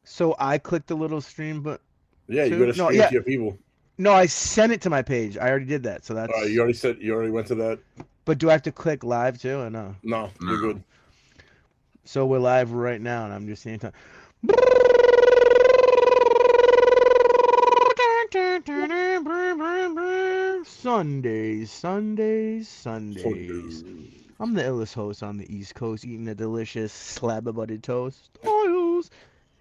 So I clicked the little stream, but Yeah, you got too. to No, stream yeah, to your people. no, I sent it to my page. I already did that. So You that's. already said you already went to that. But do I have to click live too, or no? No, you're No. good. So we're live right now, and I'm just seeing time. SunDaze, SunDaze, SunDaze. Sunday. I'm the illest host on the East Coast, eating a delicious slab of buttered toast. Styles.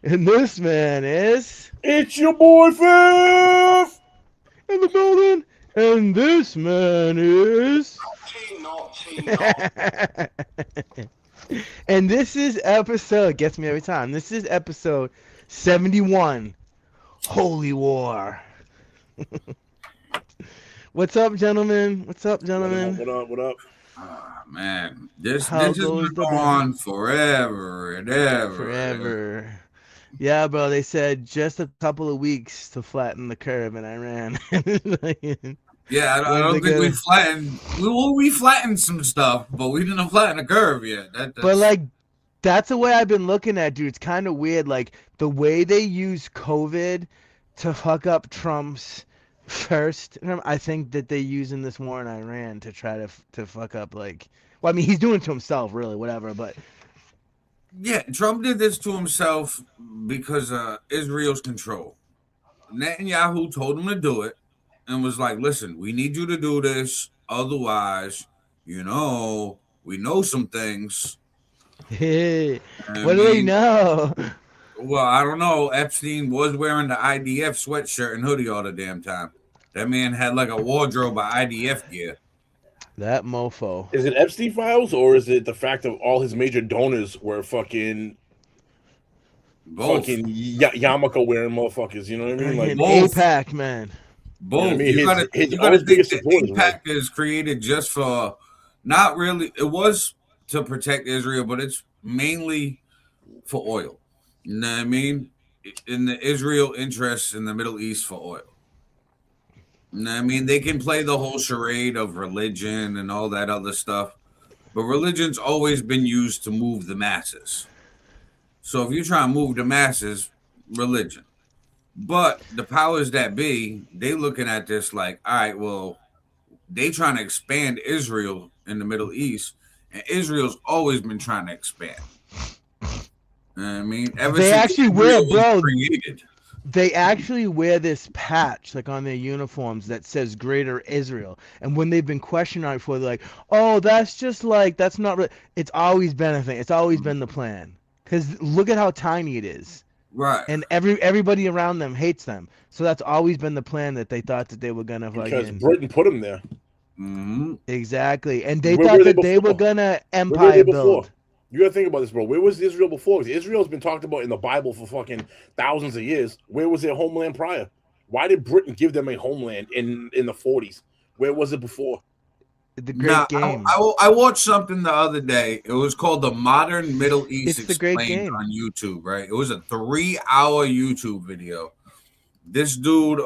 And this man is It's your boy Fifth. in the building. And this man is. And this is episode, gets me every time. This is episode 71, Holy War. What's up, gentlemen? What's up, What up? gentlemen? What up? What up? Man, this How is gonna goes the go band? on forever and ever. Forever. Yeah, bro, they said just a couple of weeks to flatten the curve, and I ran. Yeah, I When's it don't think we gonna? flattened. We flattened some stuff, but we didn't flatten the curve yet. But, That's like, that's the way I've been looking at, dude. It's kind of weird. Like, the way they use COVID to fuck up Trump's first term, I think that they're using this war in Iran to try to fuck up, like, well, I mean, he's doing it to himself, really, whatever, but yeah. Trump did this to himself because Israel's control. Netanyahu told him to do it and was like, "Listen, we need you to do this. Otherwise, we know some things." hey, I what do they mean, know? well, I don't know. Epstein was wearing the IDF sweatshirt and hoodie all the damn time. That man had like a wardrobe of IDF gear. That mofo. Is it Epstein files or is it the fact of all his major donors were Both. yarmulke wearing motherfuckers? You know what I mean? Like, An Both. APAC, man. you know what I Both. mean? His You all gotta his think biggest that supporters. APAC is created just for not really. It was to protect Israel, but it's mainly for oil. You know what I mean? In the Israel interests in the Middle East for oil. You know what I mean? They can play the whole charade of religion and all that other stuff, but religion's always been used to move the masses. So if you're trying to move the masses, religion. But the powers that be, they looking at this like, all right, well, they trying to expand Israel in the Middle East, and Israel's always been trying to expand. You know what I mean, ever They since actually wear, Israel was bro. created. They actually wear this patch, like on their uniforms, that says Greater Israel. And when they've been questioned on it before, they're like, "Oh, that's just like that's not." It's always been a thing. It's always been the plan. Because look at how tiny it is, Right. and everybody around them hates them. So that's always been the plan that they thought that they were gonna because fucking Britain put him there. Mm-hmm. exactly, and they Where thought were they that they were before? gonna Where were they empire before? build. You gotta think about this, bro. Where was Israel before? Israel's been talked about in the Bible for fucking thousands of years. Where was their homeland prior? Why did Britain give them a homeland in the 40s? Where was it before? The Now, Great Game. I watched something the other day. It was called the Modern Middle East It's the Great Explained Game. on YouTube. Right? It was a 3-hour YouTube video. This dude,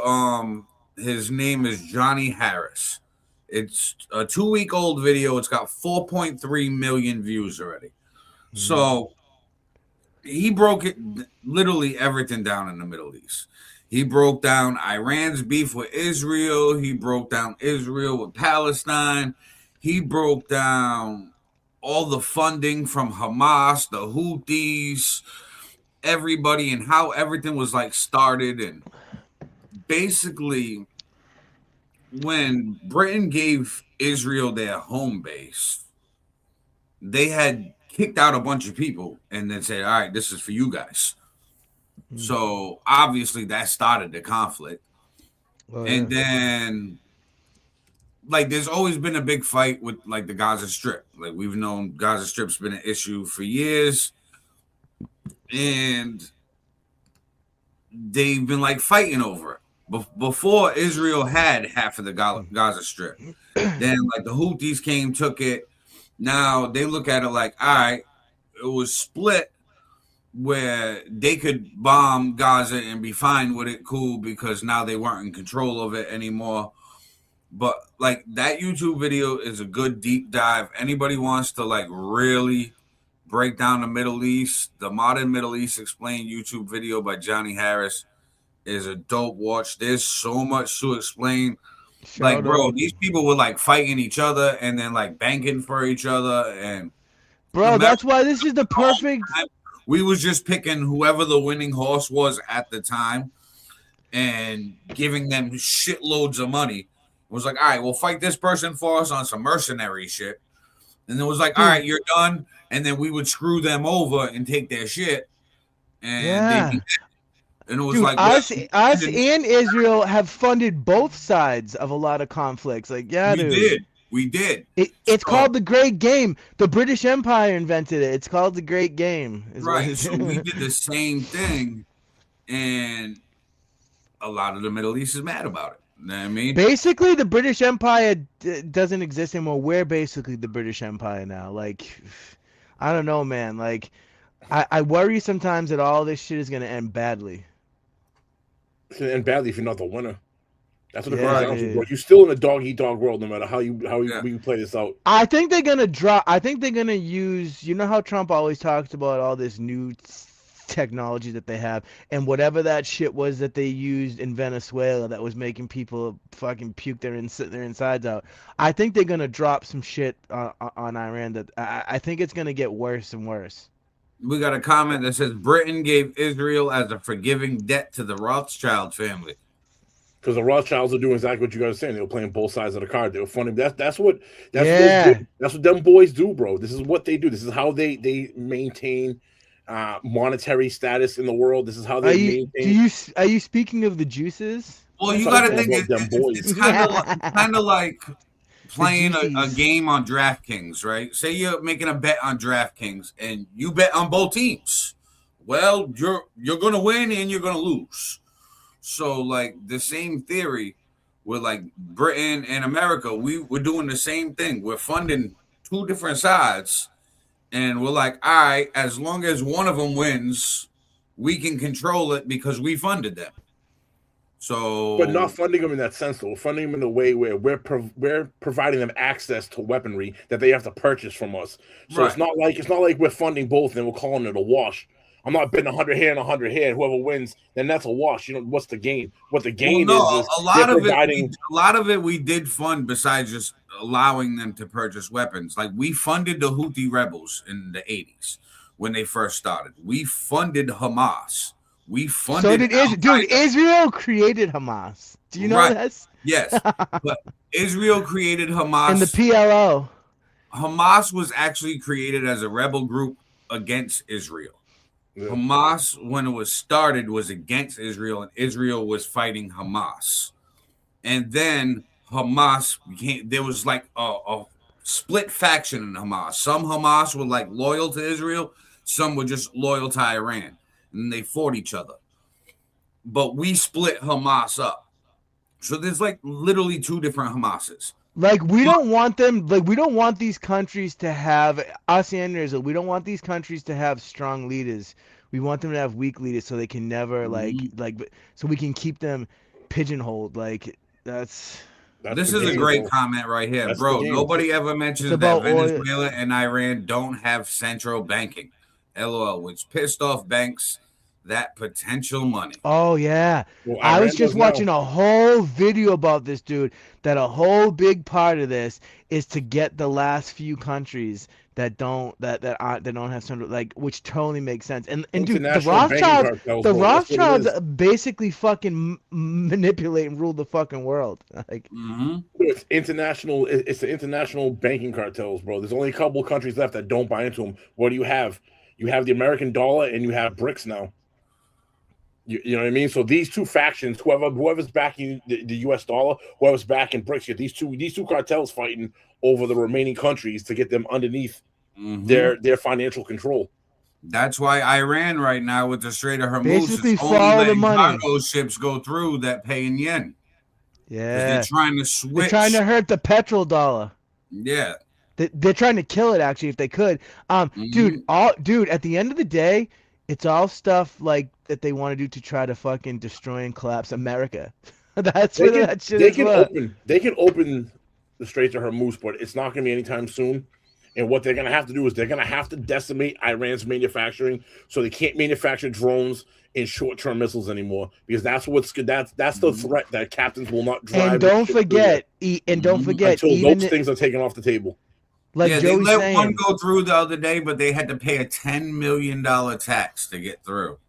his name is Johnny Harris. It's a 2-week-old video. It's got 4.3 million views already. So he broke it literally everything down in the Middle East. He broke down Iran's beef with Israel. He broke down Israel with Palestine. He broke down all the funding from Hamas, the Houthis, everybody, and how everything was like started. And basically, when Britain gave Israel their home base, they had kicked out a bunch of people and then said, all right, this is for you guys. So obviously that started the conflict. Oh, And yeah. then like there's always been a big fight with like the Gaza Strip. Like we've known Gaza Strip's been an issue for years. And they've been like fighting over it. Before Israel had half of the Gaza Strip. Then like the Houthis came, took it. Now they look at it like, all right, it was split where they could bomb Gaza and be fine with it, cool, because now they weren't in control of it anymore. But like that YouTube video is a good deep dive. Anybody wants to like really break down the Middle East. The Modern Middle East Explained YouTube video by Johnny Harris is a dope watch. There's so much to explain. Like, Shout bro, out. these people were like fighting each other and then like banking for each other. And Bro, America, that's why this is the perfect. we was just picking whoever the winning horse was at the time and giving them shitloads of money. It was like, all right, we'll fight this person for us on some mercenary shit. And it was like, all right, you're done. And then we would screw them over and take their shit. And they'd be Yeah. dead. And it was Dude, like, us well, and Israel have funded both sides of a lot of conflicts. Like, yeah, dude. We did. It's called the Great Game. The British Empire invented it. It's called the Great Game. Right. So we did the same thing, and a lot of the Middle East is mad about it. You know what I mean? Basically, the British Empire doesn't exist anymore. We're basically the British Empire now. Like, I don't know, man. Like, I worry sometimes that all this shit is gonna end badly. And badly if you're not the winner. That's what it Yeah, comes down to, dude. bro. You're still in a dog eat dog world, no matter how you play this out. I think they're gonna drop. I think they're gonna use. You know how Trump always talks about all this new technology that they have, and whatever that shit was that they used in Venezuela that was making people fucking puke their insides out. I think they're gonna drop some shit on Iran. That I think it's gonna get worse and worse. We got a comment that says Britain gave Israel as a forgiving debt to the Rothschild family. Because the Rothschilds are doing exactly what you guys are saying. They were playing both sides of the card. They were funding. That's what them boys do, bro. This is what they do. This is how they maintain monetary status in the world. This is how they maintain. Are you speaking of the juices? Well, you got to think it's kind of like playing a game on DraftKings, right? Say you're making a bet on DraftKings and you bet on both teams. Well, you're going to win and you're going to lose. So, like, the same theory with, like, Britain and America, we're doing the same thing. We're funding two different sides, and we're like, all right, as long as one of them wins, we can control it because we funded them. So, but not funding them in that sense, though. We're funding them in a way where we're providing them access to weaponry that they have to purchase from us. So it's not like we're funding both and we're calling it a wash. I'm not betting 100 here and 100 here. Whoever wins, then that's a wash. You know what's the gain? What the gain is a lot of it we did fund besides just allowing them to purchase weapons. Like, we funded the Houthi rebels in the 80s when they first started. We funded Hamas. We funded. So did Israel. Dude, Israel created Hamas. Do you know this? Yes, but Israel created Hamas. And the PLO. Hamas was actually created as a rebel group against Israel. Yeah. Hamas, when it was started, was against Israel, and Israel was fighting Hamas. And then Hamas there was like a split faction in Hamas. Some Hamas were like loyal to Israel, some were just loyal to Iran, and they fought each other. But we split Hamas up. So there's like literally two different Hamases. Like, we don't want them, like, we don't want these countries to have, us and Israel, we don't want these countries to have strong leaders. We want them to have weak leaders so they can never, so we can keep them pigeonholed. Like, this is a great comment right here. Bro, nobody ever mentions that Venezuela and Iran don't have central banking. LOL, which pissed off banks that potential money. Oh, yeah. Well, I was just watching a whole video about this, dude, that a whole big part of this is to get the last few countries that don't have central, like, which totally makes sense. And dude, the Rothschilds basically fucking manipulate and rule the fucking world. Like, it's international. It's the international banking cartels, bro. There's only a couple of countries left that don't buy into them. What do you have? You have the American dollar and you have BRICS now. You know what I mean? So these two factions, whoever's backing the U.S. dollar, whoever's backing BRICS, you have these two cartels fighting over the remaining countries to get them underneath their financial control. That's why Iran right now with the Strait of Hormuz basically is only letting cargo ships go through that pay in yen. Yeah, they're trying to switch. They're trying to hurt the petrol dollar. Yeah, they're trying to kill it actually if they could. Dude, at the end of the day, it's all stuff like that they want to do to try to fucking destroy and collapse America. That's what that shit is. They can open the Straits of Hormuz, but it's not going to be anytime soon. And what they're going to have to do is they're going to have to decimate Iran's manufacturing, so they can't manufacture drones and short-term missiles anymore, because that's the threat that captains will not drive. And don't forget, until even those things are taken off the table. Like yeah, Joey's they let saying, one go through the other day, but they had to pay a $10 million tax to get through.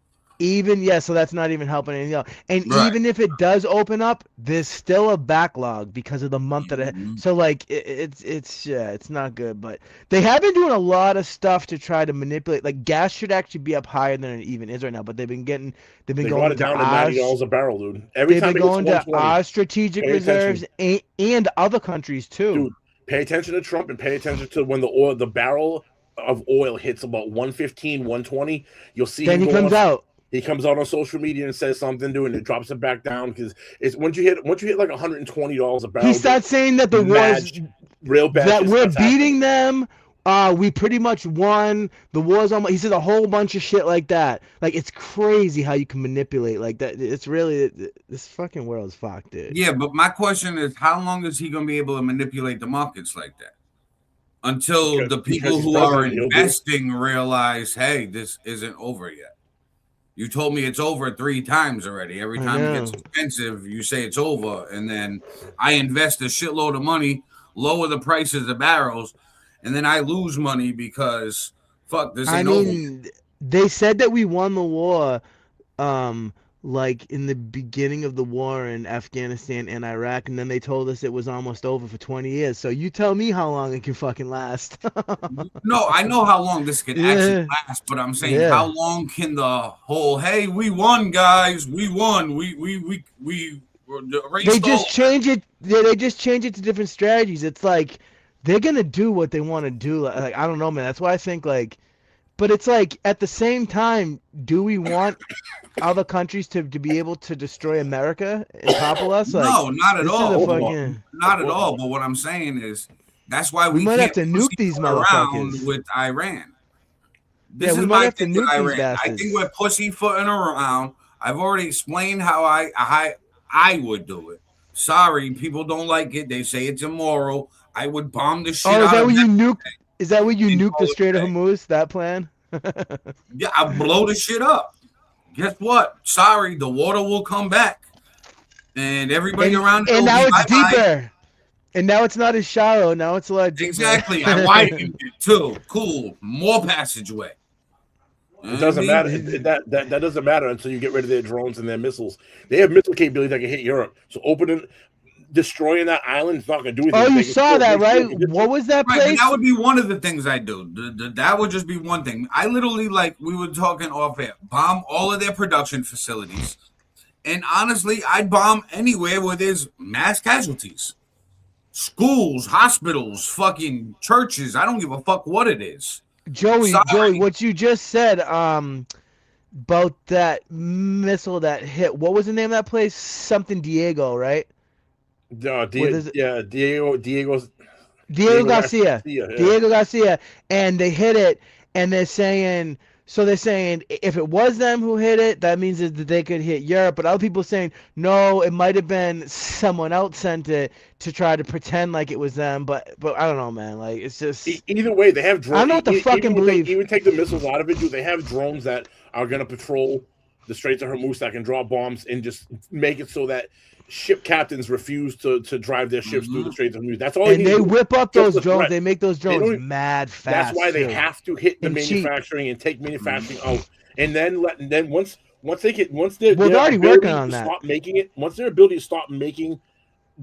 So that's not even helping anything else. And Right. even if it does open up, there's still a backlog because of the month that it. So like it's not good. But they have been doing a lot of stuff to try to manipulate. Like gas should actually be up higher than it even is right now. But they've been going got it down to $90 a barrel, dude. Every they've time been it gets going to 120, our strategic reserves and other countries too. Dude, pay attention to Trump and pay attention to when the barrel of oil hits about 115, 120. You'll see then him he comes out. He comes out on social media and says something, dude, and it drops it back down, because it's once you hit like $120 a barrel. He starts saying that the war's real bad. That we're beating them. We pretty much won. The war's on. He says a whole bunch of shit like that. Like it's crazy how you can manipulate like that. It's really this fucking world's fucked, dude. Yeah, but my question is, how long is he gonna be able to manipulate the markets like that? Until the people who are investing realize, hey, this isn't over yet. You told me it's over 3 times already. Every time it gets expensive, you say it's over. And then I invest a shitload of money, lower the prices of barrels, and then I lose money because, fuck, this ain't over. They said that we won the war, like in the beginning of the war in Afghanistan and Iraq, and then they told us it was almost over for 20 years. So you tell me how long it can fucking last. No, I know how long this can actually last, but I'm saying how long can the whole, hey, we won, guys, we won, they just change it. They just change it to different strategies. It's like they're gonna do what they want to do. Like I don't know, man. That's why I think like, but it's like at the same time, do we want other countries to be able to destroy America and topple us? Like, no, not at all. Fucking... Not at all. But what I'm saying is that's why we might can't have to nuke these motherfuckers with Iran. This is might have to nuke these bastards. I think we're pussyfooting around. I've already explained how I would do it. Sorry, people don't like it. They say it's immoral. I would bomb the shit. Oh, is that when you nuke? Is that when you nuke the Strait of Hormuz? That plan? Yeah, I blow the shit up. Guess what? Sorry, the water will come back, and everybody around. And now it's deeper. And now it's not as shallow. Now it's a lot deeper. Exactly. I widened it too. Cool. More passageway. It doesn't matter. That doesn't matter until you get rid of their drones and their missiles. They have missile capability that can hit Europe. So destroying that island is not going to do anything. Oh, you saw that, right? What was that place? Right, that would be one of the things I do. That would just be one thing. I literally, like we were talking off air, bomb all of their production facilities. And honestly, I'd bomb anywhere where there's mass casualties. Schools, hospitals, fucking churches. I don't give a fuck what it is. Joey, what you just said about that missile that hit, what was the name of that place? Something Diego, right? Diego Garcia. Diego Garcia. And they hit it, and they're saying if it was them who hit it, that means that they could hit Europe. But other people saying, no, it might have been someone else sent it to try to pretend like it was them. But I don't know, man. Like, it's just... Either way, they have drones. I don't know what to fucking believe. Even take the missiles out of it, dude. They have drones that are going to patrol the Straits of Hormuz that can drop bombs and just make it so that ship captains refuse to drive their ships through the Straits of Hormuz. That's all. And they whip up those drones. They make those drones mad fast. That's why they have to hit the manufacturing and take manufacturing out. And then once they're already working on that. Stop making it. Once their ability to stop making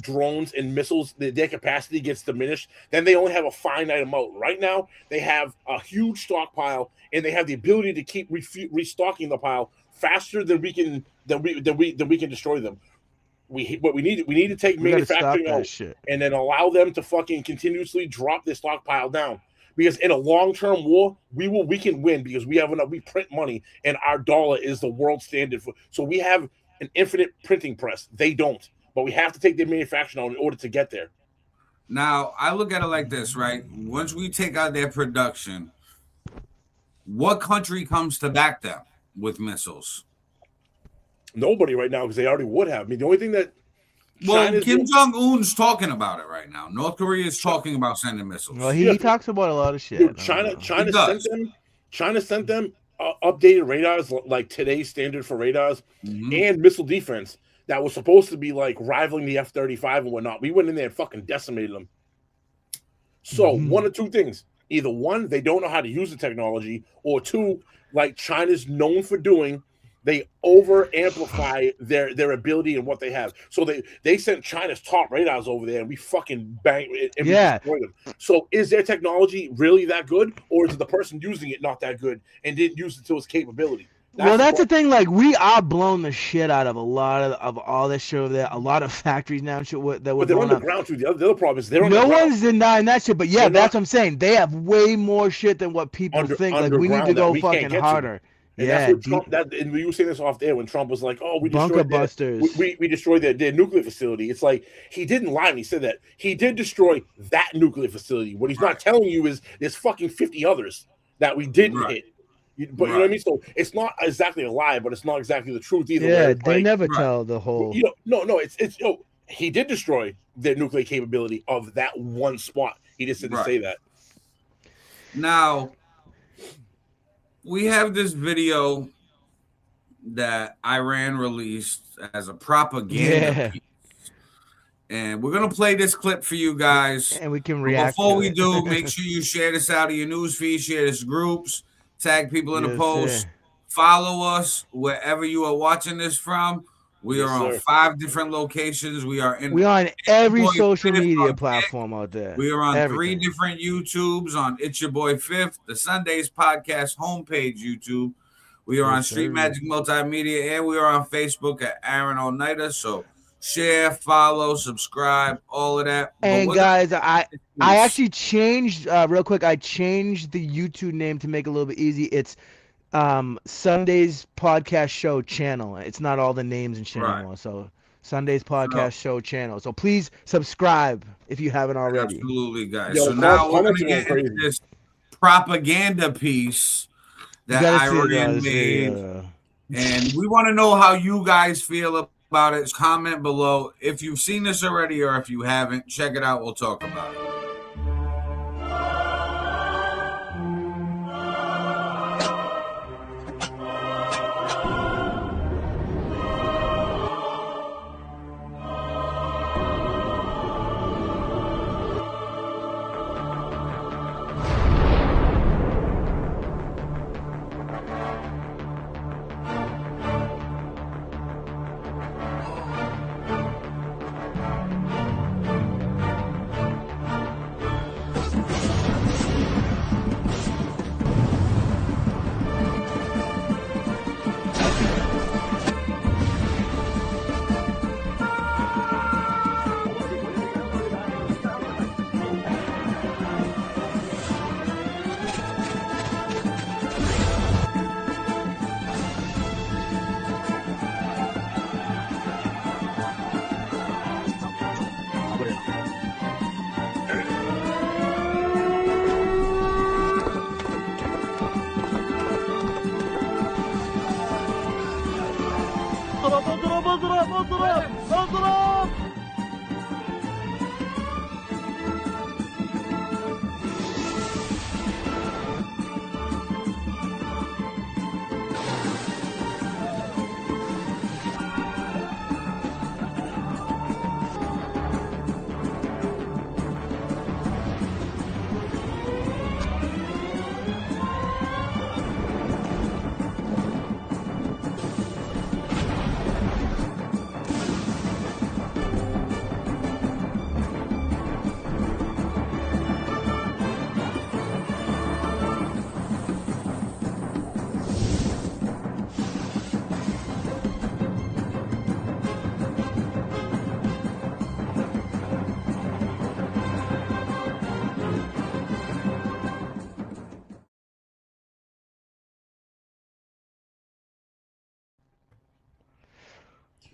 drones and missiles, their capacity gets diminished, then they only have a finite amount. Right now, they have a huge stockpile, and they have the ability to keep restocking the pile faster than we can destroy them. We need to take manufacturing out and then allow them to fucking continuously drop their stockpile down. Because in a long-term war, we can win because we have enough. We print money, and our dollar is the world standard for. So we have an infinite printing press. They don't, but we have to take their manufacturing out in order to get there. Now I look at it like this, right? Once we take out their production, what country comes to back them with missiles? Nobody right now, because they already would have. I mean, the only thing that Well, China's Kim Jong-un's talking about it right now. North Korea is talking about sending missiles. Well, he talks about a lot of shit. Dude, China sent them updated radars, like today's standard for radars, and missile defense that was supposed to be like rivaling the F-35 and whatnot. We went in there and fucking decimated them. So one of two things: either one, they don't know how to use the technology, or two, like China's known for doing, they over amplify their ability and what they have. So they sent China's top radars over there, and we fucking bang and we destroyed them. So is their technology really that good, or is it the person using it not that good and didn't use it to its capability? That's the thing. Like, we are blowing the shit out of a lot of all this shit over there. A lot of factories now, shit that but they're underground too. The other problem is they're no one's denying that shit. But yeah, that's what I'm saying. They have way more shit than what people think. Like, we need to go fucking harder. And that's what Trump. And we were saying this off there when Trump was like, "Oh, we destroyed we destroyed their nuclear facility." It's like he didn't lie when he said that. He did destroy that nuclear facility. What he's not telling you is there's fucking 50 others that we didn't hit. But you know what I mean? So it's not exactly a lie, but it's not exactly the truth either. Yeah, they never tell the whole. No. He did destroy their nuclear capability of that one spot. He just didn't say that. Now, we have this video that Iran released as a propaganda piece. And we're going to play this clip for you guys. And we can react. Before we do, make sure you share this out of your news feed, share this groups, tag people in the post, follow us wherever you are watching this from. We are on 5 different locations. We are on every social media platform out there. We are on 3 different YouTubes on It's Your Boy Fifth, the SunDaze podcast homepage YouTube. We are on Street Magic Multimedia, and we are on Facebook at Aaron Oneida. So share, follow, subscribe, all of that. And guys, I actually changed real quick. I changed the YouTube name to make it a little bit easy. It's SunDaze Podcast Show Channel. It's not all the names and shit anymore. So SunDaze Podcast Show Channel. So please subscribe if you haven't already. Absolutely, guys. So now we're gonna get into this propaganda piece that Iran made, and we want to know how you guys feel about it. Comment below if you've seen this already, or if you haven't, check it out. We'll talk about it.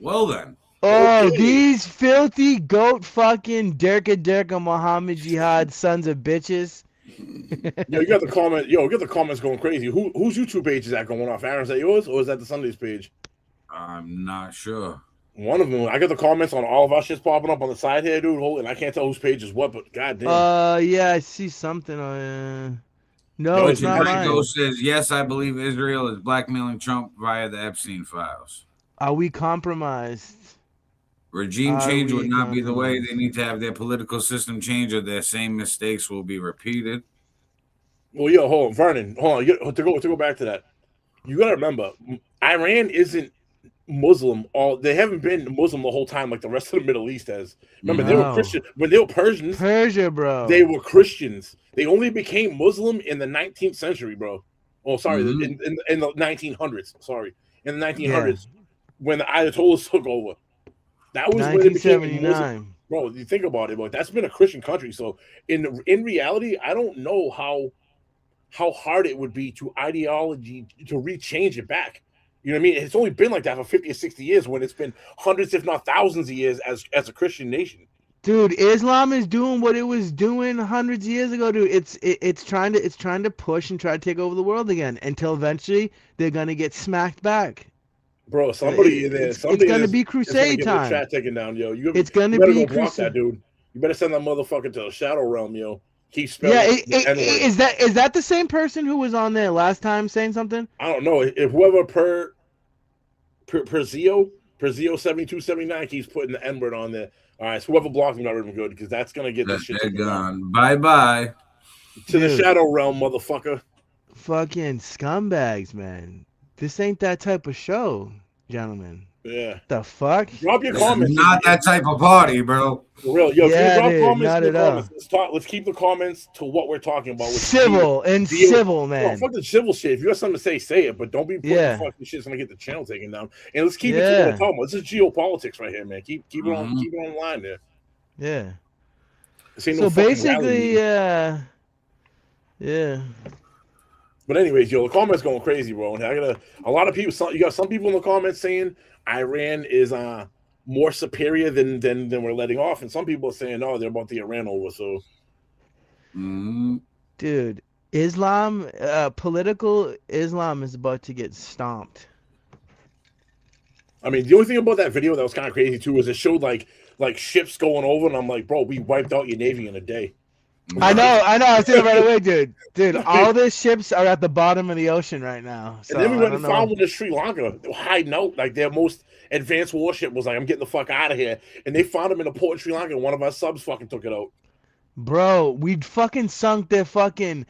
Well then. Oh, these filthy goat fucking Derka Muhammad Jihad sons of bitches. Yo, you got the comment. Yo, get the comments going crazy. Whose YouTube page is that going off? Aaron, is that yours or is that the SunDaze page? I'm not sure. One of them. I got the comments on all of our shits popping up on the side here, dude. Hold, and I can't tell whose page is what, but goddamn. Yeah, I see something. No, Yo, it's can not you- Diego mine. says, yes, I believe Israel is blackmailing Trump via the Epstein files. Are we compromised? Regime Are change would we not be the way. compromised? They need to have their political system change, or their same mistakes will be repeated. Well, yo, hold on, Vernon. Hold on. To go back to that, you gotta remember, Iran isn't Muslim. They haven't been Muslim the whole time like the rest of the Middle East has. Remember, they were No. Christian when they were Persians. Persia, bro. They were Christians. They only became Muslim in the 19th century, bro. Oh, sorry, in the 1900s. Sorry, in the 1900s, when the Ayatollahs took over. That was when it became Muslim. 1979. Bro, you think about it, but that's been a Christian country. So in reality, I don't know how hard it would be to ideology to rechange it back. You know what I mean? It's only been like that for 50 or 60 years when it's been hundreds, if not thousands of years as a Christian nation. Dude, Islam is doing what it was doing hundreds of years ago, dude. It's trying to push and try to take over the world again until eventually they're gonna get smacked back. Bro, somebody there. It's gonna be crusade get time. the chat taken down, yo. It's gonna you better be go block that dude. You better send that motherfucker to the shadow realm, yo. Keep spelling. Yeah, is that the same person who was on there last time saying something? I don't know. If whoever Perzio 7279 keeps putting the N word on there. All right, so whoever blocked him got rid of him good because that's gonna get this shit taken down. Bye bye. To the shadow realm, motherfucker. Fucking scumbags, man. This ain't that type of show, gentlemen. Yeah. The fuck? Drop your comments. Not that type of party, bro. For real. Yo, Yeah, drop dude, comments not in the at all. comments. Let's talk. Let's keep the comments to what we're talking about. Civil, No, man. fuck the civil shit. If you got something to say it. But don't be putting the fucking shit's gonna get the channel taken down. And let's keep it to what we're talking about. This is geopolitics right here, man. Keep it on the line there. Yeah. So basically, yeah. But anyways, yo, the comments going crazy, bro. And I got a lot of people. You got some people in the comments saying Iran is more superior than we're letting off, and some people are saying no, they're about the Iran over. So, dude, Islam, political Islam is about to get stomped. I mean, the only thing about that video that was kind of crazy too is it showed like ships going over, and I'm like, bro, we wiped out your navy in a day. I know. I see it right away, dude. Dude, all the ships are at the bottom of the ocean right now. So, and then we went and found one in Sri Lanka. They were hiding out. Like their most advanced warship was like, I'm getting the fuck out of here. And they found them in a port in Sri Lanka, and one of our subs fucking took it out. Bro, we fucking sunk their fucking...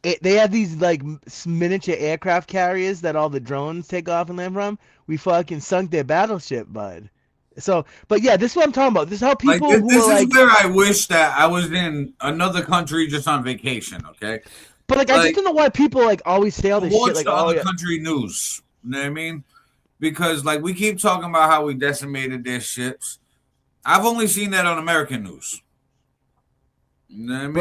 They have these like miniature aircraft carriers that all the drones take off and land from. We fucking sunk their battleship, bud. So, but yeah, this is what I'm talking about. This is how people like, this who is like, where I wish that I was in another country just on vacation, okay? But like I just don't know why people like always say all this shit like the other country news. You know what I mean? Because like we keep talking about how we decimated their ships. I've only seen that on American news. You know what I mean?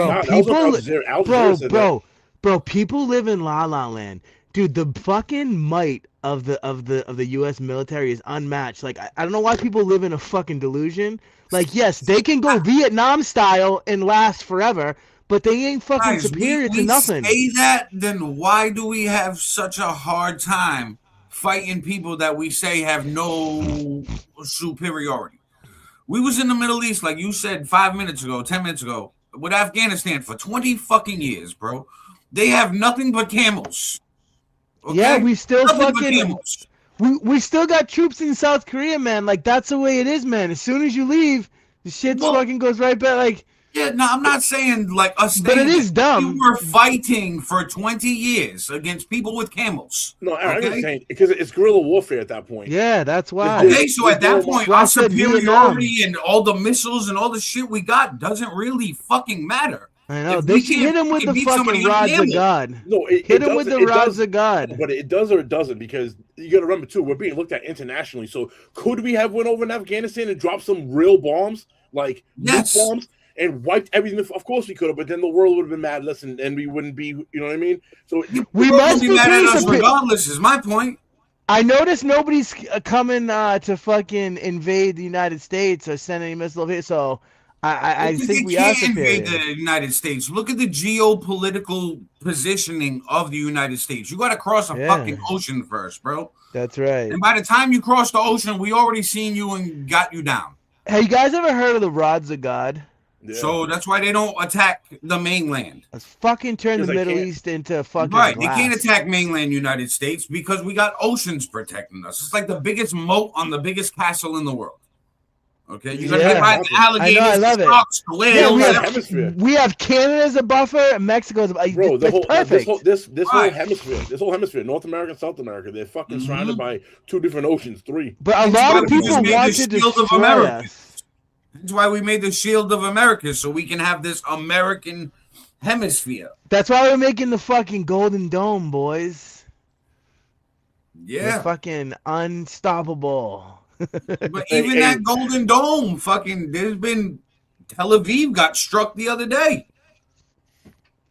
Bro, people live in La La Land. Dude, the fucking might of the US military is unmatched. Like I don't know why people live in a fucking delusion. Like yes, they can go Vietnam style and last forever, but they ain't fucking superior to nothing. Say that, then why do we have such a hard time fighting people that we say have no superiority? We was in the Middle East, like you said 5 minutes ago, 10 minutes ago, with Afghanistan for 20 fucking years, bro. They have nothing but camels. Okay? Yeah, we still we still got troops in South Korea, man. Like that's the way it is, man. As soon as you leave, the shit fucking goes right back. Like yeah, no, I'm not saying like us, but it is dumb. We were fighting for 20 years against people with camels. No, I'm just saying because it's guerrilla warfare at that point. Yeah, that's why. Okay, so at that point, our superiority and all the missiles and all the shit we got doesn't really fucking matter. I know they should hit him with the fucking rods of God. No, hit him with the rods of God. But it does or it doesn't because you got to remember too, we're being looked at internationally. So could we have went over in Afghanistan and dropped some real bombs, like nuke bombs, and wiped everything? Of course we could have, but then the world would have been mad at us, and we wouldn't be. You know what I mean? So we must be mad at us regardless. Is my point. I noticed nobody's coming to fucking invade the United States or send any missiles here, so I Because think they we are can't invade superior. the United States. Look at the geopolitical positioning of the United States. You got to cross a Yeah, fucking ocean first, bro. that's right. And by the time you cross the ocean, we already seen you and got you down. Have you guys ever heard of the rods of God? Yeah, So that's why they don't attack the mainland. Let's fucking turn the because I Middle can't. East into fucking Right. They can't glass. attack mainland United States because we got oceans protecting us. It's like the biggest moat on the biggest castle in the world. Okay. You're going to get Yeah. by the I know, I alligators, the love it. sharks, the Yeah, whales. we whole have hemisphere. we have Canada as a buffer, and Mexico as a buffer. Bro, That's perfect. this whole Right. hemisphere, North America and South America, they're fucking Mhm. surrounded by 2 different oceans, 3. But a That's lot why of we people just made want the to Shield of destroy America. us. That's why we made the Shield of America, so we can have this American hemisphere. That's why we're making the fucking Golden Dome, boys. We're Yeah. fucking unstoppable. But Hey, even that Golden Dome, fucking, there's been Tel Aviv got struck the other day.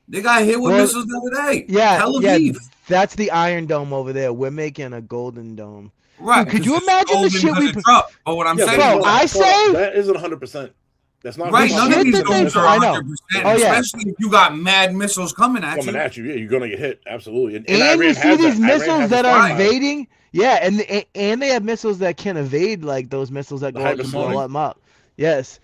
They got hit with Well, missiles the other day. Yeah, Tel yeah, Aviv. that's the Iron Dome over there. We're making a Golden Dome. Right. Dude, could you because it's imagine the golden shit because we it's put? Trump. But what I'm Yeah, saying Bro, is I say that isn't 100%. That's not right, the none of shit these that they domes are I know. 100%, Oh, yeah. especially if you got mad missiles coming at coming you. at you. Yeah, you're gonna get hit. Absolutely. And And Iran you see has these that. Iran missiles has that a are Right. stockpile. invading. Yeah, and they have missiles that can evade like those missiles that The go out to blow hypersonic. them up. Yes.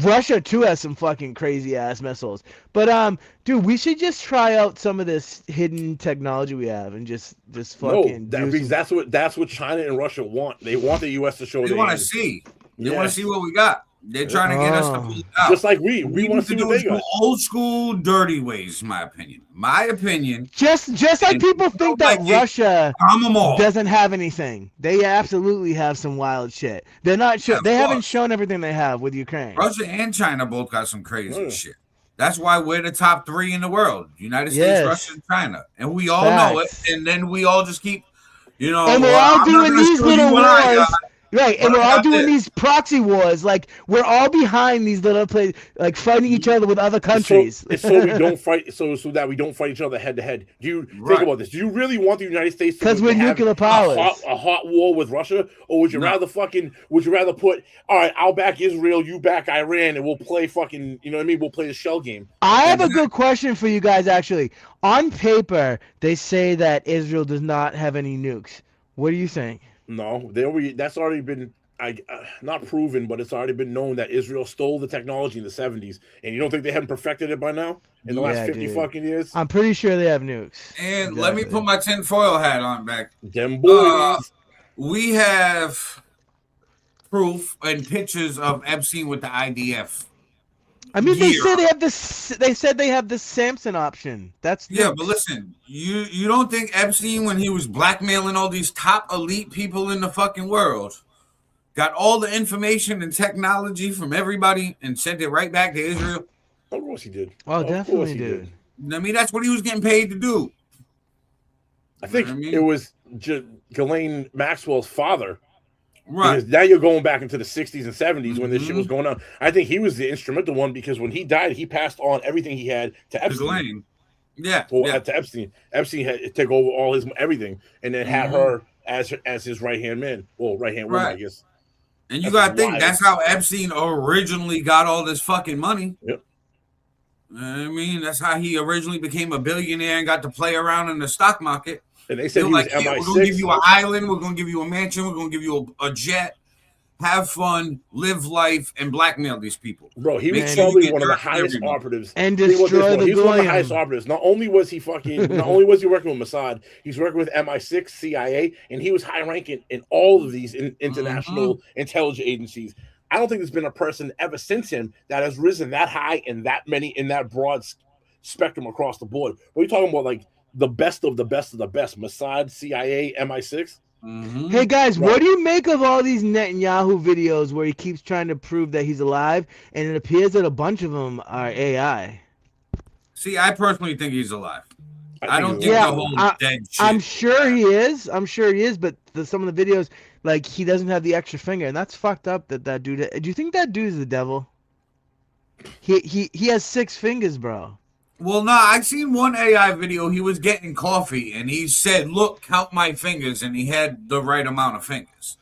Russia too has some fucking crazy ass missiles. But dude, we should just try out some of this hidden technology we have and just No, fucking do because some... that's what China and Russia want. They want the U.S. to show They their want to hand. see. They want Yes. to see what we got. They're trying to get us to pull it out. Just like we What want to need see do what is they go got. old school, dirty ways. My opinion. My opinion. Just like And people if you think don't that like it, Russia I'm them all. doesn't have anything. They absolutely have some wild shit. They're not Yeah, of they haven't course. shown everything they have with Ukraine. Russia and China both got some crazy Yeah. shit. That's why we're the top 3 in the world: United States, Yes. Russia, and China, and we all know it. Facts. And then we all just keep, And we're well, all I'm not doing gonna these show little you what I wars. got. Right, and But we're I all got doing this. these proxy wars. Like we're all behind these little places, like fighting each other with other countries. So we don't fight. So that we don't fight each other head to head. Do you think Right. about this? Do you really want the United States to 'Cause we're have nuclear powers. a hot war with Russia, or would you No. rather Would you rather put? All right, I'll back Israel, you back Iran, and we'll play fucking. You know what I mean? We'll play the shell game. I have a good question for you guys. Actually, on paper, they say that Israel does not have any nukes. What do you think? No, that's already been not proven, but it's already been known that Israel stole the technology in the 70s, and you don't think they haven't perfected it by now in the last Yeah, 50 dude. fucking years? I'm pretty sure they have nukes. And let me Exactly. put my tinfoil hat on back. Them boys. We have proof and pictures of Epstein with the IDF. I mean, they Yeah. say they have this. They said they have the Samson option. That's Yeah, nukes. but listen, you don't think Epstein, when he was blackmailing all these top elite people in the fucking world, got all the information and technology from everybody and sent it right back to Israel? Of course he did. Oh, Of course definitely, he dude. I mean, that's what he was getting paid to do. I think You know what I mean? it was Ghislaine Maxwell's father. Right. Because now you're going back into the 60s and 70s when this shit Mhm. was going on. I think he was the instrumental one because when he died, he passed on everything he had to Epstein. Ghislaine. Yeah. Well, yeah. to Epstein. Epstein had to take over all his everything, and then had her as his right hand man. Well, right hand woman, I Right. guess. And you That's gotta think wild. that's how Epstein originally got all this fucking money. Yep. I mean, that's how he originally became a billionaire and got to play around in the stock market. And they They said were he was like, yeah, we're MI6. gonna give you an island, we're gonna give you a mansion, we're gonna give you a jet, have fun, live life, and blackmail these people. Bro, he Make was sure you probably get one of the dirt from highest everyone. operatives. And Think about this, destroy bro. the He's one of the goyim. highest operatives. Not only was he working with Mossad, he's working with MI6, CIA, and he was high ranking in all of these international intelligence agencies. I don't think there's been a person ever since him that has risen that high in that broad spectrum across the board. We're talking about like the best of the best of the best. Mossad, CIA, MI6. Hey guys, Right. what do you make of all these Netanyahu videos where he keeps trying to prove that he's alive, and it appears that a bunch of them are AI? See, I personally think he's alive. I think don't he's think Yeah, the whole dead shit. I'm sure he is. I'm sure he is. But some of the videos, like he doesn't have the extra finger, and that's fucked up. That dude. Do you think that dude is the devil? He has 6 fingers, bro. Well, no, I seen one AI video. He was getting coffee, and he said, "Look, count my fingers," and he had the right amount of fingers.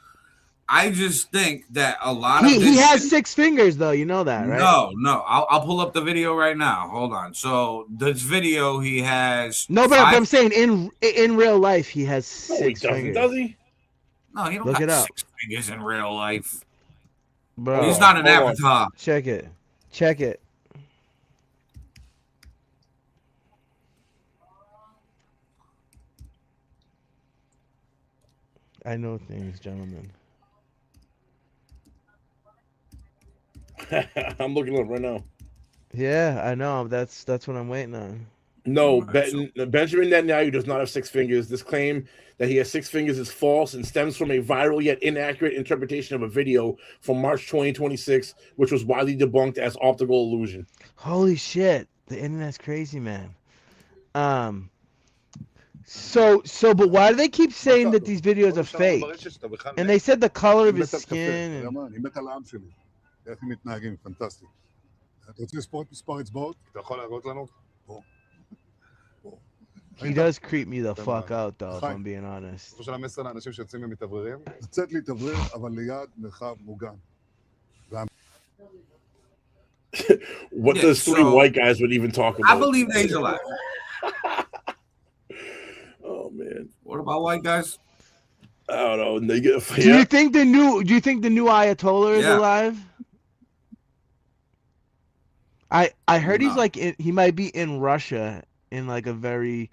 I just think that a lot of He this has 6 fingers though. You know that, right? No. I'll pull up the video right now. Hold on. So this video, he has No, but I'm saying in real life he has No, he 6 doesn't, fingers. does he? No, he don't Look it got up. 6 fingers in real life. Bro, He's not an hold on. avatar. check it. Check it. I know things, gentlemen. I'm looking it up right now. Yeah, I know. That's what I'm waiting on. No, Alright, Benjamin Netanyahu does not have 6 fingers. This claim that he has 6 fingers is false and stems from a viral yet inaccurate interpretation of a video from March 2026, which was widely debunked as optical illusion. Holy shit. The internet's crazy, man. So but why do they keep saying that these videos are fake? And they said the color of his skin and... אני מת על העם שלי. איך הם מתנהגים, פנטסטי. אתה רוצה לספור את מספר אצבעות? אתה יכול להראות לנו? פה. He does creep me the fuck out though, if I'm being honest. של המסר לאנשים שיוצאים ומתאווררים? לצאת להתאוורר, אבל ליד מרחב מוגן. What does 3 white guys would even talk about? I believe that he's alive. Oh man. What about white guys? I don't know. Negative. Do you think the new Ayatollah is Yeah. alive? I heard he's like he might be in Russia in like a very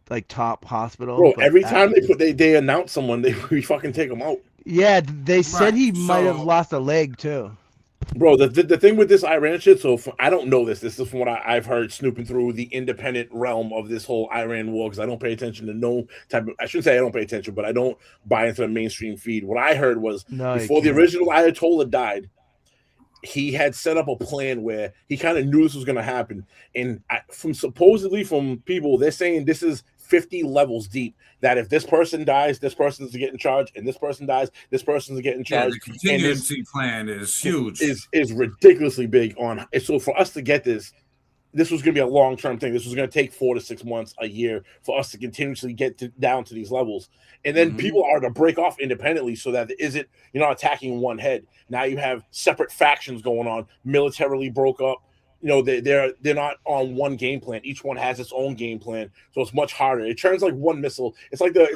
like top hospital. Bro, but every time they announce someone, we fucking take them out. Yeah, they said he Right, might have so- lost a leg too. Bro, the thing with this Iran shit, I don't know this. This is from what I've heard snooping through the independent realm of this whole Iran war, because I don't pay attention to no type of, I shouldn't say I don't pay attention, but I don't buy into the mainstream feed. What I heard was before the original Ayatollah died, he had set up a plan where he kind of knew this was going to happen. And supposedly from people, they're saying this is 50 levels deep, that if this person dies, this person's to get in charge, and this person dies, this person's to get in charge. Yeah, the contingency plan is huge. Is ridiculously big on. So for us to get this was going to be a long-term thing. This was going to take 4 to 6 months, a year, for us to continuously get down to these levels. And then people are to break off independently, so that you're not attacking one head. Now you have separate factions going on, militarily broke up. They're not on one game plan. Each one has its own game plan, so it's much harder. It turns like one missile. It's like the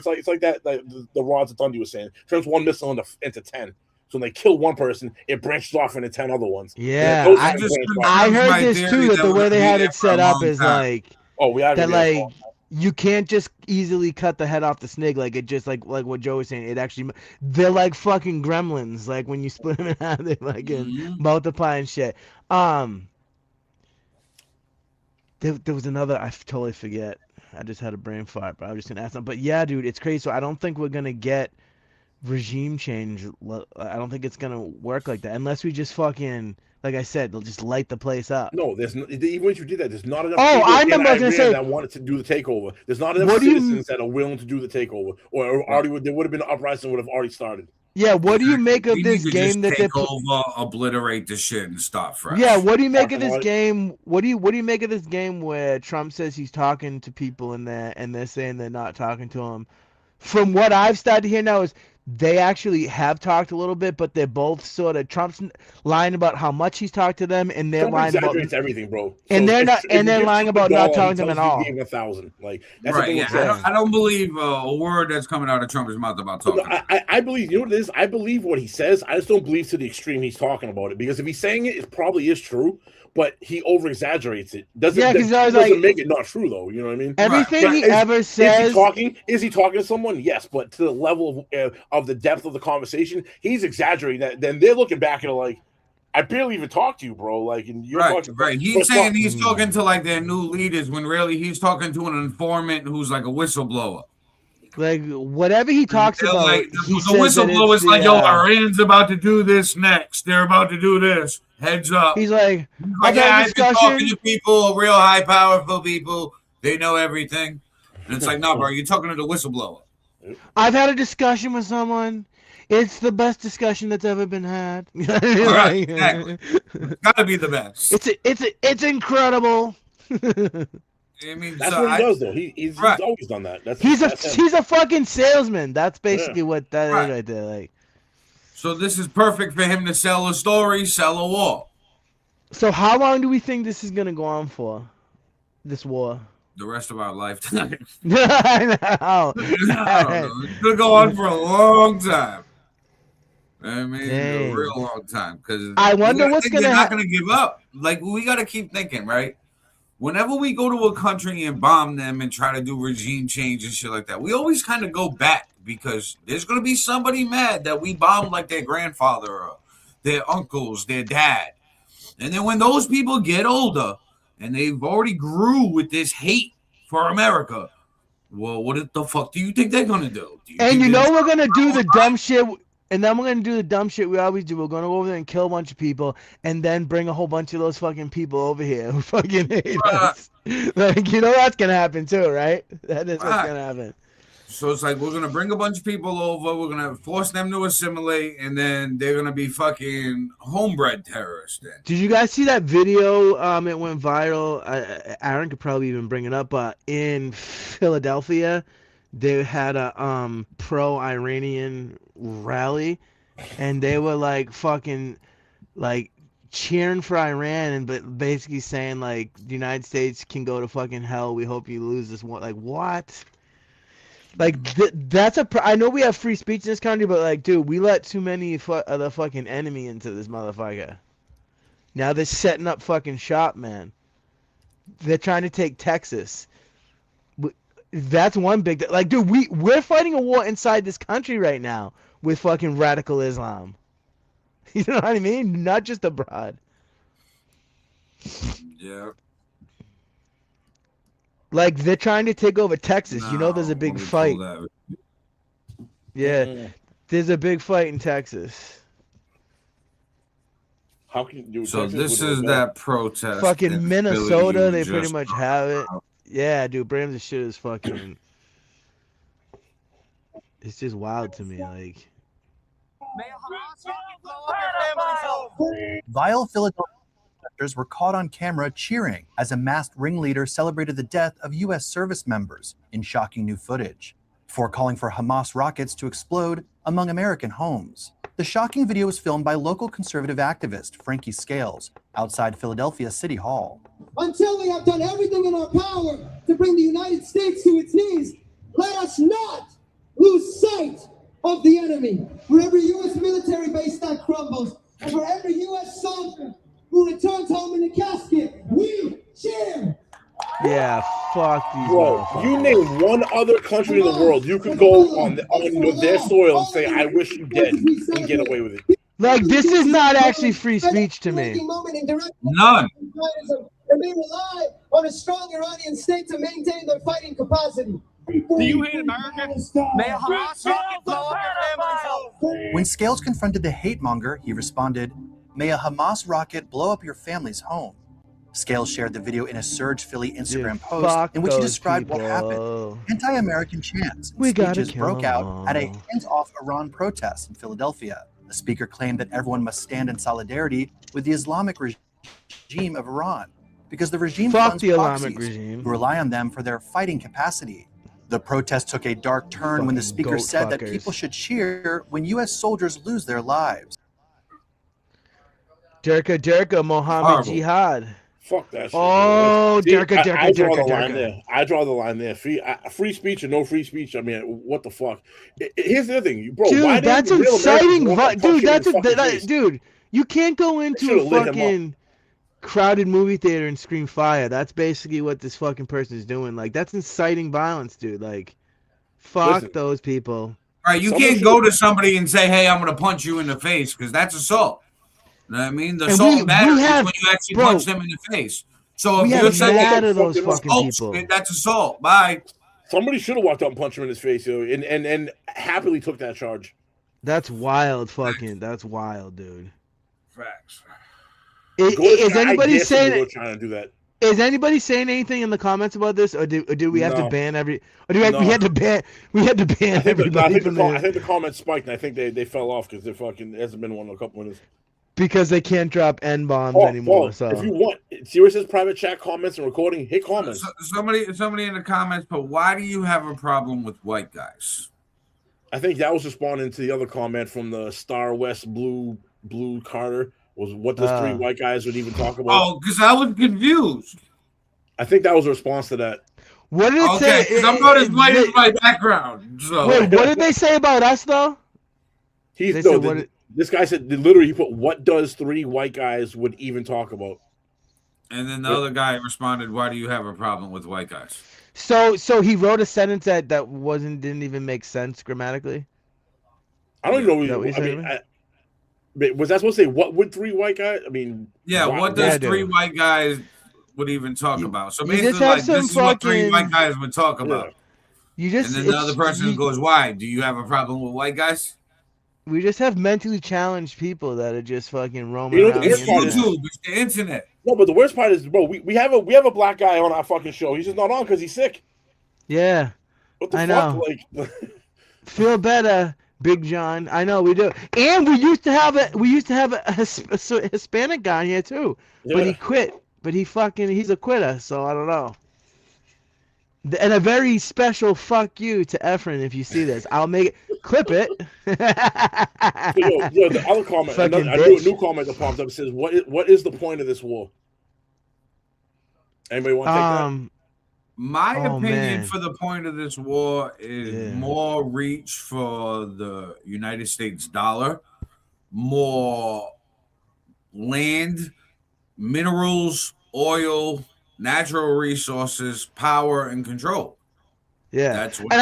rods that Dundee was saying. It turns one missile into 10. So when they kill one person, it branches off into 10 other ones. Yeah, I heard this too. That the way they had it set up is like, you can't just easily cut the head off the snake. Like it just like what Joe was saying. It actually, they're like fucking gremlins. Like when you split them in half, they fucking multiply and shit. There was another, I totally forget. I just had a brain fart, but I was just gonna ask them. But yeah, dude, it's crazy. So I don't think we're gonna get regime change. I don't think it's gonna work like that unless we just fucking, like I said, they'll just light the place up. No, even when you did that, there's not enough people I remember that wanted to do the takeover. There's not enough citizens that are willing to do the takeover, or already there would have been an uprising would have already started. Yeah, what do you make of this game that take over, obliterate the shit, and start fresh? Yeah, what do you make of this game? What do you make of this game where Trump says he's talking to people in there, and they're saying they're not talking to him? From what I've started to hear now is they actually have talked a little bit, but they're both sort of Trump's lying about how much he's talked to them, and they're lying about everything, bro. And they're not, and they're lying about not talking to them at all. Gave 1,000, like that's right? Yeah, I don't believe a word that's coming out of Trump's mouth about talking. I believe, you know what it is. I believe what he says. I just don't believe to the extreme he's talking about it, because if he's saying it, it probably is true. But he over exagerates it. Doesn't make it not true though. You know what I mean? Everything he ever says. Is he talking to someone? Yes, but to the level of the depth of the conversation, he's exaggerating that. Then they're looking back at it like, I barely even talked to you, bro. Like, and you're right. He's saying he's talking to like their new leaders when really he's talking to an informant who's like a whistleblower. Like whatever he talks about, like, the whistleblower is like, "Yo, Iran's about to do this next. They're about to do this. Heads up." He's like, I've been talking to people, real high, powerful people. They know everything. And it's like, no, bro, you're talking to the whistleblower. I've had a discussion with someone. It's the best discussion that's ever been had. Right, exactly. Gotta be the best. It's incredible. I mean, that's what he does, though. He's always done that. He's a fucking salesman. That's basically what that is right there. Like, So this is perfect for him to sell a story, sell a war. So how long do we think this is gonna go on for? This war. The rest of our lifetime. I know. I don't know. It's gonna go on for a long time. I mean, Dang. a real long time. Because I wonder what's gonna they're not happen. gonna give up. Like we gotta keep thinking, right? Whenever we go to a country and bomb them and try to do regime change and shit like that, we always kind of go back because there's gonna be somebody mad that we bombed like their grandfather or their uncles, their dad. And then when those people get older and they've already grew with this hate for America, well, what the fuck do you think they're gonna do? And you know we're gonna do the dumb shit, and then we're gonna do the dumb shit we always do. We're gonna go over there and kill a bunch of people, and then bring a whole bunch of those fucking people over here who fucking hate us. Like, you know that's gonna happen too, right? That is what's gonna happen. So it's like we're gonna bring a bunch of people over, we're gonna force them to assimilate, and then they're gonna be fucking homebred terrorists. Then. Did you guys see that video? It went viral. Aaron could probably even bring it up. But in Philadelphia, they had a pro-Iranian rally, and they were like fucking like cheering for Iran, and but basically saying like the United States can go to fucking hell. We hope you lose this one. Like what? Like that's I know we have free speech in this country, but like, dude, we let too many of the fucking enemy into this motherfucker. Now they're setting up fucking shop, man. They're trying to take Texas. That's one big like, dude. We're fighting a war inside this country right now with fucking radical Islam. You know what I mean? Not just abroad. Yeah. Like they're trying to take over Texas. No, you know, there's a big fight. Yeah, there's a big fight in Texas. How can you? So this is that protest. Fucking Minnesota, they pretty much have it. Yeah, dude, Bram's shit is fucking. It's just wild to me, like. Vile Philadelphia protesters were caught on camera cheering as a masked ringleader celebrated the death of U.S. service members in shocking new footage, before calling for Hamas rockets to explode among American homes. The shocking video was filmed by local conservative activist Frankie Scales outside Philadelphia City Hall. Until we have done everything in our power to bring the United States to its knees, let us not lose sight of the enemy. For every U.S. military base that crumbles, and for every U.S. soldier who returns home in a casket, we cheer. Yeah, fuck these. Bro, you name one other country in the world you could go on their soil and say, "I wish you dead," and get away with it. Like, this is not actually free speech to me. None. And they rely on a strong Iranian state to maintain their fighting capacity. Do you hate America? May Hamas rocket blow up your family's home. When Scales confronted the hate monger, he responded, "May a Hamas rocket blow up your family's home." Scales shared the video in a Surge Philly Instagram post in which he described what happened. Anti-American chants and speeches broke out at a hands-off Iran protest in Philadelphia. The speaker claimed that everyone must stand in solidarity with the Islamic regime of Iran because the regime funds proxies who rely on them for their fighting capacity. The protest took a dark turn when the speaker said that people should cheer when U.S. soldiers lose their lives. Derka, Mohammed Jihad. Fuck that shit. Oh, Derka. I draw the line there. I draw the line there. Free speech or no free speech. I mean, what the fuck? Here's the other thing, bro. Dude, why that's inciting. Dude, you can't go into a fucking crowded movie theater and scream fire. That's basically what this fucking person is doing. Like, that's inciting violence, dude. Like, fuck those people. All right, you can't go to somebody and say, "Hey, I'm gonna punch you in the face," because that's assault. You know what I mean? The assault matters when you actually punch them in the face. So if you're saying those fucking people, that's assault. Bye. Somebody should have walked up and punched him in his face, and happily took that charge. That's wild, fucking. That's wild, dude. Facts. Is anybody saying? Trying to do that? Is anybody saying anything in the comments about this, or do we have to ban every? Or do we had to ban? We had to ban everybody. I think the comments spiked, and I think they fell off because there hasn't been one in a couple minutes. Because they can't drop N-bombs anymore. So if you want, Sirius's private chat comments and recording, hit comments. Somebody in the comments, but why do you have a problem with white guys? I think that was responding to the other comment from the Star West Blue Carter. Was what does three white guys would even talk about? Oh, because I was confused. I think that was a response to that. What did it say? Because I'm not as white as my background. So. Wait, what did they say about us though? This guy said literally he put what does three white guys would even talk about? And then the other guy responded, "Why do you have a problem with white guys?" So he wrote a sentence that didn't even make sense grammatically. I don't even know. Was that supposed to say what would three white guys? I mean, yeah, what does three white guys would even talk about? So basically, like this is what three white guys would talk about. And then the other person goes, "Why? Do you have a problem with white guys?" We just have mentally challenged people that are just fucking roaming around. It's YouTube, it's the internet. No, but the worst part is, bro, we have a black guy on our fucking show. He's just not on because he's sick. Yeah, what the fuck? Know. Like, feel better, Big John. I know we do. And we used to have a Hispanic guy here too, but he quit. But he's a quitter. So I don't know. And a very special fuck you to Efren if you see this. I'll make it. Clip it. The other comment, a new comment that pops up says, "What is the point of this war?" Anybody want to take that? My opinion for the point of this war is more reach for the United States dollar, more land, minerals, oil, natural resources, power, and control. Yeah, that's what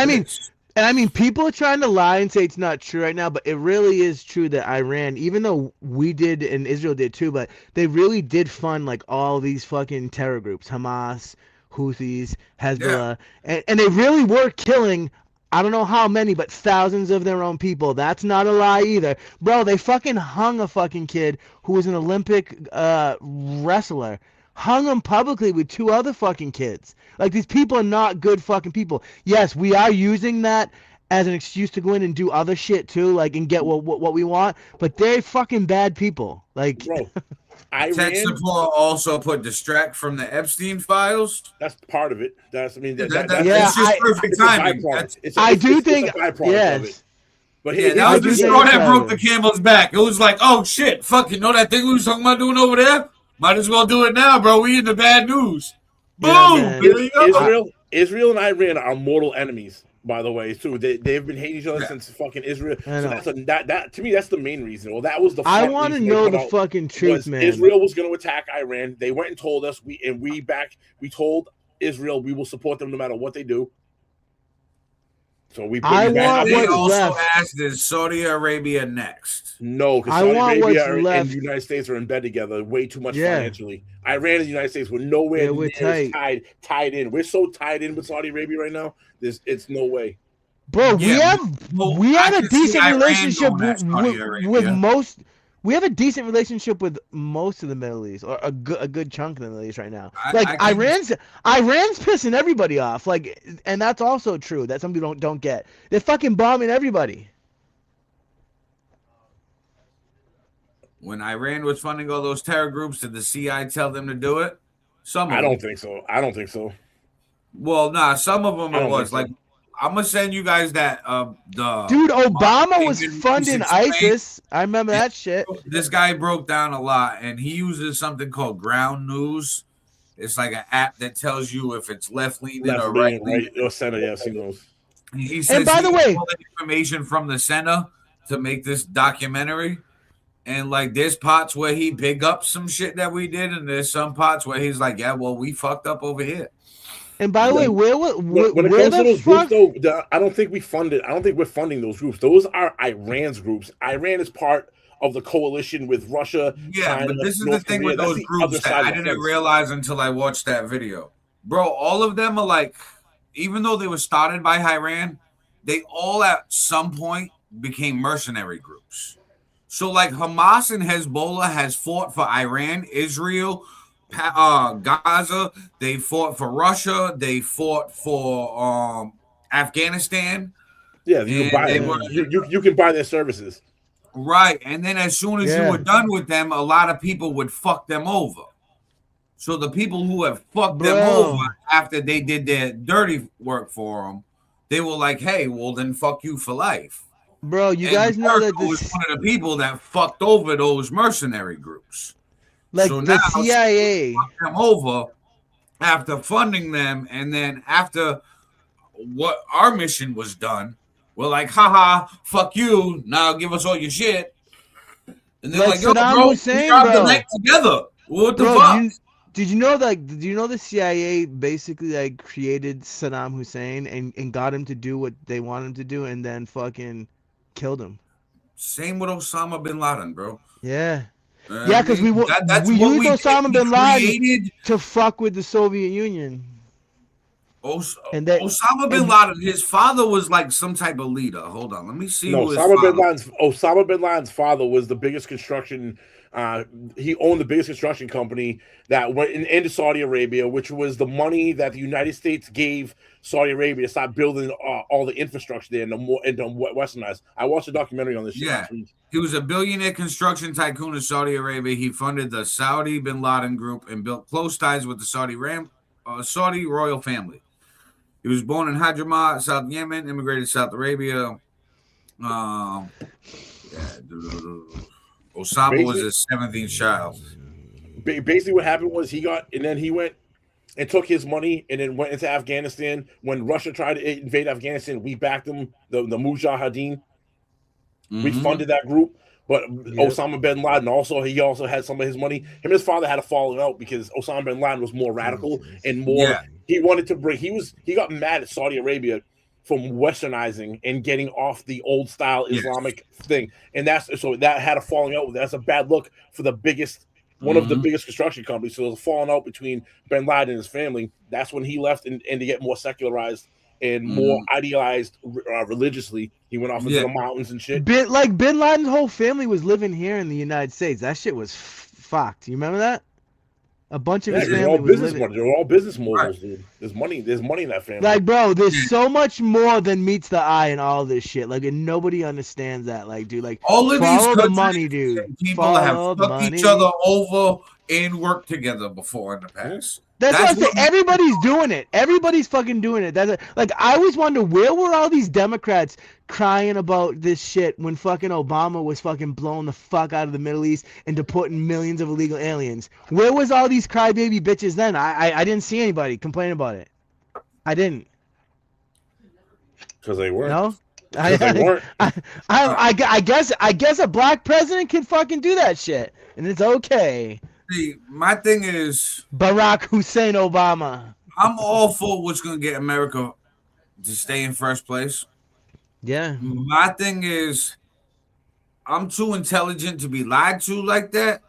I mean, people are trying to lie and say it's not true right now, but it really is true that Iran, even though we did and Israel did too, but they really did fund like all these fucking terror groups, Hamas, Houthis, Hezbollah, and they really were killing, I don't know how many, but thousands of their own people. That's not a lie either. Bro, they fucking hung a fucking kid who was an Olympic wrestler. Hung him publicly with two other fucking kids. Like, these people are not good fucking people. Yes, we are using that as an excuse to go in and do other shit too, like, and get what we want, but they're fucking bad people. Like, bro, Tech support also put distract from the Epstein files. That's part of it. That's just perfect timing. I do think yes. But that was the straw that broke the camel's back. It was like, oh shit, fuck, you know that thing we was talking about doing over there? Might as well do it now, bro. We in the bad news. Boom! Here you go. Israel and Iran are mortal enemies, by the way, too. They've been hating each other since fucking Israel. So that to me, that's the main reason. Well, that was the. I want to know the fucking truth, man. Israel was going to attack Iran. They went and told us. We told Israel we will support them no matter what they do. So we. They also asked, is Saudi Arabia next? No, because Saudi Arabia and the United States are in bed together way too much financially. Iran and the United States were nowhere near tied in. We're so tied in with Saudi Arabia right now. It's no way. Bro, we have a decent relationship with most. We have a decent relationship with most of the Middle East, or a good chunk of the Middle East right now. Iran's pissing everybody off. Like, and that's also true. That some people don't get. They're fucking bombing everybody. When Iran was funding all those terror groups, did the CIA tell them to do it? I don't think so. Well, nah, some of them it was like. I'm gonna send you guys that dude, Obama was funding ISIS. I remember that shit. This guy broke down a lot, and he uses something called Ground News. It's like an app that tells you if it's left leaning or right leaning. Or center, yeah, I've seen those. He says, and by the way, information from the center to make this documentary. And like, there's parts where he big up some shit that we did, and there's some parts where he's like, yeah, well, we fucked up over here. And by the way, when it comes to those groups, though, I don't think we funded. I don't think we're funding those groups. Those are Iran's groups. Iran is part of the coalition with Russia. Yeah, China, but this is North the thing Korea. with those groups that I didn't realize until I watched that video. Bro, all of them are like, even though they were started by Iran, they all at some point became mercenary groups. So like Hamas and Hezbollah has fought for Iran, Israel, Gaza, they fought for Russia, they fought for Afghanistan. Yeah, you can buy their services. Right. And then as soon as you were done with them, a lot of people would fuck them over. So the people who have fucked them over after they did their dirty work for them, they were like, hey, well, then fuck you for life. Bro, you And guys know America that was this, one of the people that fucked over those mercenary groups. like So now the CIA. fuck them over after funding them, and then after what our mission was done, we're like, haha, fuck you. Now give us all your shit. And they're Like like, yo, Saddam bro, we Hussein, robbed the bro. night together. What the Bro, fuck? did you know, like, did you know the CIA basically like created Saddam Hussein and got him to do what they want him to do and then fucking killed him? Same with Osama bin Laden, bro. Yeah. I Yeah, because mean, that's we what used we did. Osama We bin Laden created to fuck with the Soviet Union. And that Osama bin and Laden. His father was like some type of leader. Hold on, let me see No, who his father. Osama bin Laden's father was the biggest construction. He owned the biggest construction company that went into Saudi Arabia, which was the money that the United States gave Saudi Arabia to start building all the infrastructure there and to westernize. I watched a documentary on this shit Yeah, last week. he was a billionaire construction tycoon in Saudi Arabia. He funded the Saudi bin Laden group and built close ties with the Saudi royal family. He was born in Hadramaut, South Yemen, immigrated to Saudi Arabia. Yeah. Osama was his 17th child. Basically, what happened was he went and took his money and then went into Afghanistan. When Russia tried to invade Afghanistan, we backed them, the Mujahideen. We funded that group. But Osama bin Laden he also had some of his money. Him and his father had a falling out because Osama bin Laden was more radical and more. Yeah. He wanted to bring. He got mad at Saudi Arabia from westernizing and getting off the old style Islamic thing, and that had a falling out. That's a bad look for the biggest. One of the biggest construction companies. So there was a falling out between bin Laden and his family. That's when he left and to get more secularized and more idealized religiously. He went off into the mountains and shit. Bin Laden's whole family was living here in the United States. That shit was fucked. You remember that? A bunch of his family was living. They're all business moguls, dude. There's money in that family. Like, bro, there's so much more than meets the eye in all this shit. Like, and nobody understands that. Like, dude, like, all of follow these the money, dude. People have fucked each other over and worked together before in the past. That's what I say. Everybody's doing it. Everybody's fucking doing it. Like, I always wonder, where were all these Democrats crying about this shit when fucking Obama was fucking blowing the fuck out of the Middle East and deporting millions of illegal aliens? Where was all these crybaby bitches then? I didn't see anybody complain about it. I didn't. Because they weren't. No? They weren't. I guess a black president can fucking do that shit, and it's okay. See, my thing is Barack Hussein Obama. I'm all for what's gonna get America to stay in first place. Yeah. My thing is, I'm too intelligent to be lied to like that,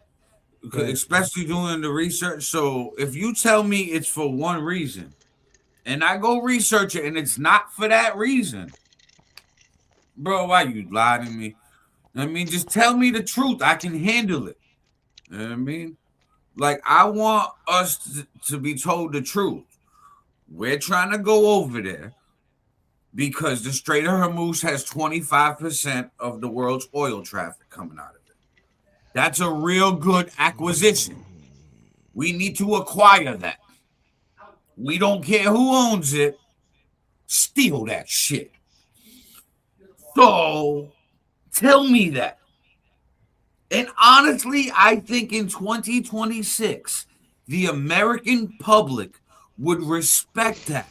especially doing the research. So if you tell me it's for one reason, and I go research it, and it's not for that reason, bro, why you lying to me? I mean, just tell me the truth. I can handle it. You know what I mean? Like, I want us to be told the truth. We're trying to go over there because the Strait of Hormuz has 25% of the world's oil traffic coming out of it. That's a real good acquisition. We need to acquire that. We don't care who owns it. Steal that shit. So, tell me that. And honestly, I think in 2026, the American public would respect that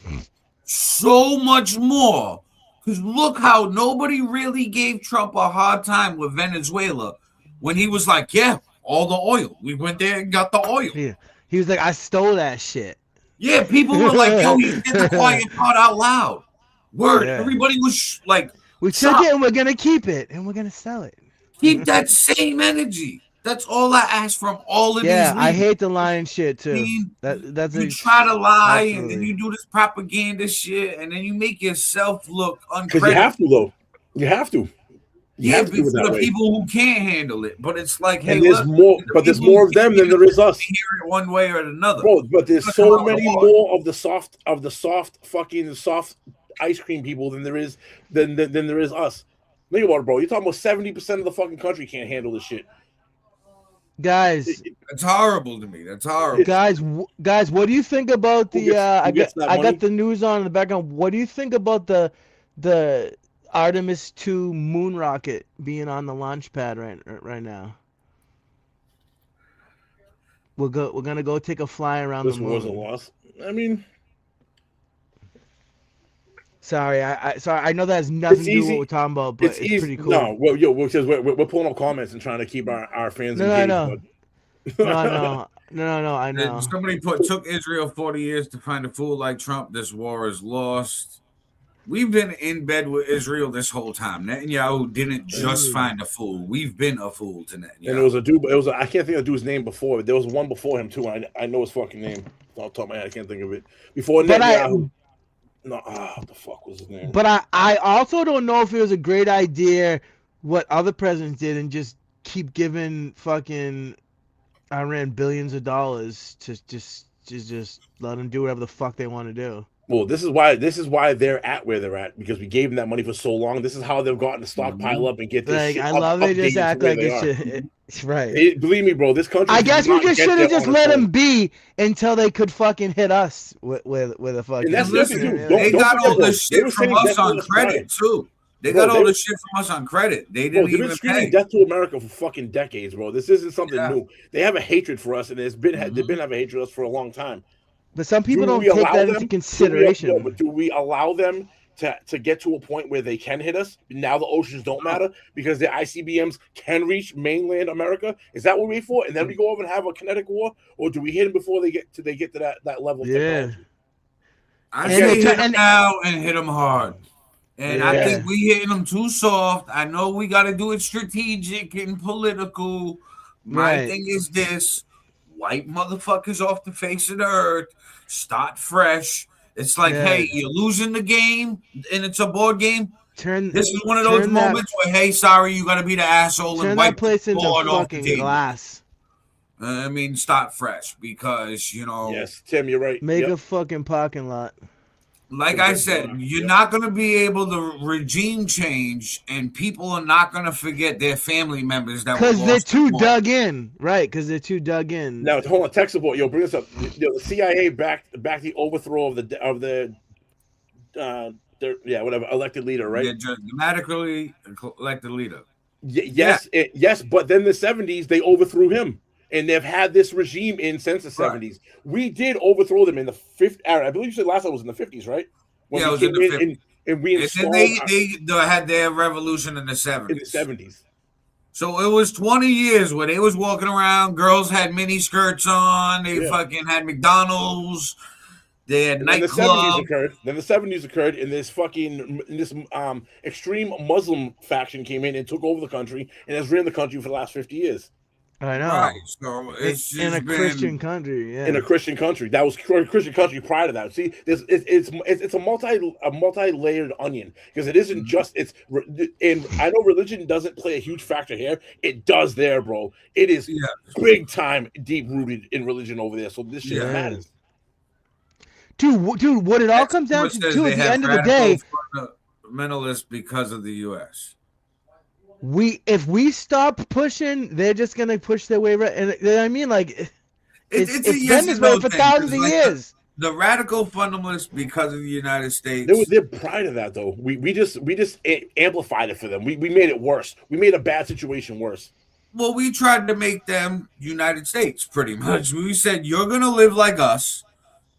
so much more. Because look how nobody really gave Trump a hard time with Venezuela when he was like, yeah, all the oil. We went there and got the oil. Yeah. He was like, I stole that shit. Yeah, people were like, yo, he said the quiet part out loud. Word. Yeah. Everybody was like, we took it and we're going to keep it and we're going to sell it. Keep that same energy. That's all I ask from all of these. Yeah, I hate the lying shit too. That's you try to lie and then you do this propaganda shit and then you make yourself look uncredible. Because you have to, though. You have to. For the people who can't handle it, but it's like, hey, and there's more, but there's more of them than there is us. Hear it one way or another, bro. But there's so many more of the soft ice cream people than there is us. Think about it, bro. You're talking about 70% of the fucking country can't handle this shit. Guys, That's horrible to me. That's horrible. guys, what do you think about Who the? gets- I who gets got that I money? got the news on in the background. What do you think about the Artemis 2 moon rocket being on the launch pad right now? We're gonna go take a fly around This the was a moon. loss. I mean, Sorry, I know that has nothing to do with what easy. we're talking about, but it's easy. pretty cool. No, well, yo, we're pulling up comments and trying to keep our fans No, I engaged. know. But... No, I know. And somebody took Israel 40 years to find a fool like Trump. This war is lost. We've been in bed with Israel this whole time. Netanyahu didn't just find a fool. We've been a fool to Netanyahu. And it was a dude. I can't think of the dude's name before. There was one before him too. I know his fucking name. Off the top of my head, I can't think of it. Before Netanyahu. What the fuck was his name? But I also don't know if it was a great idea what other presidents did and just keep giving fucking Iran billions of dollars to just let them do whatever the fuck they want to do. Well, this is why they're at where they're at, because we gave them that money for so long. This is how they've gotten to stockpile up and get this Like, shit I love they just updated act to where like they it's right. believe me, bro. This country. I guess we just should have just let them them be until they could fucking hit us with a fucking. And that's And listen, the other thing, they don't got forget, all bro, this they shit were from sending us death to on us credit too. They Bro, got all this shit from us on credit. They didn't they've been even screaming pay. death to America for fucking decades, bro. This isn't something Yeah. new. They have a hatred for us, and they've been having a hatred for us for a long time. But some people Do don't we take allow that them? into consideration. But do we allow them to get to a point where they can hit us? Now the oceans don't matter because the ICBMs can reach mainland America. Is that what we wait for? And then we go over and have a kinetic war, or do we hit them before they get to that level of technology? I And say they- hit them and- now and hit them hard. And I Yeah. think we hitting them too soft. I know we got to do it strategic and political. My Right. thing is this: wipe motherfuckers off the face of the earth. Start fresh. It's like, Yeah. hey, you're losing the game, and it's a board game. Turn This is one of those turn that- moments where, hey, sorry, you got to be the asshole turn and that wipe place the into board off the fucking table. glass. I mean, start fresh because Yes, Tim, you're right. Make Yep. a fucking parking lot. like I said, you're not going to be able to regime change, and people are not going to forget their family members that were Because they're lost too in war. dug in. Right, because they're too dug in. Now, hold on, tech support. Yo, bring this up. The CIA backed the overthrow of the whatever elected leader, right? Yeah, just dramatically elected leader. Yes, but then the 70s they overthrew him, and they've had this regime in since the 70s. We did overthrow them in the 50s. I believe you said last time was in the 50s, right? When Yeah, it we was in came the 50s. and we And installed then they had their revolution in the 70s. in the 70s. So it was 20 years where they was walking around. Girls had mini skirts on. They Yeah. fucking had McDonald's. They had And then the 70s nightclub. occurred. Then the 70s occurred, and this extreme Muslim faction came in and took over the country and has ran the country for the last 50 years. I know. Right. So it's In a just been, Christian country, yeah. In a Christian country, that was a Christian country prior to that. See, it's a multi-layered onion because it isn't just and I know religion doesn't play a huge factor here. It does there, bro. It is big time deep rooted in religion over there. So this shit matters. Dude, what it all comes down to, says too, they at the have end of the day, fundamentalists because of the U.S. if we stop pushing, they're just gonna push their way right. And I mean, like, it's been this way for thousands of years. The radical fundamentalists because of the United States. They're prior to that though. We just amplified it for them. We made it worse. We made a bad situation worse. Well, we tried to make them United States pretty much. We said you're gonna live like us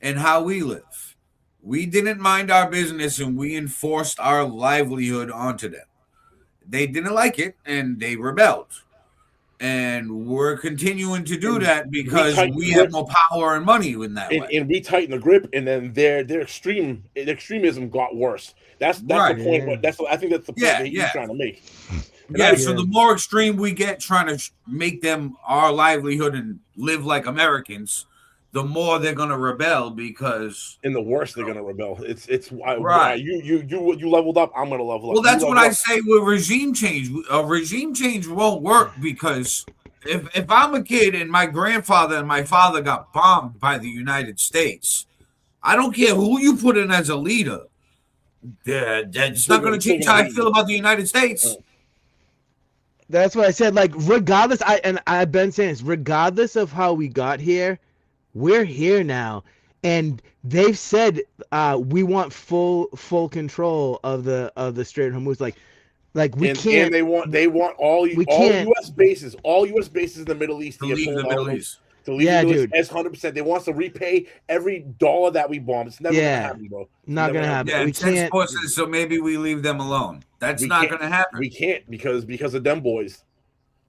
and how we live. We didn't mind our business and we enforced our livelihood onto them. They didn't like it and they rebelled. And we're continuing to do that because we have more power and money in that way. And we tighten the grip, and then their extremism got worse. That's Right. the point. I think that's the point that he's trying to make. So the more extreme we get trying to make them our livelihood and live like Americans, the more they're going to rebel because and the worse they're going to rebel. It's right. You leveled up. I'm going to level up. Well, that's what I say with regime change. A regime change won't work because if I'm a kid and my grandfather and my father got bombed by the United States, I don't care who you put in as a leader. That's not going to change how I feel about the United States. That's what I said. Like, regardless, I've been saying this, regardless of how we got here, we're here now, and they've said we want full control of the Strait of Hormuz. Like we can't. And they want all can't. U.S. bases, in the Middle East To leave the Middle East. To leave Yeah, the Middle dude. East as 100%. They want us to repay every dollar that we bomb. It's never gonna happen, bro. Not gonna happen. Yeah, We can't. So maybe we leave them alone. That's not gonna happen. We can't because of them boys.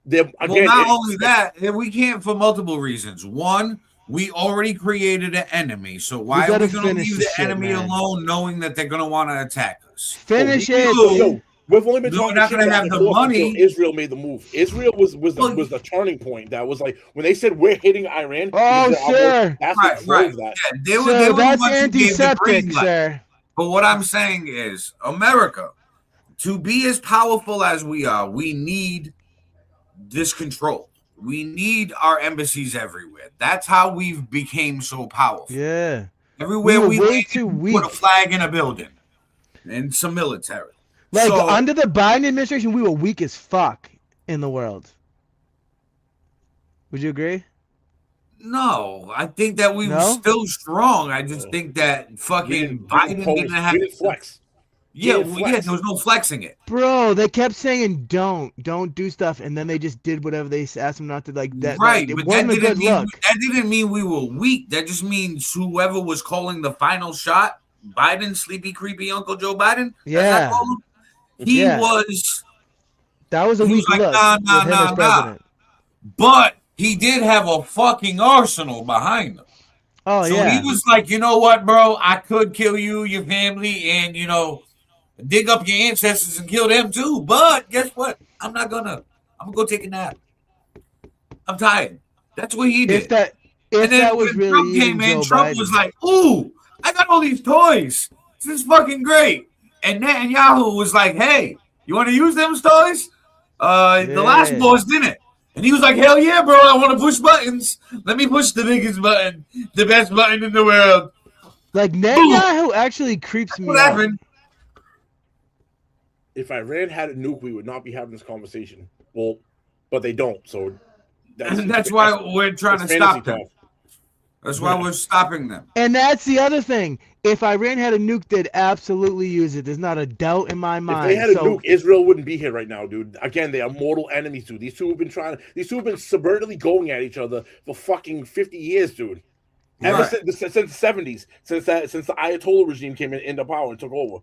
Not only that, we can't for multiple reasons. One, we already created an enemy, so why are we going to leave the enemy alone, knowing that they're going to want to attack us? Finish it. We've only been talking not going to have the money. Israel made the move. Israel was the turning point. That was like when they said we're hitting Iran. Oh, sir. That's what drove that. Yeah, they were that's antiseptic, sir. But what I'm saying is, America, to be as powerful as we are, we need this control. We need our embassies everywhere. That's how we've became so powerful. Yeah. Everywhere we put a flag in a building and some military. Like, under the Biden administration, we were weak as fuck in the world. Would you agree? No, I think that we were still strong. I just think that fucking Biden didn't have to flex. Yeah, there was no flexing it. Bro, they kept saying don't do stuff, and then they just did whatever they asked them not to, like that. Right, it but wasn't a good look. That didn't mean we were weak. That just means whoever was calling the final shot, Biden, sleepy, creepy Uncle Joe Biden. Yeah, he was. That was a weak look. Nah. But he did have a fucking arsenal behind him. Oh, so he was like, you know what, bro? I could kill you, your family, and dig up your ancestors and kill them too. But guess what? I'm gonna go take a nap. I'm tired. That's what he did. If that was really Trump came in, Trump was like, ooh, I got all these toys. This is fucking great. And Netanyahu was like, hey, you want to use them toys? The last boss didn't. And he was like, hell yeah, bro, I want to push buttons. Let me push the biggest button, the best button in the world. Like, Netanyahu actually creeps me out. If Iran had a nuke, we would not be having this conversation. Well, but they don't. So that's why we're trying to stop them. That's why we're stopping them. And that's the other thing. If Iran had a nuke, they'd absolutely use it. There's not a doubt in my mind. If they had a nuke, Israel wouldn't be here right now, dude. Again, they are mortal enemies, dude. These two have been subvertly going at each other for fucking 50 years, dude. Ever since the 70s, since the Ayatollah regime came into power and took over.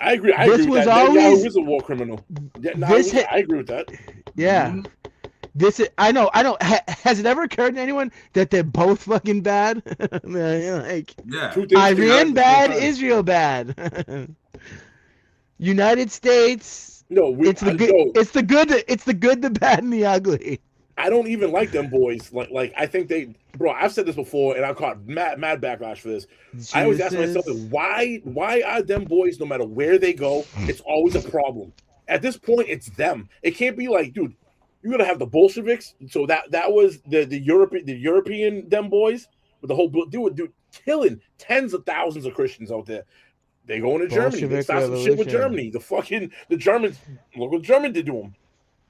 I agree. I agree with that. Netanyahu is a war criminal. I agree with that. Yeah. Mm-hmm. I know. Has it ever occurred to anyone that they're both fucking bad? Iran bad, Israel bad. United States. No, it's the good, the bad, and the ugly. I don't even like them boys. Like I think I've said this before, and I've caught mad backlash for this. I always ask myself, why are them boys, no matter where they go, it's always a problem. At this point, it's them. It can't be like, dude, you're gonna have the Bolsheviks. So that was the European them boys with the whole dude killing tens of thousands of Christians out there. They go into Germany. They start some shit with Germany. The Germans, look what German did to them.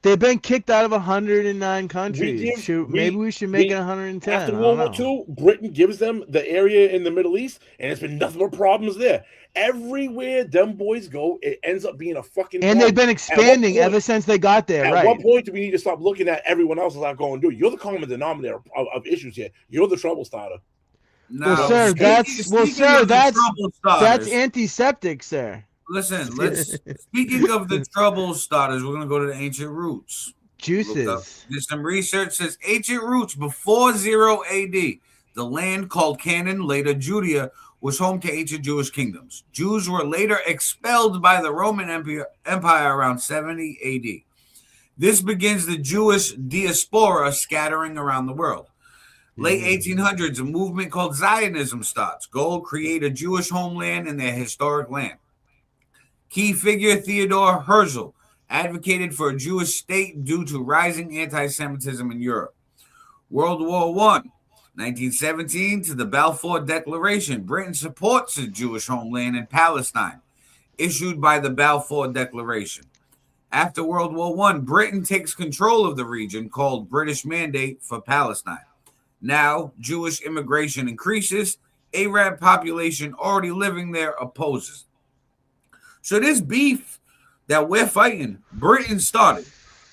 They've been kicked out of 109 countries. Maybe we should make it 110. After World War II, Britain gives them the area in the Middle East, and it's been nothing but problems there. Everywhere them boys go, it ends up being a fucking problem. And they've been expanding ever since they got there, At what point do we need to stop looking at everyone else as I'm going, dude? You're the common denominator of issues here. You're the trouble starter. No, well, sir, that's antiseptic, sir. Listen, speaking of the trouble starters, we're gonna go to the ancient roots. Juices. There's some research says ancient roots before 0 AD. The land called Canaan, later Judea, was home to ancient Jewish kingdoms. Jews were later expelled by the Roman Empire around 70 AD. This begins the Jewish diaspora scattering around the world. Late 1800s, a movement called Zionism starts. Goal, create a Jewish homeland in their historic land. Key figure Theodore Herzl advocated for a Jewish state due to rising anti-Semitism in Europe. World War I, 1917 to the Balfour Declaration. Britain supports a Jewish homeland in Palestine, issued by the Balfour Declaration. After World War I, Britain takes control of the region called British Mandate for Palestine. Now, Jewish immigration increases. Arab population already living there opposes. So this beef that we're fighting, Britain started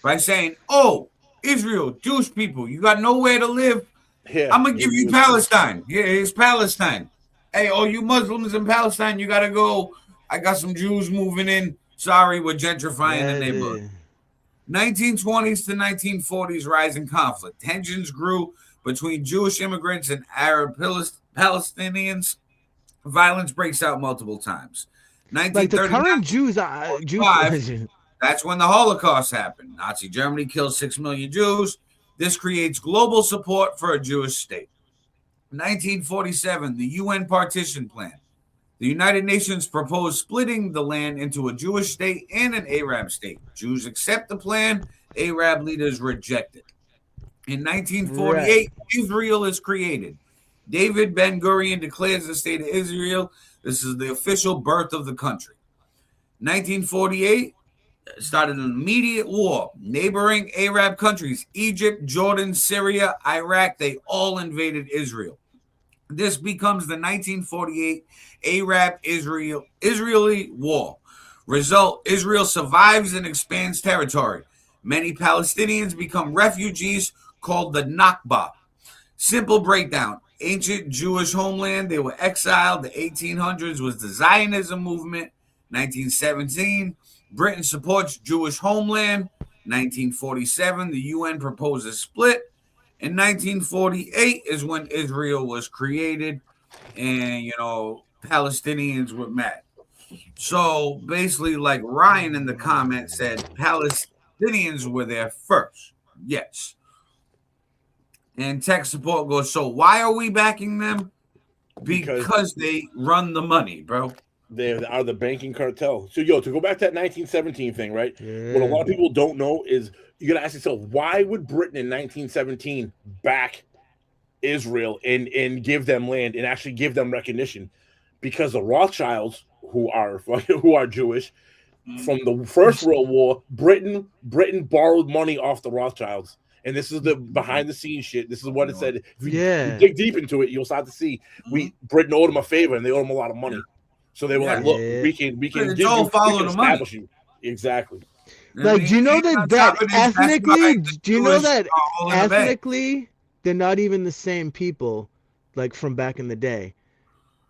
by saying, oh, Israel, Jewish people, you got nowhere to live. Yeah, I'm going to give you Palestine. Yeah, it's Palestine. Hey, all you Muslims in Palestine, you got to go. I got some Jews moving in. Sorry, we're gentrifying the neighborhood. 1920s to 1940s rising conflict. Tensions grew between Jewish immigrants and Arab Palestinians. Violence breaks out multiple times. Like the current Jews, that's when the Holocaust happened. Nazi Germany killed 6 million Jews. This creates global support for a Jewish state. 1947, the UN Partition Plan. The United Nations proposed splitting the land into a Jewish state and an Arab state. Jews accept the plan. Arab leaders reject it. In 1948, Israel is created. David Ben-Gurion declares the state of Israel. This is the official birth of the country. 1948 started an immediate war. Neighboring Arab countries, Egypt, Jordan, Syria, Iraq, they all invaded Israel. This becomes the 1948 Arab-Israeli war. Result, Israel survives and expands territory. Many Palestinians become refugees called the Nakba. Simple breakdown. Ancient Jewish homeland, they were exiled. The 1800s was the Zionism movement. 1917, Britain supports Jewish homeland. 1947, the UN proposes split. In 1948 is when Israel was created, and, you know, Palestinians were mad. So basically, like Ryan in the comment said, Palestinians were there first. Yes. And tech support goes, so why are we backing them? Because they run the money, bro. They are the banking cartel. So, to go back to that 1917 thing, right? Yeah. What a lot of people don't know is you got to ask yourself, why would Britain in 1917 back Israel and give them land and actually give them recognition? Because the Rothschilds, who are Jewish, from the First World War, Britain borrowed money off the Rothschilds. And this is the behind the scenes shit. This is what it said. If you dig deep into it, you'll start to see Britain owed them a favor and they owed them a lot of money. So they were like, look, we can give you, establish you. Exactly. Like, do you know that ethnically, they're not even the same people, like, from back in the day.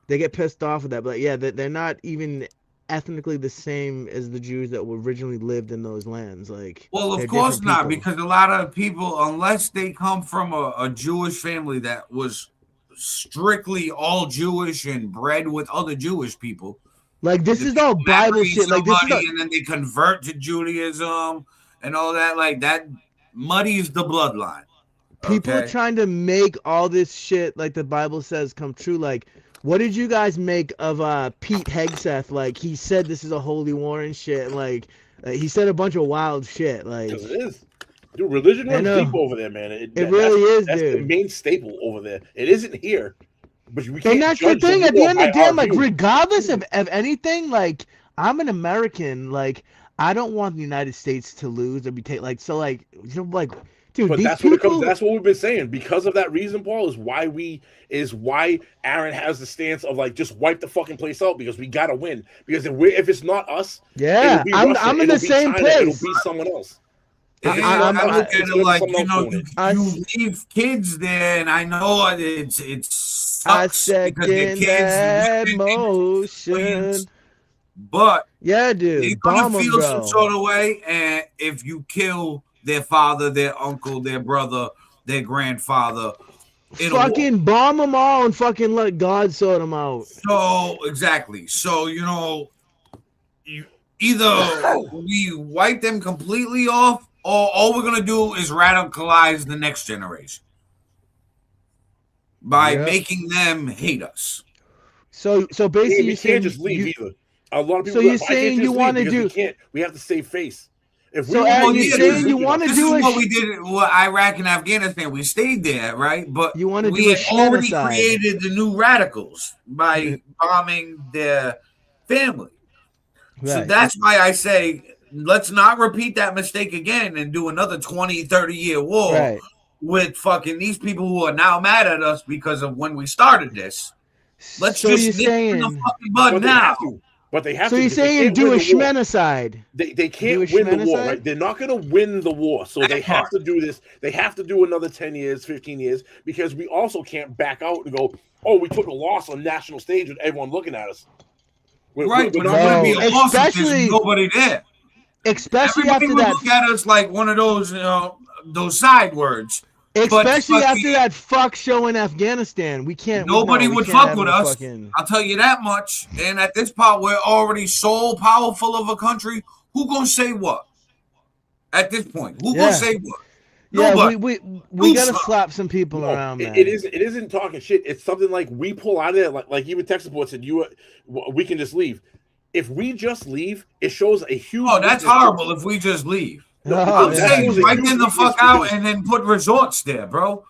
They get pissed off with that, but yeah, they're not even ethnically the same as the Jews that originally lived in those lands. Like, well, of course not, because a lot of people, unless they come from a Jewish family that was strictly all Jewish and bred with other Jewish people, like, this is all Bible shit. Like, this is and then they convert to Judaism and all that. Like, that muddies the bloodline. People are trying to make all this shit, like the Bible says, come true. Like, what did you guys make of Pete Hegseth? Like, he said this is a holy war and shit. Like, he said a bunch of wild shit. Like, it is. Dude, religion runs deep over there, man. It really is, that's dude. The main staple over there. It isn't here, but we can't. And that's the thing. At the end of the day, I'm like, regardless of anything, like, I'm an American. Like, I don't want the United States to lose or be taken. Like, so, like, you know, like, dude. But these that's people... what it comes. That's what we've been saying. Because of that reason, Paul, is why Aaron has the stance of, like, just wipe the fucking place out because we gotta win. Because if it's not us, yeah, I'm in the same place. It'll be someone else. I look at it like, you know, you leave kids there, and I know it sucks. I second that motion. But yeah, dude, you're gonna feel some sort of way, and if you kill their father, their uncle, their brother, their grandfather, fucking bomb them all and fucking let God sort them out. So exactly. So, you know, either we wipe them completely off, or all we're gonna do is radicalize the next generation by making them hate us. So basically, you can't just leave either. A lot of people. So you're saying you want to do? We have to save face. If so you're saying you want to do what we did with Iraq and Afghanistan. We stayed there, right? But you want to we had already created the new radicals by bombing their family. Right. So that's why I say let's not repeat that mistake again and do another 20, 30-year war with fucking these people who are now mad at us because of when we started this. Let's just nip in the fucking bud now. But they have so to. you're saying do a Schmenicide. They can't win the war, right? They're not going to win the war. So they have to do this. They have to do another 10 years, 15 years, because we also can't back out and go, oh, we took a loss on national stage with everyone looking at us. We're not going to be a loss if there's nobody there. Especially everybody after would that. Look at us like one of those, those side words. Especially after that fuck show in Afghanistan. We can't. Nobody would fuck with us. I'll tell you that much. And at this part, we're already so powerful of a country. Who gonna say what? At this point, who gonna say what? Nobody. Yeah, we gotta slap some people around, man. It isn't talking shit. It's something like we pull out of it. Like even tech support said, we can just leave. If we just leave, it shows a huge. Oh, that's horrible. If we just leave. I'm saying right in the fuck out and then put resorts there, bro.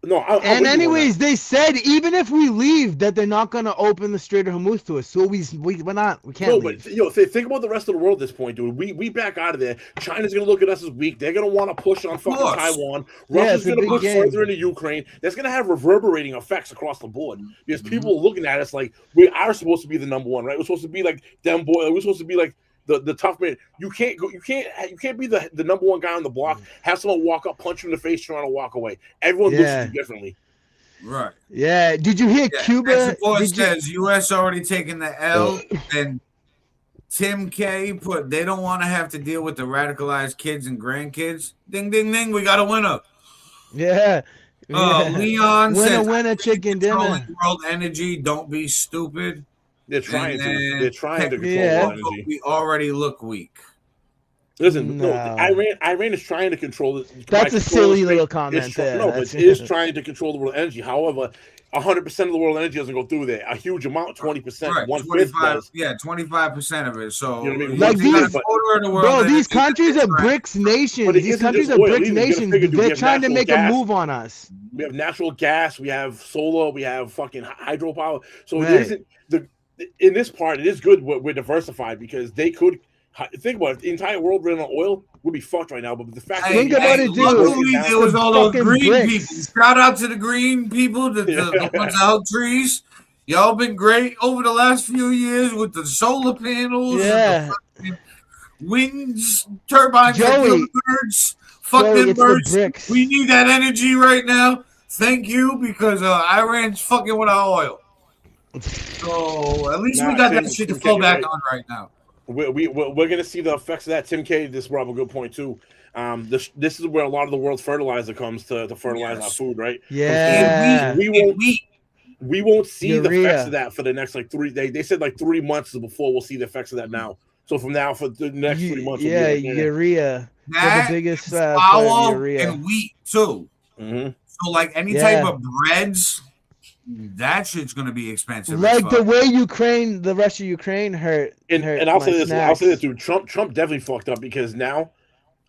No, anyways, they said even if we leave, that they're not gonna open the Strait of Hormuz to us. So we're not. We can't. No, leave. But think about the rest of the world at this point, dude. We back out of there. China's gonna look at us as weak. They're gonna want to push on fucking Taiwan. Russia's gonna push further into Ukraine. That's gonna have reverberating effects across the board because people are looking at us like we are supposed to be the number one, right? We're supposed to be like them boy. We're supposed to be like. The tough man. You can't be the number one guy on the block. Have someone walk up, punch you in the face, trying to walk away. Everyone looks at you differently. Right. Yeah. Did you hear Cuba? Says U.S. already taking the L, and Tim K put they don't want to have to deal with the radicalized kids and grandkids. Ding ding ding. We got a winner. Yeah. Leon says winner chicken dinner. World energy. Don't be stupid. They're trying to. They're trying to control energy. We already look weak. Listen, no, Iran is trying to control it. That's a silly little comment there. No, but it is trying to control the world energy. However, 100% of the world energy doesn't go through there. A huge amount, 20%, right, 1/5. Yeah, 25% of it. So you know what I mean? Like these countries are BRICS nations. These countries are BRICS nations. They're trying to make a move on us. We have natural gas. We have solar. We have fucking hydropower. So it isn't in this part. It is good. We're diversified because they could. Think about it. If the entire world ran on oil, we'd be fucked right now. But the fact think about it, dude. There was all those green people. Shout out to the green people, the ones that help trees. Y'all been great over the last few years with the solar panels, and the winds, turbines, birds. Fuck them birds. We need that energy right now. Thank you, because Iran's fucking with our oil. So at least we got that shit to fall back on right now. We're going to see the effects of that. Tim K, this brought up a good point too. This is where a lot of the world's fertilizer comes to fertilize our food, right? Yeah. We won't see the effects of that for the next like 3 days. They said like 3 months before we'll see the effects of that now. So from now for the next 3 months, urea. That the biggest flour urea. and wheat too. Mm-hmm. So like any type of breads. That shit's gonna be expensive. Like the way the Russia-Ukraine hurt. And I'll say this, dude. Trump definitely fucked up because now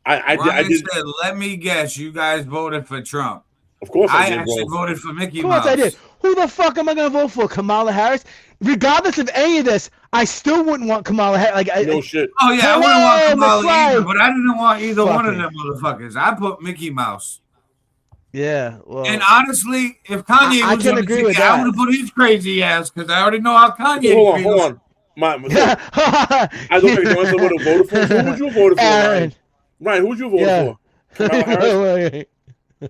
I did. Said, let me guess, you guys voted for Trump. Of course I did. Actually voted for Mickey Mouse. Of course I did. Who the fuck am I gonna vote for? Kamala Harris? Regardless of any of this, I still wouldn't want Kamala Harris. No shit. Oh yeah, I wouldn't want Kamala either, but I didn't want either one of them motherfuckers. I put Mickey Mouse. Yeah, well, and honestly, if Kanye I can agree with that. I would have put his crazy ass because I already know how Kanye feels. Hold on. I don't think you would have voted for. Who would you have voted for, Ryan? Who would you have voted for? Kamala Harris?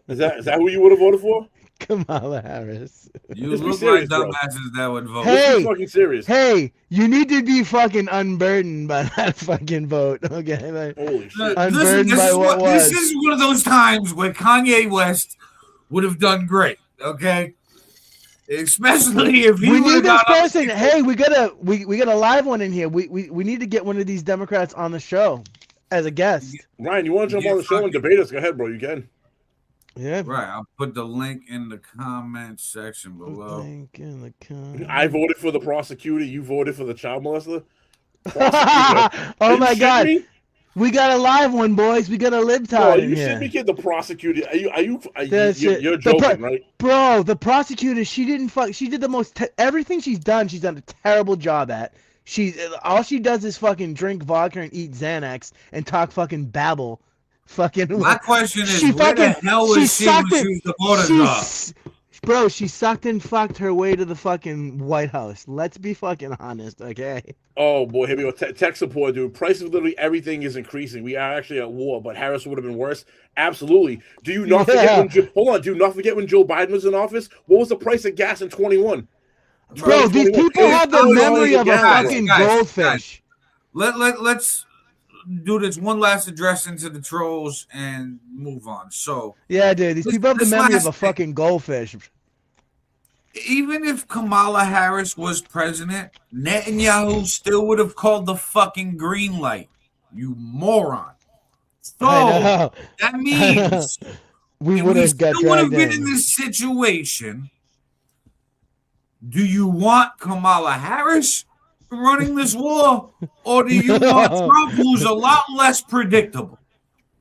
Is that who you would have voted for? Kamala Harris. You look like dumbasses that would vote. Hey, fucking serious. Hey, you need to be fucking unburdened by that fucking vote. Okay, like, holy shit. Unburdened by what was. This is one of those times where Kanye West would have done great. Okay, especially if he. We need this person. Hey, we got a live one in here. We need to get one of these Democrats on the show as a guest. Ryan, you want to jump on the show and debate us? Go ahead, bro. You can. Yeah. Right. I'll put the link in the comment section below. Link in the comment. I voted for the prosecutor. You voted for the child molester. Oh my God. Me? We got a live one, boys. We got a libtard in here. You should be kidding. The prosecutor. You're joking, right? Bro, the prosecutor. She didn't fuck. She did the most. Everything she's done a terrible job at. all she does is fucking drink vodka and eat Xanax and talk fucking babble. Fucking. My question is, where the hell was she when she was the motor Bro, she sucked and fucked her way to the fucking White House. Let's be fucking honest, okay? Oh boy, here we go. Tech support, dude. Price of literally everything is increasing. We are actually at war, but Harris would have been worse. Absolutely. Do you not forget when? Hold on. Do you not forget when Joe Biden was in office? What was the price of gas in 21? Bro, these people have the memory of a fucking goldfish. Let's do this one last address into the trolls and move on. So yeah, dude, these people have the memory of a fucking goldfish. Even if Kamala Harris was president, Netanyahu still would have called the fucking green light. You moron. So that means we would have been in this situation. Do you want Kamala Harris running this war, or do you want Trump, who's a lot less predictable?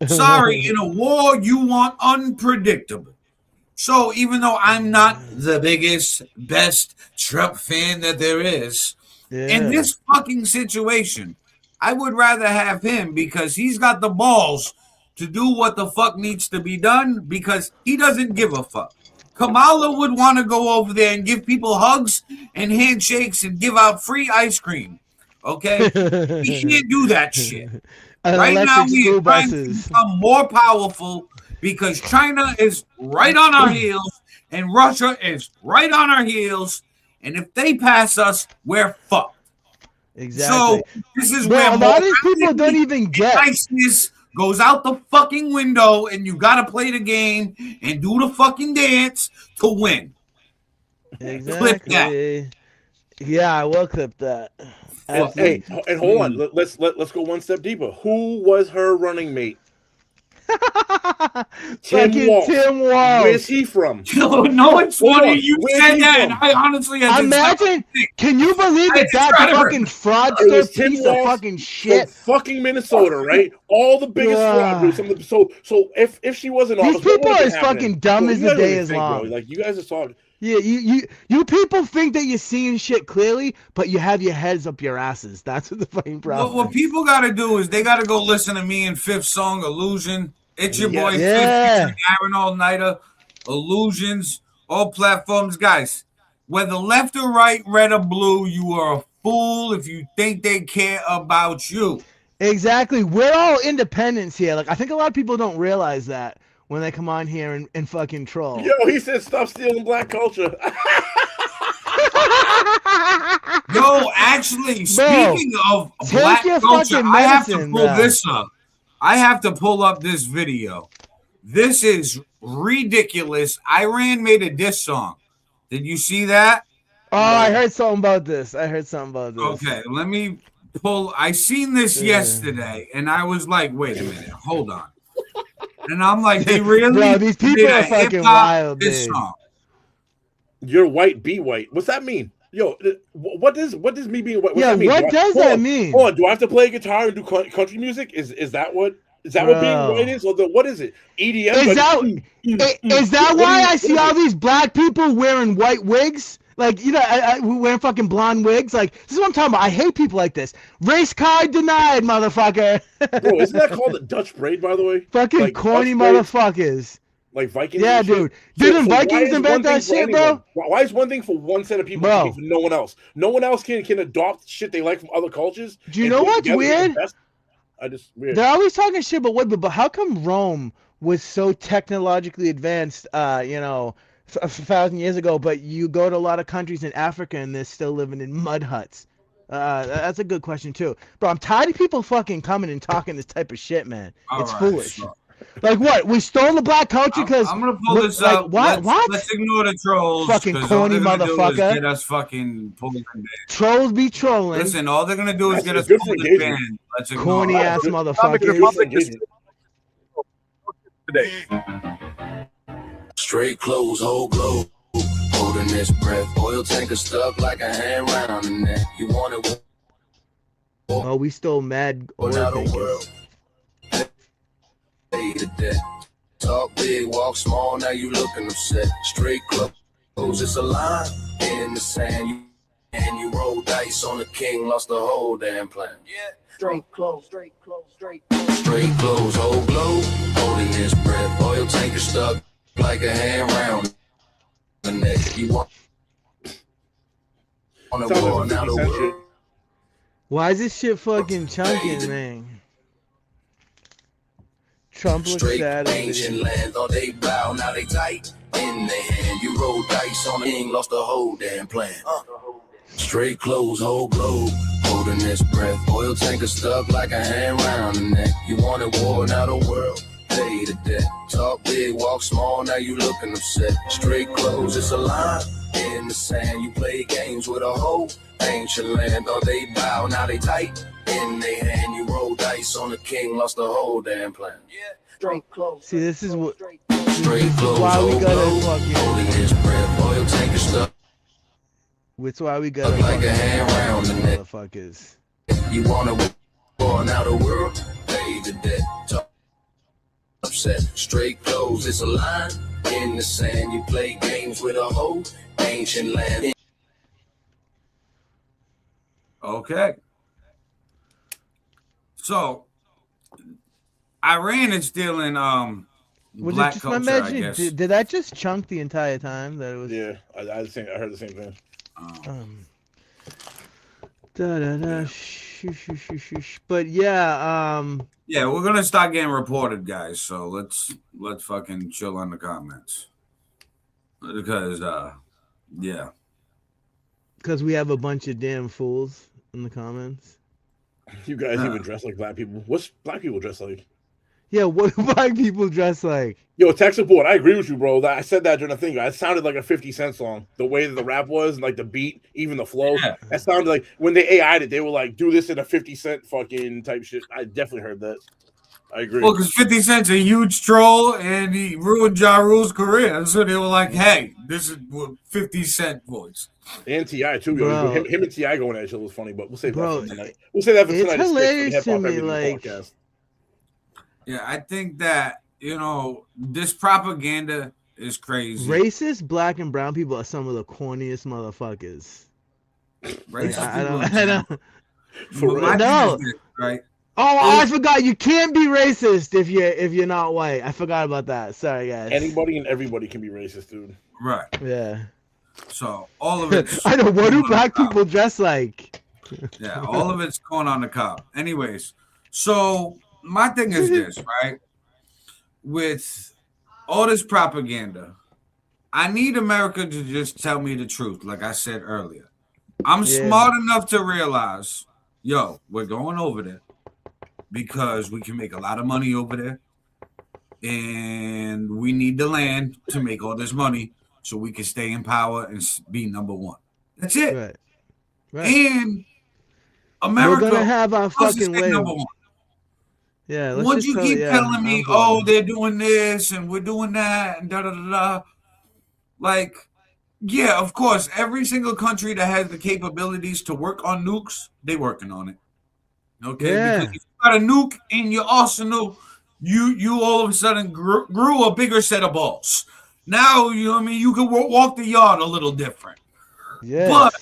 Sorry, in a war, you want unpredictable. So even though I'm not the biggest, best Trump fan that there is, in this fucking situation, I would rather have him because he's got the balls to do what the fuck needs to be done because he doesn't give a fuck. Kamala would want to go over there and give people hugs and handshakes and give out free ice cream. Okay? He can't do that shit. Right now, we are trying to become more powerful because China is right on our heels and Russia is right on our heels. And if they pass us, we're fucked. Exactly. So this is where a lot of people don't even get niceness goes out the fucking window, and you gotta play the game and do the fucking dance to win. Exactly. Clip that. Yeah, I will clip that. Hey, and hold on. Let's go one step deeper. Who was her running mate? Tim Walsh. Where's he from? No, it's funny you said that. And I honestly imagine. Can you believe that fucking fraudster piece of fucking shit? Fucking Minnesota, right? All the biggest fraud. So if she wasn't these people are as fucking dumb as the day is long. Bro. Like you guys are talking. Yeah, you people think that you're seeing shit clearly, but you have your heads up your asses. That's what the fucking problem. What people got to do is they got to go listen to me in Fifth Song, Illusion. It's your boy Fifth, Aaron All Nighter, Illusions, all platforms, guys. Whether left or right, red or blue, you are a fool if you think they care about you. Exactly. We're all independents here. Like I think a lot of people don't realize that when they come on here and fucking troll. Yo, he said stop stealing black culture. Yo, actually, speaking of black culture, I have to pull this up. I have to pull up this video. This is ridiculous. Iran made a diss song. Did you see that? Oh, I heard something about this. Okay, let me pull. I seen this yesterday, and I was like, wait a minute, hold on. And I'm like, they really? Bro, these people are fucking wild, dude. Song. You're white, be white. What's that mean? Yo, what does me being white? What does that mean? Hold on, do I have to play guitar and do country music? Is that what being white is? Or what is it? EDM? Is that why I see all these black people wearing white wigs? Like, you know, I wearing fucking blonde wigs. Like, this is what I'm talking about. I hate people like this. Race card denied, motherfucker. Bro, isn't that called a Dutch braid, by the way? Fucking like corny motherfuckers. Like Vikings. Yeah, dude. Didn't Vikings invent that shit, bro? Why is one thing for one set of people for no one else? No one else can adopt shit they like from other cultures. Do you know what's weird? Weird. They're always talking shit about women, but how come Rome was so technologically advanced, you know, 1,000 years ago, but you go to a lot of countries in Africa and they're still living in mud huts? That's a good question too. Bro, I'm tired of people fucking coming and talking this type of shit, man. It's foolish. Like what? We stole the black culture because I'm gonna pull this up. What? Let's ignore the trolls. Fucking corny motherfucker. Get us fucking pulled and banned. Trolls be trolling. Listen, all they're gonna do is get us pulled and banned. Let's ignore corny ass motherfuckers. Straight clothes, whole glow. Holding this breath. Oil tanker stuck like a hand round the neck. You want it? Oh, we stole mad oil tankers. Talk big, walk small, now you looking upset. Straight clothes, it's a line in the sand. And you roll dice on the king, lost the whole damn plan. Yeah. Straight close. Straight close, hold glow, holding his breath. Oil tanker stuck like a hand round the neck. You want on the wall, now the world. Why is this shit fucking chunking, man? Trump looks Straight sad. ancient land, thought they bow, now they tight in their hand. You roll dice on the king, lost the whole damn plan. Straight close, whole globe, holding his breath. Oil tanker stuck like a hand round the neck. You wanted war, now the world pay the debt. Talk big, walk small, now you looking upset. Straight close, it's a line in the sand. You play games with a whole ancient land. Thought they bow, now they tight in their hand. You roll dice on the king, lost the whole damn plan. Yeah. Straight close. See, this is what. Straight close, why we whole gotta globe, fucking. holding his breath. Oil tanker stuck. That's why we gotta like a hand round the neck. motherfuckers. You wanna war, now the world pay the debt. Talk upset, straight close, it's a line in the sand. You play games with a whole ancient land. Okay. So Iran is stealing Was black it just my culture, I magic? guess. Did that just chunk the entire time? That it was. Yeah, I heard the same thing. Da da da. Shh. But yeah. Yeah, we're gonna start getting reported, guys. So let's fucking chill on the comments because yeah. Because we have a bunch of damn fools in the comments. You guys even dress like black people. What's black people dress like? Yeah, what do black people dress like? Yo, tech support, I agree with you, bro. I said that during the thing. It sounded like a 50 Cent song. The way that the rap was, and like the beat, even the flow. Yeah. That sounded like when they AI'd it, they were like, do this in a 50 Cent fucking type shit. I definitely heard that. I agree. Well, because 50 Cent's a huge troll and he ruined Ja Rule's career. So they were like, hey, this is 50 Cent voice. And T.I. too. Yo. Him and T.I. going at each other was funny, but we'll save that for tonight. We'll save that for it's tonight. hilarious to me, like. Podcast. Yeah, I think that, this propaganda is crazy. Racist black and brown people are some of the corniest motherfuckers. Racist I don't. For real? No. Right? Oh, I forgot. You can't be racist if you're not white. I forgot about that. Sorry, guys. Anybody and everybody can be racist, dude. Right. Yeah. So all of it. I know. What do black people dress like? Yeah, all of it's going on the cop. Anyways, so my thing is this, right? With all this propaganda, I need America to just tell me the truth, like I said earlier. I'm smart enough to realize, we're going over there because we can make a lot of money over there. And we need the land to make all this money so we can stay in power and be number one. That's it. Right. And America, we're gonna have our fucking way. Number one. Yeah. Once you keep telling me, they're doing this and we're doing that and da da da da, like, yeah, of course, every single country that has the capabilities to work on nukes, they working on it. Okay, because if you got a nuke in your arsenal, you all of a sudden grew a bigger set of balls. Now you can walk the yard a little different. Yeah, but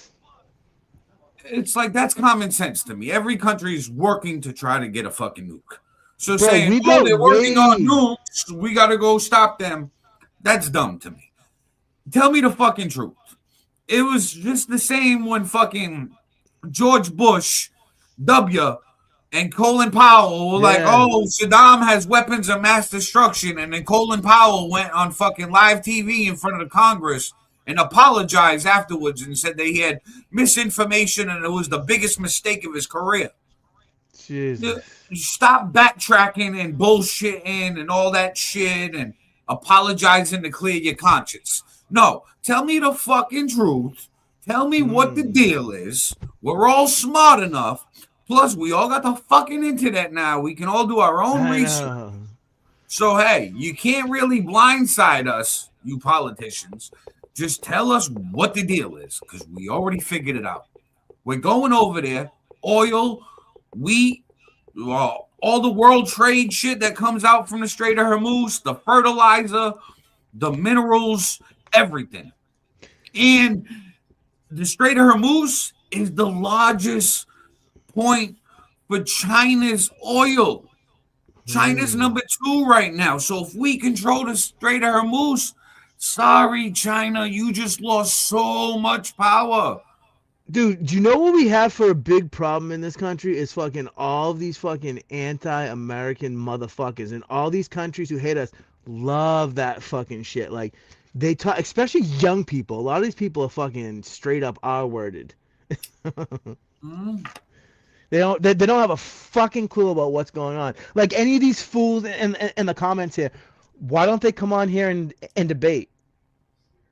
it's like that's common sense to me. Every country is working to try to get a fucking nuke. So saying, they're working on nukes, we got to go stop them. That's dumb to me. Tell me the fucking truth. It was just the same when fucking George Bush, W, and Colin Powell were like, Saddam has weapons of mass destruction. And then Colin Powell went on fucking live TV in front of the Congress and apologized afterwards and said that he had misinformation and it was the biggest mistake of his career. Jesus. Stop backtracking and bullshitting and all that shit and apologizing to clear your conscience. No, tell me the fucking truth. Tell me what the deal is. We're all smart enough. Plus, we all got the fucking internet now. We can all do our own research. So, hey, you can't really blindside us, you politicians. Just tell us what the deal is, because we already figured it out. We're going over there. Oil, wheat, all the world trade shit that comes out from the Strait of Hormuz, the fertilizer, the minerals, everything. And the Strait of Hormuz is the largest point for China's oil. China's number 2 right now. So if we control the Strait of Hormuz, sorry, China, you just lost so much power. Dude, do you know what we have for a big problem in this country is fucking all these fucking anti-American motherfuckers, and all these countries who hate us love that fucking shit. Like, they talk, especially young people. A lot of these people are fucking straight up R-worded. They don't have a fucking clue about what's going on. Like any of these fools in the comments here, why don't they come on here and debate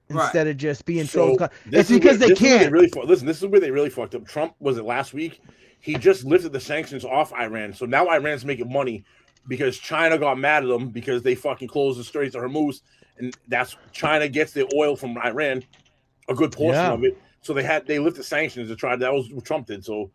instead of just being trolls? It's because they can't. Listen, this is where they really fucked up. Trump, was it last week? He just lifted the sanctions off Iran. So now Iran's making money because China got mad at them because they fucking closed the Straits of Hormuz, and that's China gets their oil from Iran, a good portion of it. So they lifted sanctions to try. That was what Trump did. So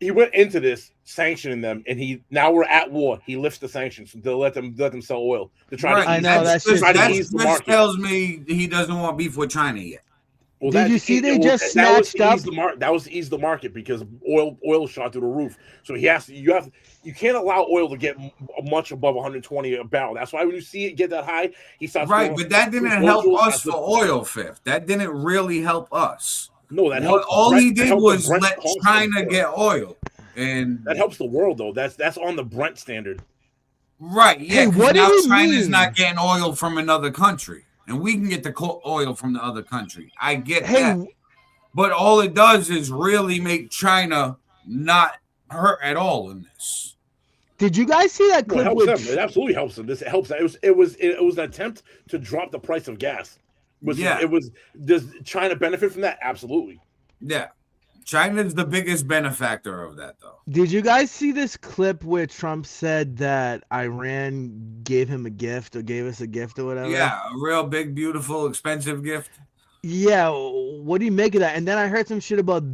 he went into this sanctioning them, and now we're at war. He lifts the sanctions to let them sell oil to try to. I know that tells me he doesn't want beef with China yet. Well, did you see they just snatched up? That was to ease the market because oil shot through the roof. So you can't allow oil to get much above 120 a barrel. That's why when you see it get that high, he starts. Right, but that didn't help us for oil, Fifth. That didn't really help us. No, that helped. All he did was let China get oil, and that helps the world though. That's on the Brent standard. Right. Yeah. Hey, what now do you China's mean? not getting oil from another country, and we can get the oil from the other country. I get that, but all it does is really make China not hurt at all in this. Did you guys see that clip? It absolutely helps them. It helps. It was an attempt to drop the price of gas. Does China benefit from that? Absolutely. Yeah. China's the biggest benefactor of that, though. Did you guys see this clip where Trump said that Iran gave him a gift or gave us a gift or whatever? Yeah, a real big, beautiful, expensive gift. Yeah, what do you make of that? And then I heard some shit about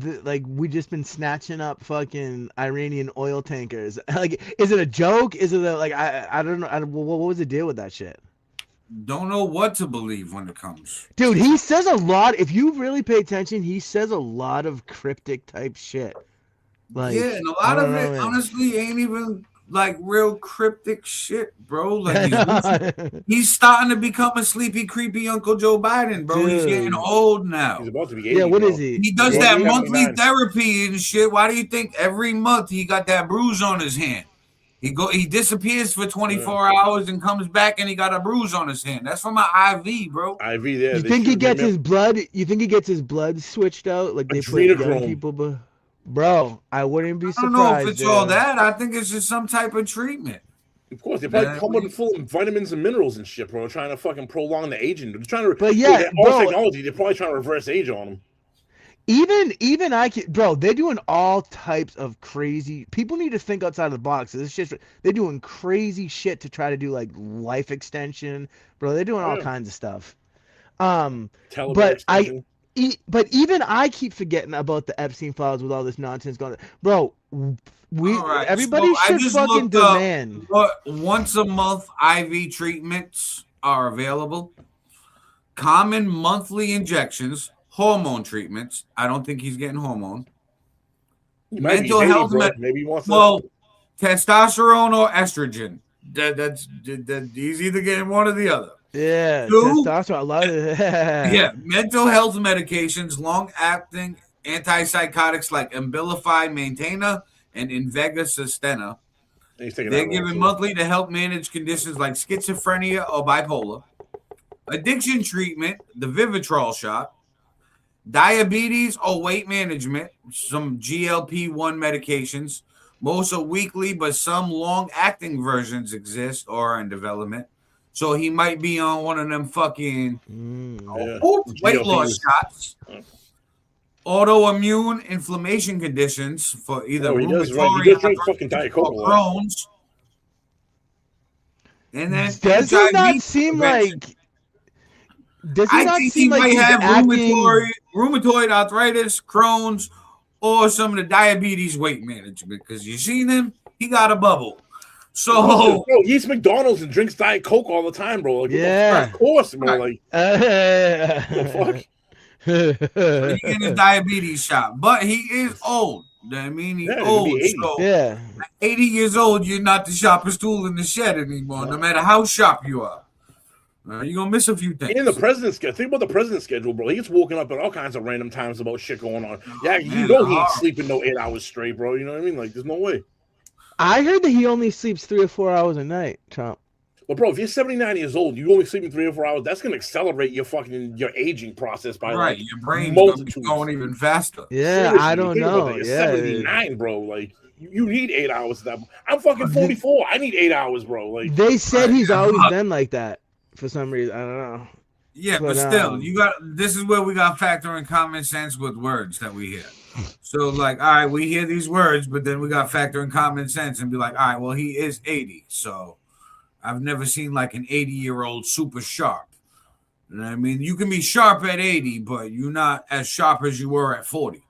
we just been snatching up fucking Iranian oil tankers. Like, is it a joke? Is it I don't know. What was the deal with that shit? Don't know what to believe when it comes. Dude, he says a lot. If you really pay attention, he says a lot of cryptic type shit. Like, yeah, and a lot of it, honestly, ain't even like real cryptic shit, bro. Like he's starting to become a sleepy, creepy Uncle Joe Biden, bro. Dude. He's getting old now. He's about to be 80. Yeah, what is he? He does that monthly therapy and shit. Why do you think every month he got that bruise on his hand? He disappears for 24 hours and comes back and he got a bruise on his hand. That's from an IV, bro. IV there. You think he gets his blood? You think he gets his blood switched out like they put young people? Bro, I wouldn't be surprised. I don't know if it's all that. I think it's just some type of treatment. Of course, they're probably pumping full of vitamins and minerals and shit, bro. Trying to fucking prolong the aging. They're trying to. But yeah, all technology. They're probably trying to reverse age on them. Even bro, they're doing all types of crazy. People need to think outside of the box. It's just they're doing crazy shit to try to do like life extension, bro. They're doing all kinds of stuff. But even I keep forgetting about the Epstein files with all this nonsense going on. Bro, everybody should fucking demand. Once a month IV treatments are available. Common monthly injections. Hormone treatments. I don't think he's getting hormone. Mental health. Maybe he wants testosterone or estrogen. That's he's either getting one or the other. Yeah, testosterone. I love it. Yeah, mental health medications, long-acting antipsychotics like Abilify Maintainer and Invega Sustenna. They're given monthly to help manage conditions like schizophrenia or bipolar. Addiction treatment, the Vivitrol shot. Diabetes or weight management, some GLP-1 medications. Most are weekly, but some long-acting versions exist or are in development. So he might be on one of them fucking weight loss shots. Autoimmune inflammation conditions for either rheumatoid or Crohn's. And then does it not seem like... I think he might have rheumatoid arthritis, Crohn's, or some of the diabetes weight management. Because you seen him, he got a bubble. So he eats McDonald's and drinks Diet Coke all the time, bro. Like, yeah, of course, bro. Like, the fuck. So he getting his diabetes shot, but he is old. I mean, he's old. So yeah. at 80 years old, you're not the sharpest tool in the shed anymore, no matter how sharp you are. You're going to miss a few things. And the president's schedule. Think about the president's schedule, bro. He gets woken up at all kinds of random times about shit going on. Yeah, you man, know he ain't sleeping no 8 hours straight, bro. You know what I mean? Like, there's no way. I heard that he only sleeps 3 or 4 hours a night, Trump. Well, bro, if you're 79 years old, you only sleeping 3 or 4 hours, that's gonna accelerate your aging process by right. Like your brain's gonna be going even faster. Yeah, Seriously, I don't know. You're Yeah, 79, bro. Like you need 8 hours of that. I'm fucking 44. I need 8 hours, bro. Like they said he's always been like that for some reason. I don't know. Yeah, but still, you got. This is where we got to factor in common sense with words that we hear. So, like, all right, we hear these words, but then we got to factor in common sense and be like, all right, well, he is 80, so I've never seen like an 80-year-old super sharp. You know what I mean? You can be sharp at 80, but you're not as sharp as you were at 40.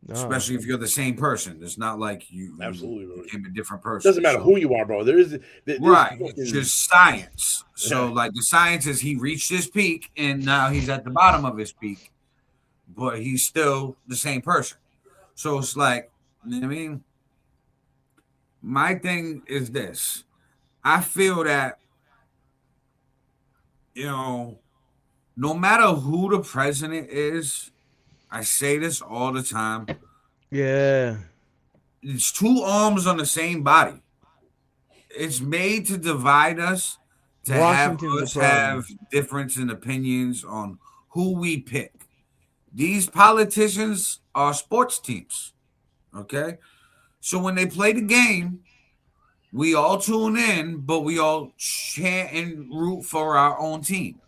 No. Especially if you're the same person. It's not like you absolutely became a different person. Doesn't matter who you are, bro. There's right. It's just science. So, like, the science is he reached his peak and now he's at the bottom of his peak, but he's still the same person. So it's like, you know what I mean? My thing is this. I feel that, you know, no matter who the president is, I say this all the time. Yeah. It's two arms on the same body. It's made to divide us, to have difference in opinions on who we pick. These politicians are sports teams, okay? So when they play the game, we all tune in, but we all chant and root for our own team.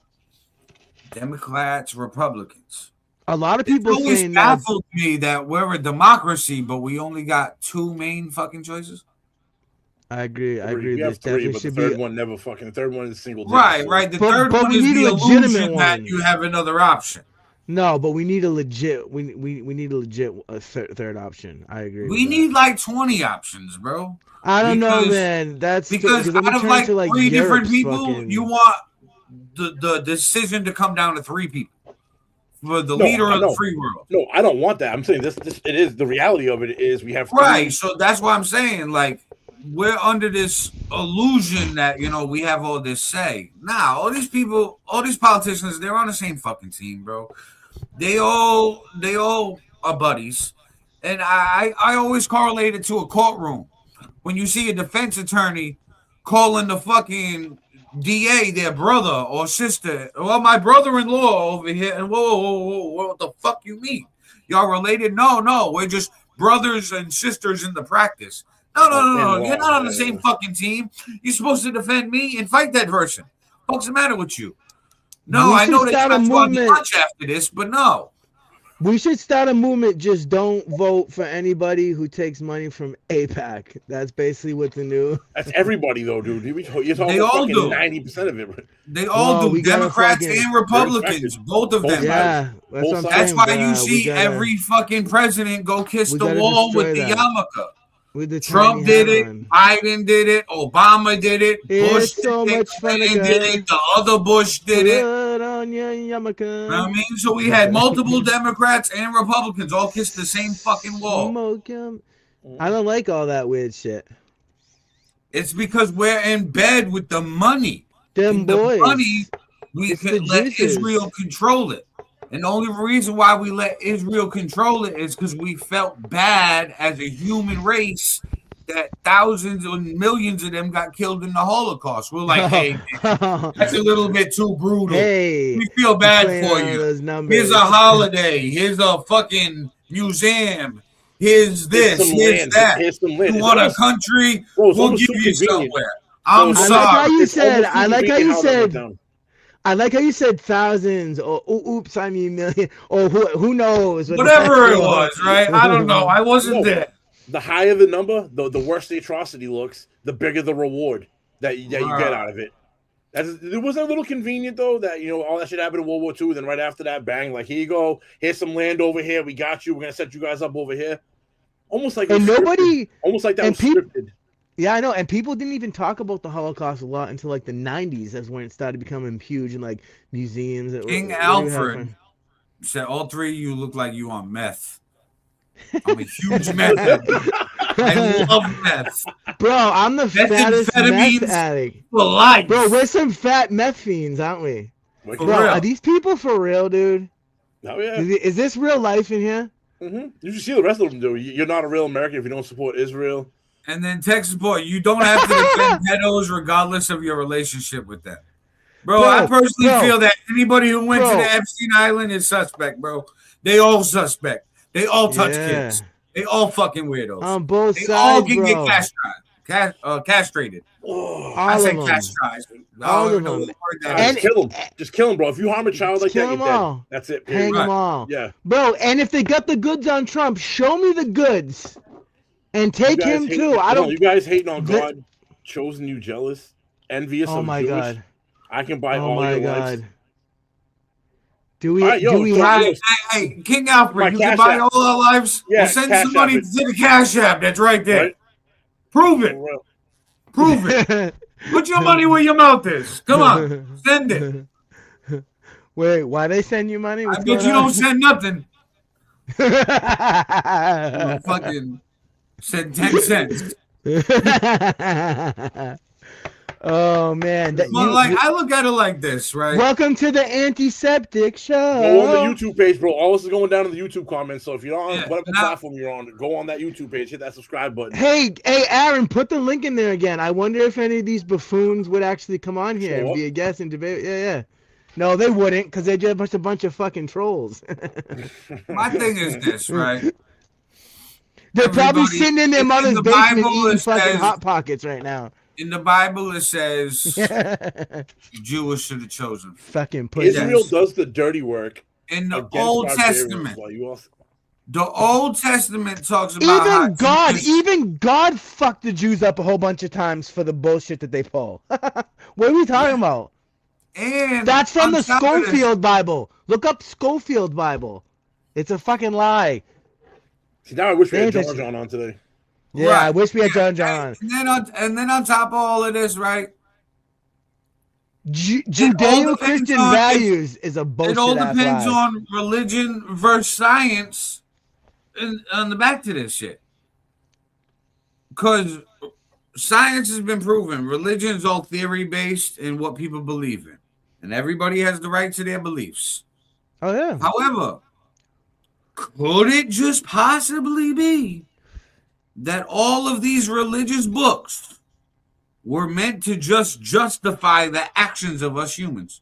Democrats, Republicans. A lot of people always saying baffled me that we're a democracy, but we only got two main fucking choices. I agree. We have three, but the third one never fucking. The third one is single. Right. The third one is the illusion that you have another option. No, but we need a legit. We need a legit third option. I agree. We need like 20 options, bro. I don't know, man. That's because out of like three different people, you want the decision to come down to three people. For the leader of the free world. No, I don't want that. I'm saying this it is the reality of it is we have right. So that's why I'm saying like we're under this illusion that we have all this say. Nah, all these people, all these politicians, they're on the same fucking team, bro. They all are buddies. And I always correlate it to a courtroom. When you see a defense attorney calling the fucking DA, their brother or sister, well, my brother-in-law over here, and whoa, what the fuck you mean? Y'all related? No, we're just brothers and sisters in the practice. No, you're not on the same fucking team. You're supposed to defend me and fight that person. What's the matter with you? No, I know they got to lunch after this, but no. We should start a movement. Just don't vote for anybody who takes money from AIPAC. That's basically what the new. That's everybody though, dude. You're talking they all do 90% of it. They all do. Democrats and Republicans, both of them. Yeah, that's why you see every fucking president go kiss the wall with the yarmulke. Trump did it, Biden did it, Obama did it, Bush did it, Clinton did it, the other Bush did it. You know what I mean? So we had multiple Democrats and Republicans all kiss the same fucking wall. I don't like all that weird shit. It's because we're in bed with the money. Them boys. The money, we can let Israel control it. And the only reason why we let Israel control it is because we felt bad as a human race that thousands and millions of them got killed in the Holocaust. We're like, hey, that's a little bit too brutal. Hey, we feel bad for you. Here's a holiday. Here's a fucking museum. Here's this. Here's that. You want a country? We'll give you somewhere. I'm sorry. I like how you said. I like how you said thousands or oops, I mean million or who knows. Whatever it was, right? I don't know. I wasn't there. The higher the number, the worse the atrocity looks, the bigger the reward that you get out of it. It was a little convenient though that all that shit happened in World War II. Then right after that, bang, like here you go, here's some land over here. We got you. We're gonna set you guys up over here. Almost like and nobody, almost like that was scripted. Yeah, I know, and people didn't even talk about the Holocaust a lot until like the 90s. That's when it started becoming huge in like museums. King Alfred said all three of you look like you on meth. I'm a huge meth head. I love meth. Bro, I'm the fattest meth Methamphetamines addict. for life. Bro, we're some fat meth fiends, aren't we? For Bro, real. are these people for real, dude? Oh yeah. Is this real life in here? You should see the rest of them do. You're not a real American if you don't support Israel. And then tech support. You don't have to defend pedos regardless of your relationship with them. Bro, I personally feel that anybody who went to the Epstein Island is suspect, bro. They all suspect. They all touch kids. They all fucking weirdos. On both they sides, all can bro. get castrated. I said castrated. All of them. Just kill them. Just kill them, bro. If you harm a child like that, you're dead. That's it. Hang them all. Yeah. Bro, and if they got the goods on Trump, show me the goods. And take him too. I don't. You guys hating on God, chosen you jealous, envious of my Jewish. God. I can buy Oh all my your God. lives. Do we? Right, do we have? Hey, King Alfred, you can buy all our lives. Yeah, we'll send somebody to the Cash App. That's right there. Right. Prove it. Prove it. Put your money where your mouth is. Come on, send it. Wait, why they send you money? I bet you don't send nothing. Fucking send 10 cents. Oh man, I look at it like this, right? Welcome to the Antiseptic Show. Go on the YouTube page, bro. All this is going down in the YouTube comments. So if you're on whatever platform you're on, go on that YouTube page, hit that subscribe button. Hey, Aaron, put the link in there again. I wonder if any of these buffoons would actually come on here and be a guest and debate. Yeah. No, they wouldn't, because they're just a bunch of fucking trolls. My thing is this, right? They're probably sitting in their mother's basement eating fucking Hot Pockets right now. In the Bible, it says Jewish should have chosen. Fucking Israel does the dirty work. In the Old Testament, the Old Testament talks about even God fucked the Jews up a whole bunch of times for the bullshit that they pull. What are we talking about? And that's from the Schofield Bible. Look up Schofield Bible. It's a fucking lie. See, now I wish we had John on today. Yeah, right. I wish we had John on. And then on top of all of this, right? Judeo-Christian values is a bullshit. It all depends on religion versus science on the back to this shit. Because science has been proven. Religion is all theory-based and what people believe in. And everybody has the right to their beliefs. Oh, yeah. However, could it just possibly be that all of these religious books were meant to just justify the actions of us humans?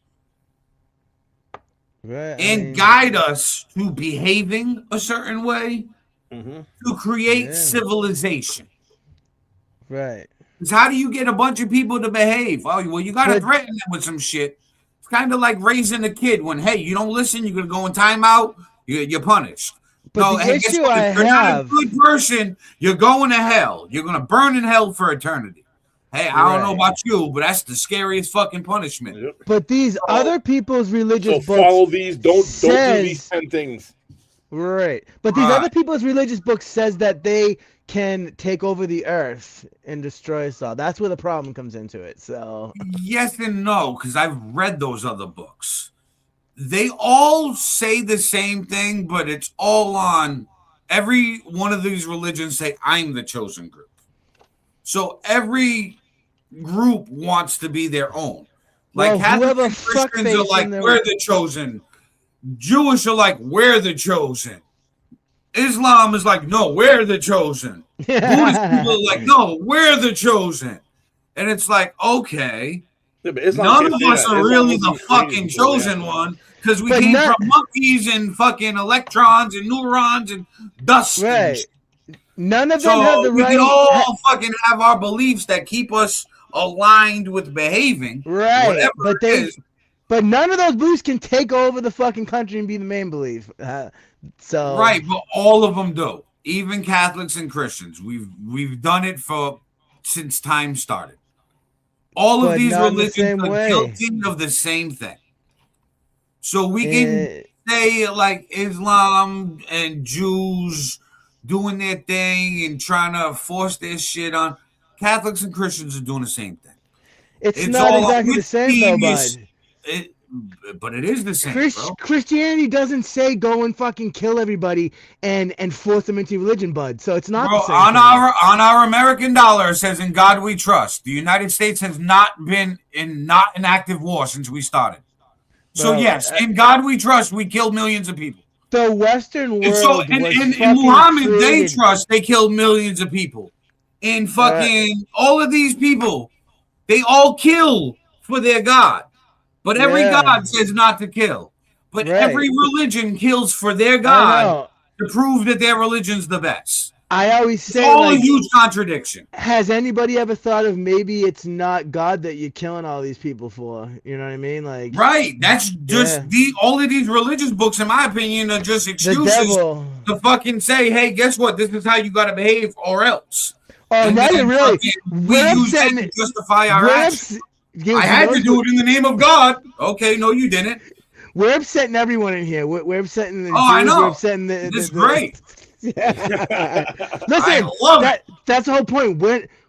Right, and guide us to behaving a certain way to create civilization. Right. Because how do you get a bunch of people to behave? Oh, well, you got to threaten them with some shit. It's kind of like raising a kid when, hey, you don't listen, you're going to go in timeout, you're punished. But the issue I have, if you're not a good person, you're going to hell. You're going to burn in hell for eternity. Hey, I don't know about you, but that's the scariest fucking punishment. But these other people's religious books follow these. Don't do these 10 things. Right. But these other people's religious books says that they can take over the earth and destroy us all. That's where the problem comes into it. So yes and no, because I've read those other books. They all say the same thing, but it's all on every one of these religions say, I'm the chosen group. So every group wants to be their own. Like Catholic Christians are like, we're the chosen. Jewish are like, we're the chosen. Islam is like, no, we're the chosen. Buddhist people are like, no, we're the chosen. And it's like, okay. Yeah, none of us are really the fucking chosen one because we came from monkeys and fucking electrons and neurons and dust. Right. None of them have the right. We can all fucking have our beliefs that keep us aligned with behaving. Right. But none of those beliefs can take over the fucking country and be the main belief. So right, but all of them do. Even Catholics and Christians. We've done it since time started. All of these religions are guilty of the same thing. So we can say like Islam and Jews doing their thing and trying to force their shit on. Catholics and Christians are doing the same thing. It's not exactly the same though, bud. but it is the same, bro. Christianity doesn't say go and fucking kill everybody and force them into religion, bud. So it's not Bro, the same on thing. our American dollar, it says "In God We Trust." The United States has not been in active war since we started. So Bro, yes, in God we trust. We killed millions of people. The Western world And so, was in fucking Muhammad, they created. trust. They killed millions of people. In fucking all of these people, they all kill for their God. But every God says not to kill. But every religion kills for their God to prove that their religion's the best. I always say, it's all like, a huge contradiction. Has anybody ever thought of maybe it's not God that you're killing all these people for? You know what I mean? Like, right. That's just all of these religious books, in my opinion, are just excuses to fucking say, hey, guess what? This is how you got to behave, or else. Oh, and now you're really. We use that to justify our actions. I had to do it in the name of God. Okay, no, you didn't. We're upsetting everyone in here. We're upsetting the Jews. I know. We're upsetting the. This is great. Listen, that's the whole point.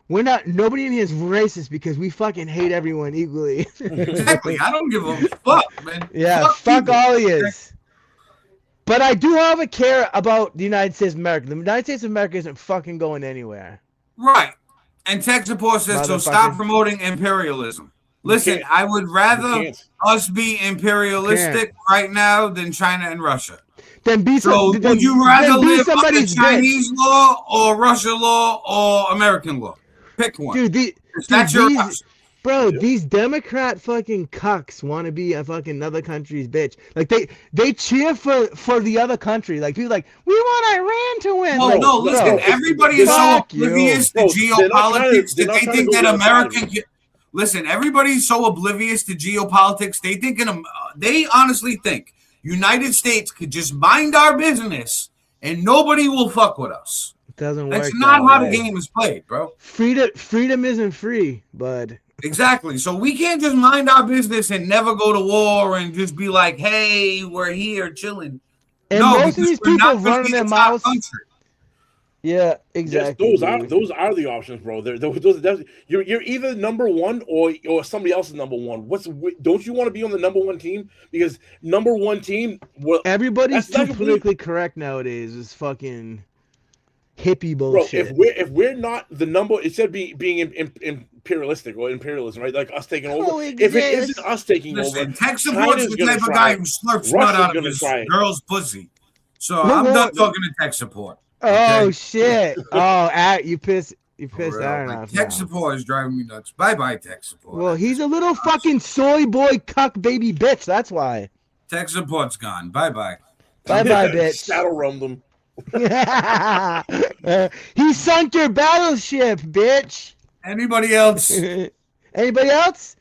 We're not. Nobody in here is racist because we fucking hate everyone equally. Exactly. I don't give a fuck, man. Yeah, fuck all of yous. But I do have a care about the United States of America. The United States of America isn't fucking going anywhere. Right. And tech support says, so stop promoting imperialism. Listen, I would rather us be imperialistic right now than China and Russia. Then be would you rather live under Chinese law or Russia law or American law? Pick one. Dude, that's your option. Bro, these Democrat fucking cucks want to be a fucking other country's bitch. Like they cheer for the other country. Like people like, we want Iran to win. Well, like, no, listen, everybody is so oblivious to geopolitics that they think that America. Listen, everybody's so oblivious to geopolitics. They honestly think United States could just mind our business and nobody will fuck with us. It doesn't work. That's not how the game is played, bro. Freedom isn't free, bud. Exactly. So we can't just mind our business and never go to war and just be like, hey, we're here chilling. And most of these people running their mouths. Yeah, exactly. Yes, those are the options, bro. You're either number one or somebody else is number one. Don't you want to be on the number one team? Because number one team, everybody's too politically correct nowadays. Is fucking hippie bullshit. Bro, if we're not the number, it said being imperialistic or imperialism, right? Like us taking over. If it isn't us taking over, tech support's the type of guy who slurps snot out of his girl's pussy. So I'm done talking to tech support. Oh shit! Oh, you pissed Aaron off. Tech support is driving me nuts. Bye, tech support. Well, he's a little fucking soy boy cuck baby bitch. That's why. Tech support's gone. Bye, bitch. Saddle rummed him. He sunk your battleship, bitch. Anybody else? Anybody else?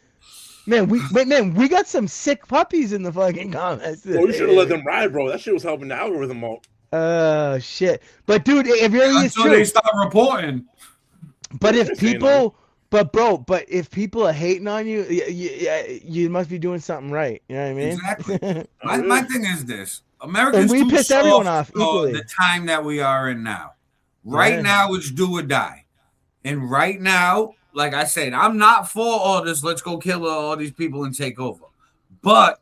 Man, we got some sick puppies in the fucking comments. Well, you should have let them ride, bro. That shit was helping the algorithm out. Oh shit! But dude, it really is true. Until they stop reporting. But if people, but if people are hating on you, you must be doing something right. You know what I mean? Exactly. my thing is this: Americans we piss everyone off equally. The time that we are in now. Right now, it's do or die, and right now, like I said, I'm not for all this. Let's go kill all these people and take over, but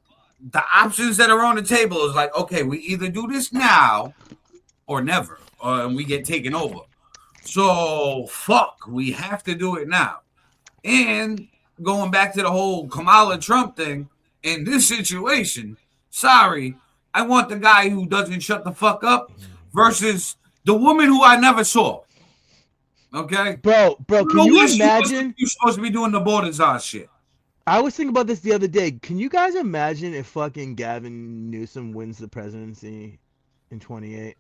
the options that are on the table is like, okay, we either do this now or never, and we get taken over. So fuck, we have to do it now. And going back to the whole Kamala Trump thing, in this situation, sorry, I want the guy who doesn't shut the fuck up versus the woman who I never saw. Okay, bro, can you imagine? You're supposed to be doing the border czar shit. I was thinking about this the other day. Can you guys imagine if fucking Gavin Newsom wins the presidency in 28?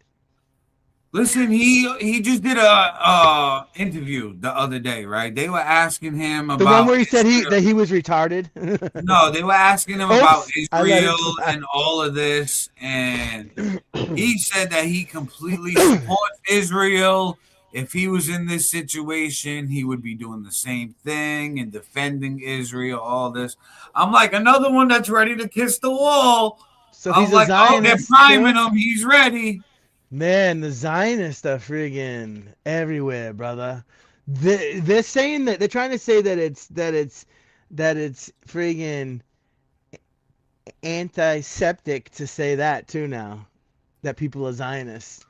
Listen, he just did a interview the other day, right? They were asking him about the one where he said that he was retarded. No, they were asking him about Israel and all of this, and he said that he completely supports Israel. If he was in this situation, he would be doing the same thing and defending Israel, all this. I'm like, another one that's ready to kiss the wall. So he's like, oh, they're priming him. He's ready. Man, the Zionists are friggin' everywhere, brother. They're saying that they're trying to say that it's friggin' antiseptic to say that too now, that people are Zionists.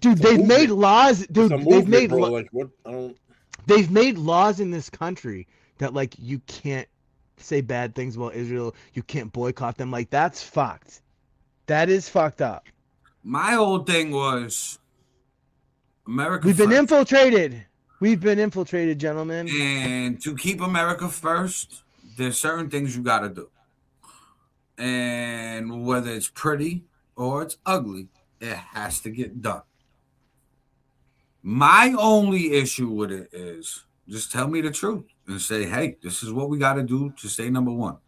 Dude, they've made laws. Dude, they've made like what? I don't. They've made laws in this country that like you can't say bad things about Israel. You can't boycott them. Like that's fucked. That is fucked up. My whole thing was America. We've been infiltrated. We've been infiltrated, gentlemen. And to keep America first, there's certain things you got to do. And whether it's pretty or it's ugly, it has to get done. My only issue with it is just tell me the truth and say, hey, this is what we got to do to stay number one.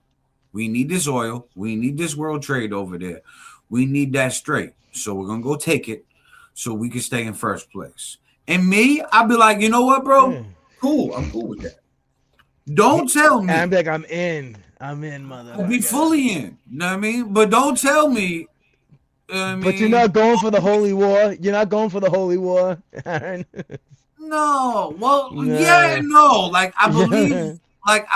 We need this oil. We need this world trade over there. We need that straight. So we're going to go take it so we can stay in first place. And me, I'll be like, you know what, bro? Cool. I'm cool with that. Don't tell me. I'm like, I'm in, mother. I'll be fully in. You know what I mean? But don't tell me. But you're not going for the holy war. You're not going for the holy war, Aaron. No. Well, yeah, no. Like I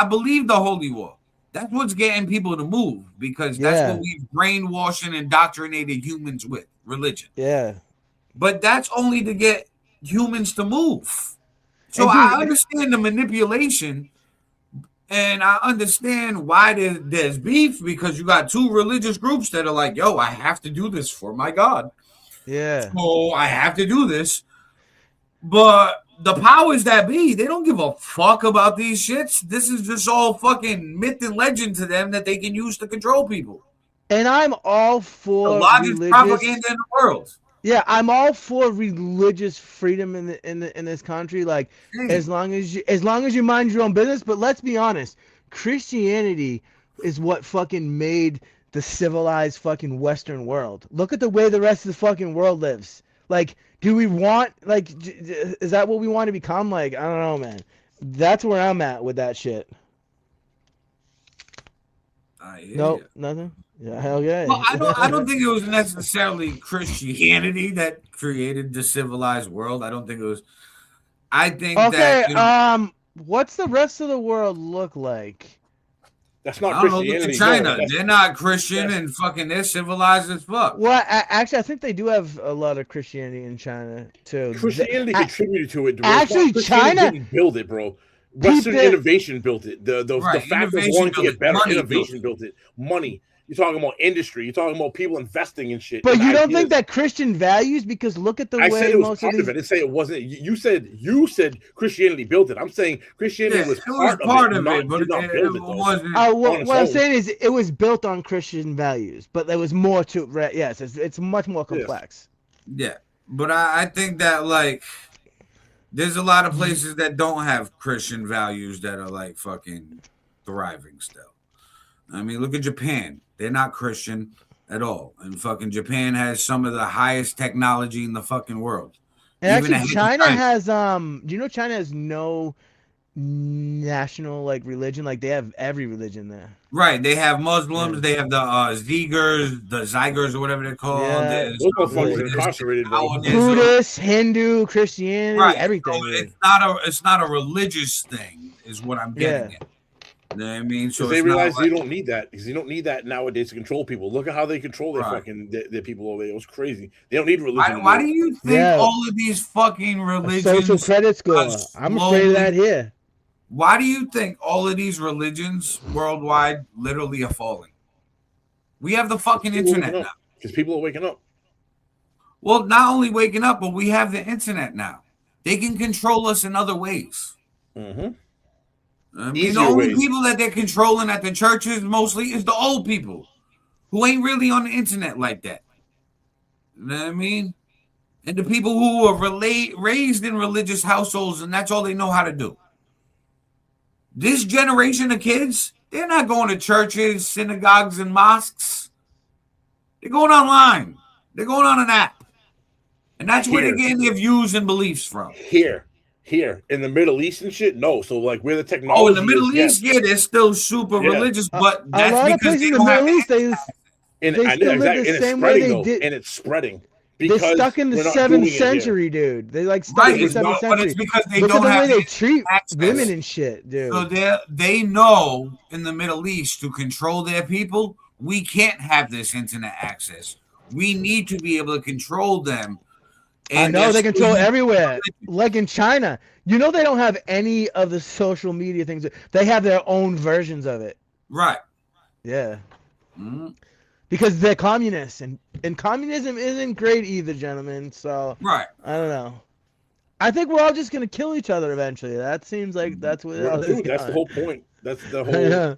believe the holy war. That's what's getting people to move because that's what we've brainwashed and indoctrinated humans with, religion. Yeah. But that's only to get humans to move. So I understand the manipulation. And I understand why there's beef because you got two religious groups that are like, yo, I have to do this for my God. Yeah. So I have to do this. But the powers that be, they don't give a fuck about these shits. This is just all fucking myth and legend to them that they can use to control people. And I'm all for the largest propaganda in the world. Yeah, I'm all for religious freedom in this country. Like, as long as you mind your own business. But let's be honest, Christianity is what fucking made the civilized fucking Western world. Look at the way the rest of the fucking world lives. Like, do we want is that what we want to become? Like, I don't know, man. That's where I'm at with that shit. Nope, nothing. Yeah, hell yeah. Well, I don't think it was necessarily Christianity that created the civilized world. I don't think it was. I think that. What's the rest of the world look like? That's not Christianity. Look at China. They're not Christian and fucking they're civilized as fuck. Well, actually, I think they do have a lot of Christianity in China too. Christianity contributed to it. Actually, China didn't build it, bro. Western innovation built it. The fact of wanting to get better, innovation built it. Money. You're talking about industry. You're talking about people investing in shit. But you don't think that Christian values? Because look at the way said it was most part of it. I didn't say it wasn't. You said Christianity built it. I'm saying Christianity was part of it, but it wasn't. What I'm saying is it was built on Christian values, but there was more to it. Yes, it's much more complex. Yeah, but I think that like there's a lot of places that don't have Christian values that are like fucking thriving still. I mean, look at Japan. They're not Christian at all. And fucking Japan has some of the highest technology in the fucking world. And actually, China has, do you know China has no national, like, religion? Like, they have every religion there. Right. They have Muslims. They have the Zigers, or whatever they're called. Yeah. Incarcerated, Buddhist, Hindu, Christianity, everything. So it's not a religious thing, is what I'm getting at. You know what I mean? So they realize you don't need that because you don't need that nowadays to control people. Look at how they control their fucking their people over there. It was crazy. They don't need religion. Why do you think all of these fucking religions? Social credit score. I'm afraid of that here. Why do you think all of these religions worldwide literally are falling? We have the fucking internet now. Because people are waking up. Well, not only waking up, but we have the internet now. They can control us in other ways. Mm-hmm. I mean, the only people that they're controlling at the churches mostly is the old people who ain't really on the internet like that. You know what I mean? And the people who are raised in religious households, and that's all they know how to do. This generation of kids, they're not going to churches, synagogues, and mosques. They're going online. They're going on an app. And that's where they're getting their views and beliefs from. Here in the Middle East and shit, no. So like where the technology. Oh, in the Middle East, they're still super religious, but that's because they don't have. And it's spreading though, and it's spreading They're stuck in the 7th century, dude. They like stuck in the 7th century. But it's because they Look don't at the have way they treat access. women and shit, dude. So they know in the Middle East to control their people, we can't have this internet access. We need to be able to control them. And I know they control everywhere, like in China. You know they don't have any of the social media things. They have their own versions of it. Right. Yeah. Because they're communists, and communism isn't great either, gentlemen. So right. I don't know. I think we're all just gonna kill each other eventually. That seems like that's what. That's the whole point. That's the whole. Yeah.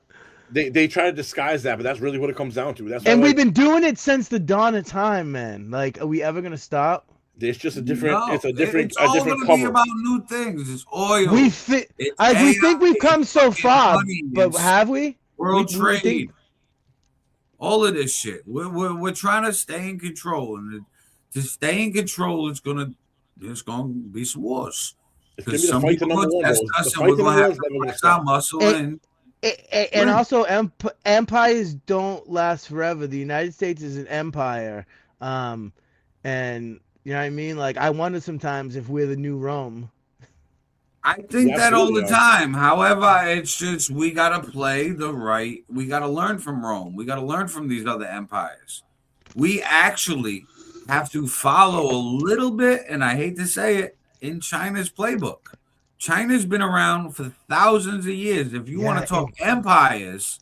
They try to disguise that, but that's really what it comes down to. That's and we've been doing it since the dawn of time, man. Like, are we ever gonna stop? It's just a different. No, it's a different. It's all different gonna cover. be about new things. It's oil. We think we've come so far, but have we? World trade. All of this shit. We're trying to stay in control, and to stay in control, there's gonna be some wars. Because some people will test us, and we're gonna have to flex our muscle and also empires don't last forever. The United States is an empire, and you know what I mean. Like, I wonder sometimes if we're the new Rome. I think that all the time. However, it's just we gotta play the right. We gotta learn from Rome. We gotta learn from these other empires. We actually have to follow a little bit, and I hate to say it, in China's playbook. China's been around for thousands of years. If you want to talk empires,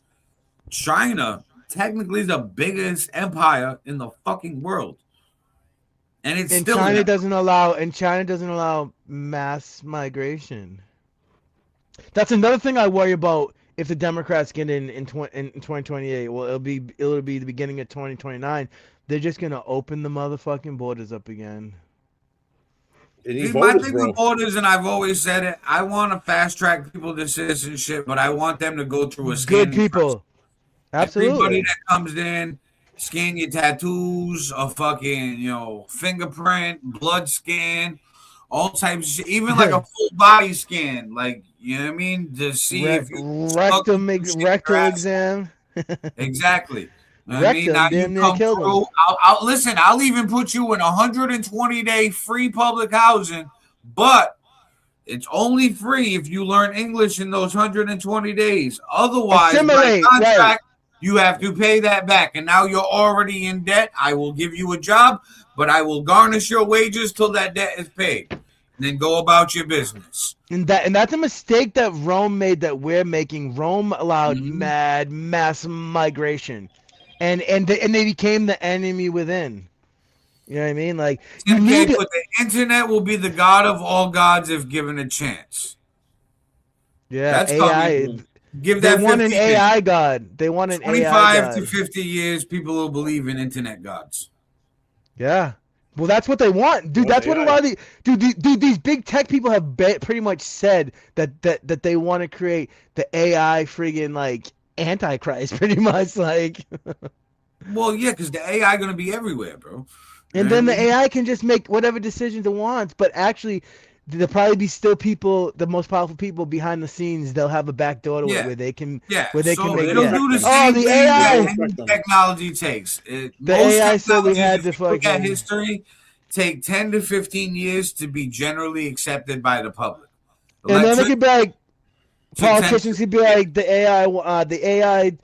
China technically is the biggest empire in the fucking world. And it's still China doesn't allow mass migration. That's another thing I worry about if the Democrats get in 2028. Well, it'll be the beginning of 2029. They're just gonna open the motherfucking borders up again. My thing with borders, and I've always said it, I want to fast track people to citizenship, but I want them to go through a scan. Good people. Absolutely. Everybody that comes in, scan your tattoos, a fucking, fingerprint, blood scan, all types of shit, even like a full body scan, like, you know what I mean, to see if you rectal exam. Exactly. I mean, now you come through. Listen, I'll even put you in 120-day free public housing, but it's only free if you learn English in those 120 days. Otherwise, by contract, you have to pay that back. And now you're already in debt. I will give you a job, but I will garnish your wages till that debt is paid. And then go about your business. And that's a mistake that Rome made that we're making. Rome allowed mass migration. And they became the enemy within. You know what I mean? Like, but the internet will be the god of all gods if given a chance. Yeah, that's AI. Give that. They want an AI god. They want an 25 to 50 years. People will believe in internet gods. Yeah. Well, that's what they want, dude. That's what a lot of these big tech people have pretty much said that they want to create the AI friggin' like Antichrist, pretty much, like. Well, yeah, because the AI going to be everywhere, bro. And then the AI can just make whatever decisions it wants, but actually, there'll probably be still people, the most powerful people behind the scenes. They'll have a back door to it where they can, where they can make. It'll do the same thing that technology takes. The AI said we had to look at history. Take 10 to 15 years to be generally accepted by the public. And then it could be like. Politicians could be like, the AI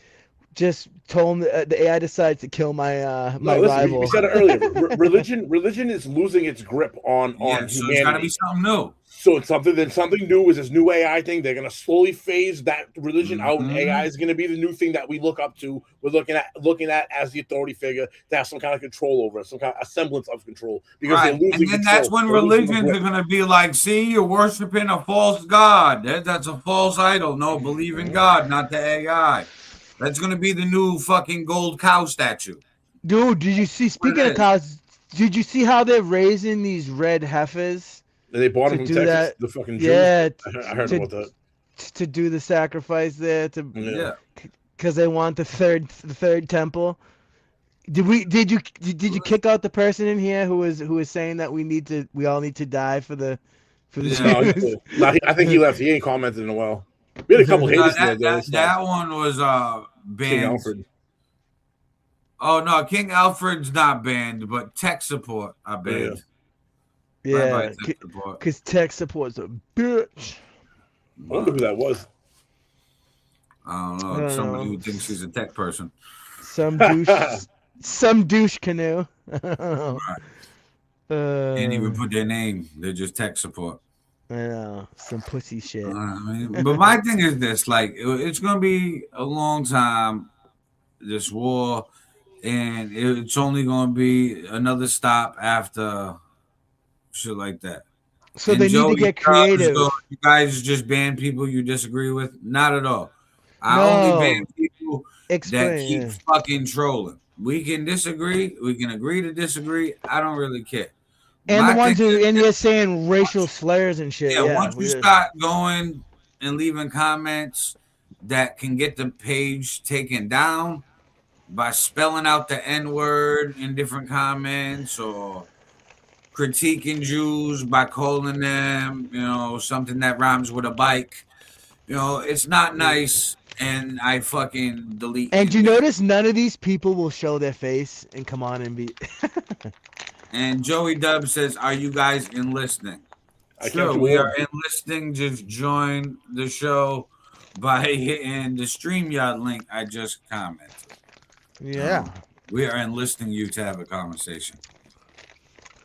just told the AI decides to kill my rival. We said it earlier. Religion is losing its grip on humanity. So it's got to be something new. So it's something new is this new AI thing. They're gonna slowly phase that religion out, and AI is gonna be the new thing that we look up to. We're looking at as the authority figure to have some kind of control over us, some kind of semblance of control. Because they're losing and then that's when religions are gonna be like, see, you're worshiping a false god. That's a false idol. No, believe in God, not the AI. That's gonna be the new fucking gold cow statue. Dude, did you see? Speaking of cows, did you see how they're raising these red heifers? They bought them from Texas, the fucking Jews. Yeah, I heard about that. To do the sacrifice there, because they want the third temple. Did you kick out the person in here who was saying that we all need to die for the Jews? No, I think he left. He ain't commented in a while. We had a couple haters that one was banned. Oh no, King Alfred's not banned, but tech support are banned. Yeah, because tech support's a bitch. I wonder who that was. I don't know. Somebody who thinks he's a tech person. Some douche canoe. Right. Can't even put their name. They're just tech support. I know. Some pussy shit. But my thing is this: like, it's gonna be a long time, this war, and it's only gonna be another stop after shit like that. So and they need to get creative. You guys just ban people you disagree with? Not at all. I only ban people that keep fucking trolling. We can disagree. We can agree to disagree. I don't really care. And the ones who you're saying racial slurs and shit. Yeah, once you start going and leaving comments that can get the page taken down by spelling out the N-word in different comments or critiquing Jews by calling them, something that rhymes with a bike. It's not nice, and I fucking delete. And you notice none of these people will show their face and come on and be. And Joey Dub says, "Are you guys enlisting?" Sure, we are enlisting. Just join the show by hitting the StreamYard link I just commented. Yeah, we are enlisting you to have a conversation.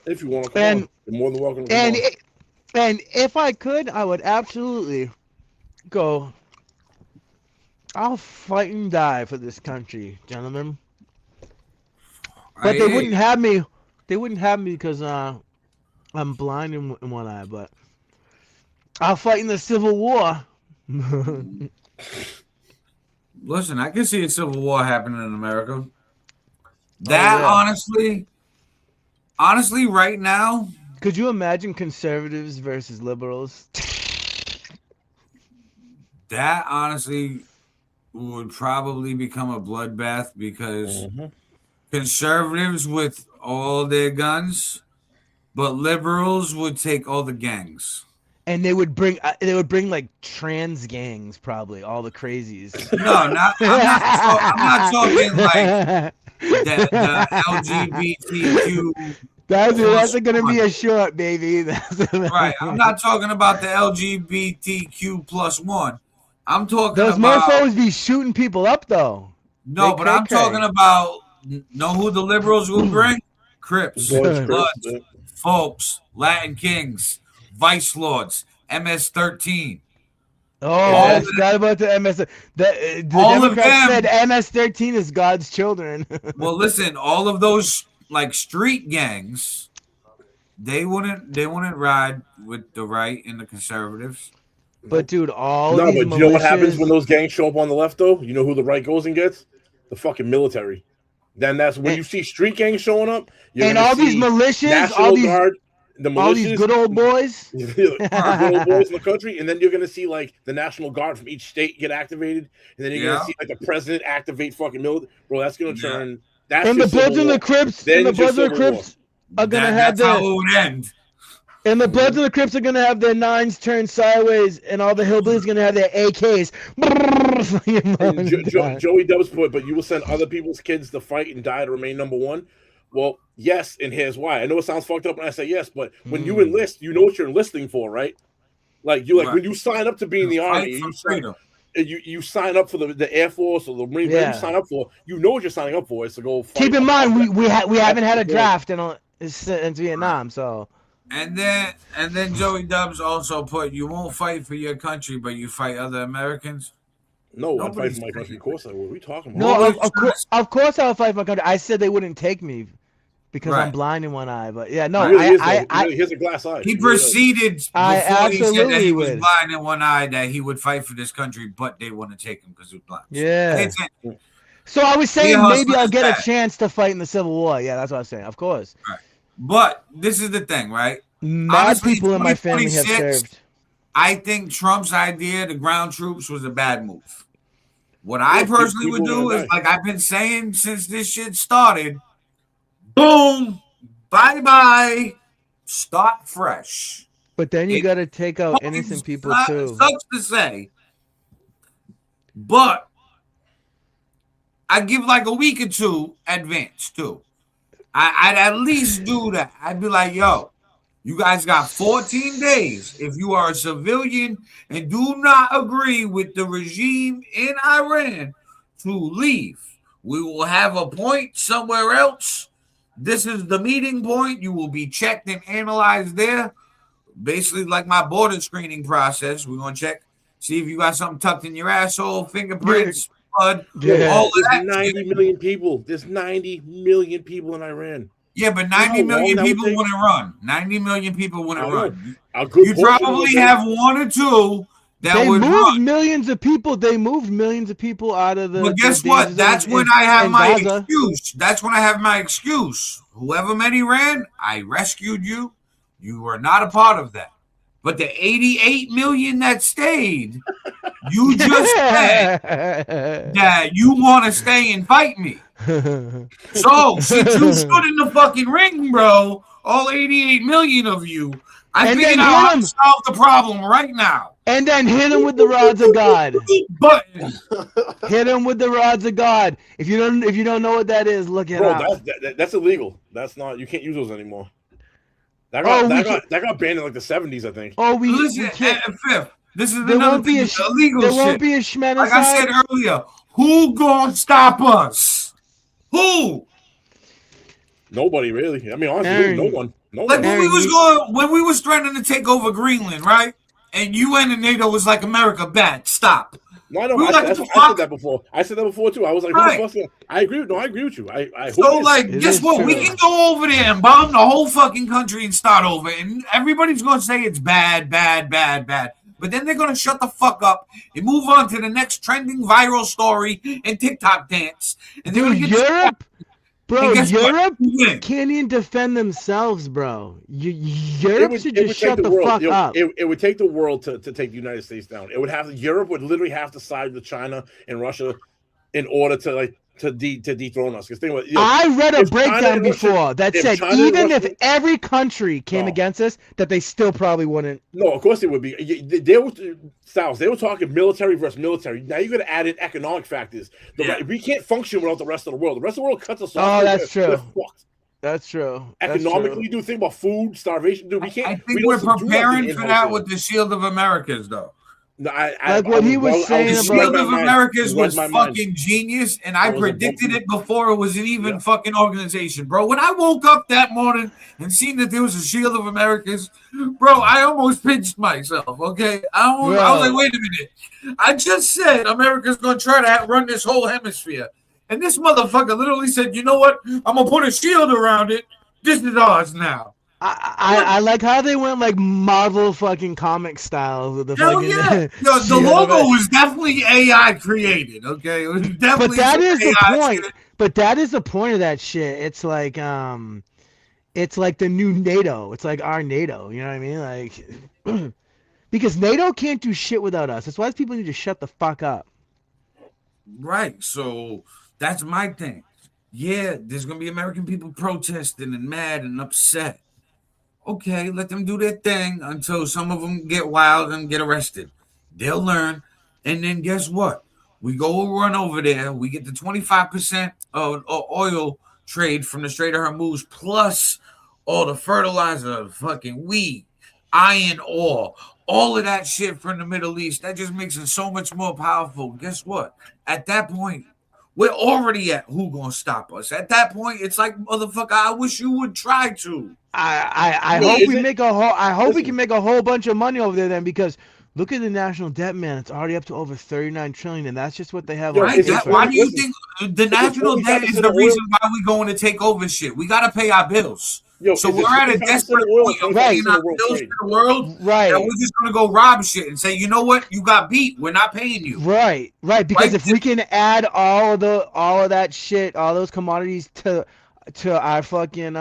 If you want to come on, you're more than welcome to come on. And if I could, I would absolutely go. I'll fight and die for this country, gentlemen. But they wouldn't have me. They wouldn't have me because I'm blind in one eye. But I'll fight in the Civil War. Listen, I can see a civil war happening in America. That honestly, right now. Could you imagine conservatives versus liberals? That honestly would probably become a bloodbath because conservatives with all their guns, but liberals would take all the gangs. And they would bring like trans gangs, probably all the crazies. No, I'm not talking like the LGBTQ. That's gonna be a short, baby. Right. I'm not talking about the LGBTQ +1. I'm talking those about mofos be shooting people up though. No, but I'm talking about know who the liberals will bring? Crips, Bloods, Folks, Latin Kings, Vice Lords, MS-13. Oh, I forgot about the MS. The Democrats said MS-13 is God's children. Well, listen, all of those like street gangs, they wouldn't ride with the right and the conservatives. But dude, but you know what happens when those gangs show up on the left, though? You know who the right goes and gets? The fucking military. Then that's when you see street gangs showing up. And all these militias, all these good old boys, good old boys in the country, and then you're gonna see like the National Guard from each state get activated, and then you're gonna see like the president activate fucking military. Bro, that's gonna turn. That's and the Bloods and the Crips, and the Bloods and the Crips are gonna have their. That's how it would end. And the Bloods and the Crips are gonna have their 9s turned sideways, and all the hillbillies are gonna have their AKs. Joey Dubs put, but you will send other people's kids to fight and die to remain number one. Well, yes, and here's why. I know it sounds fucked up when I say yes, but when you enlist, you know what you're enlisting for, right? Like when you sign up to be in the army, you sign up for the Air Force or the Marine. Whatever you sign up for, you know what you're signing up for. Is to go fight. Keep in mind, we haven't had a draft since Vietnam, so. And then Joey Dubs also put, you won't fight for your country, but you fight other Americans. No, I fight for my country. Of course I will. What are we talking about? No, of course I would fight for my country. I said they wouldn't take me because I'm blind in one eye. But yeah, no, he has a glass eye. He proceeded before he said that he was blind in one eye that he would fight for this country, but they wouldn't take him because he was blind. Yeah. So I was saying maybe I'll get a chance to fight in the Civil War. Yeah, that's what I was saying. Of course. Right. But this is the thing, right? Honestly, people in my family have served. I think Trump's idea, the ground troops, was a bad move. What I personally would do is, like I've been saying since this shit started, boom, bye-bye, start fresh. But then you got to take out innocent people too. Sucks to say, but I'd give like a week or two advance too. I'd at least do that. I'd be like, yo, you guys got 14 days. If you are a civilian and do not agree with the regime in Iran, to leave. We will have a point somewhere else. This is the meeting point. You will be checked and analyzed there. Basically, like my border screening process. We're going to check, see if you got something tucked in your asshole, fingerprints, blood, all of that. 90 million people. There's 90 million people in Iran. Yeah, but 90 million people wouldn't run. 90 million people wouldn't run. You probably have one or two that they would moved run. millions of people. They moved millions of people out of the. But guess what? That's when I have my excuse. That's when I have my excuse. Whoever many ran, I rescued you. You were not a part of that. But the 88 million that stayed, you just said that you want to stay and fight me. So, since you stood in the fucking ring, bro, all 88 million of you, I figured out how to solve the problem right now. And then hit him with the rods of God. Button. Hit him with the rods of God. If you don't know what that is, look it up. That's illegal. That's not. You can't use those anymore. That got banned in like the 70s, I think. Oh, listen, Fifth. This is another thing. Illegal shit. There won't be a schmenicide. Like I said earlier, who gonna stop us? Who? Nobody really. I mean, honestly, no one. Like when we was threatening to take over Greenland, right? And UN and NATO was like, America, bad, stop. No, I know. I said that before. I said that before too. I was like, I agree with you. Guess what? We can go over there and bomb the whole fucking country and start over, and everybody's gonna say it's bad. But then they're gonna shut the fuck up and move on to the next trending viral story and TikTok dance. And dude, Europe. Bro, Europe can't even defend themselves, bro. Europe should just shut the fuck up. It would take the world to take the United States down. Europe would literally have to side with China and Russia in order to dethrone us. I read a breakdown before that said even if every country came against us, that they still probably wouldn't. No, of course it would be. They were talking military versus military. Now you're going to add in economic factors. We can't function without the rest of the world. The rest of the world cuts us off. Oh, that's true. That's true. Economically, do think about food, starvation. Dude, we can't. I think we're preparing for that with the Shield of Americas, though. No, what he was saying about Shield of Americas was fucking genius, and I predicted it before it was an even fucking organization, bro. When I woke up that morning and seen that there was a Shield of Americas, bro, I almost pinched myself. Okay, I was like, wait a minute, I just said America's gonna try to run this whole hemisphere, and this motherfucker literally said, you know what? I'm gonna put a shield around it. This is ours now. I like how they went like Marvel fucking comic style with the fucking. Yeah. The logo was definitely AI created. Okay, it was definitely. But that is the point. But that is the point of that shit. It's like the new NATO. It's like our NATO. You know what I mean? Like, because NATO can't do shit without us. That's why people need to shut the fuck up. Right. So that's my thing. Yeah, there's gonna be American people protesting and mad and upset. Okay, let them do their thing until some of them get wild and get arrested. They'll learn. And then guess what? We go run over there. We get the 25% of oil trade from the Strait of Hormuz, plus all the fertilizer, fucking wheat, iron ore, all of that shit from the Middle East. That just makes it so much more powerful. Guess what? At that point, we're already at who gonna stop us. At that point, it's like, motherfucker, I wish you would try to. I hope we make a whole. I hope we can make a whole bunch of money over there then, because look at the national debt, man. It's already up to over 39 trillion, and that's just what they have. Right. Why do you think the national debt is the reason why we're going to take over shit? We got to pay our bills. So we're at a desperate point of paying our bills to the world. Right. That we're just going to go rob shit and say, you know what? You got beat. We're not paying you. Right. Because if we can add all of that shit, all those commodities to our fucking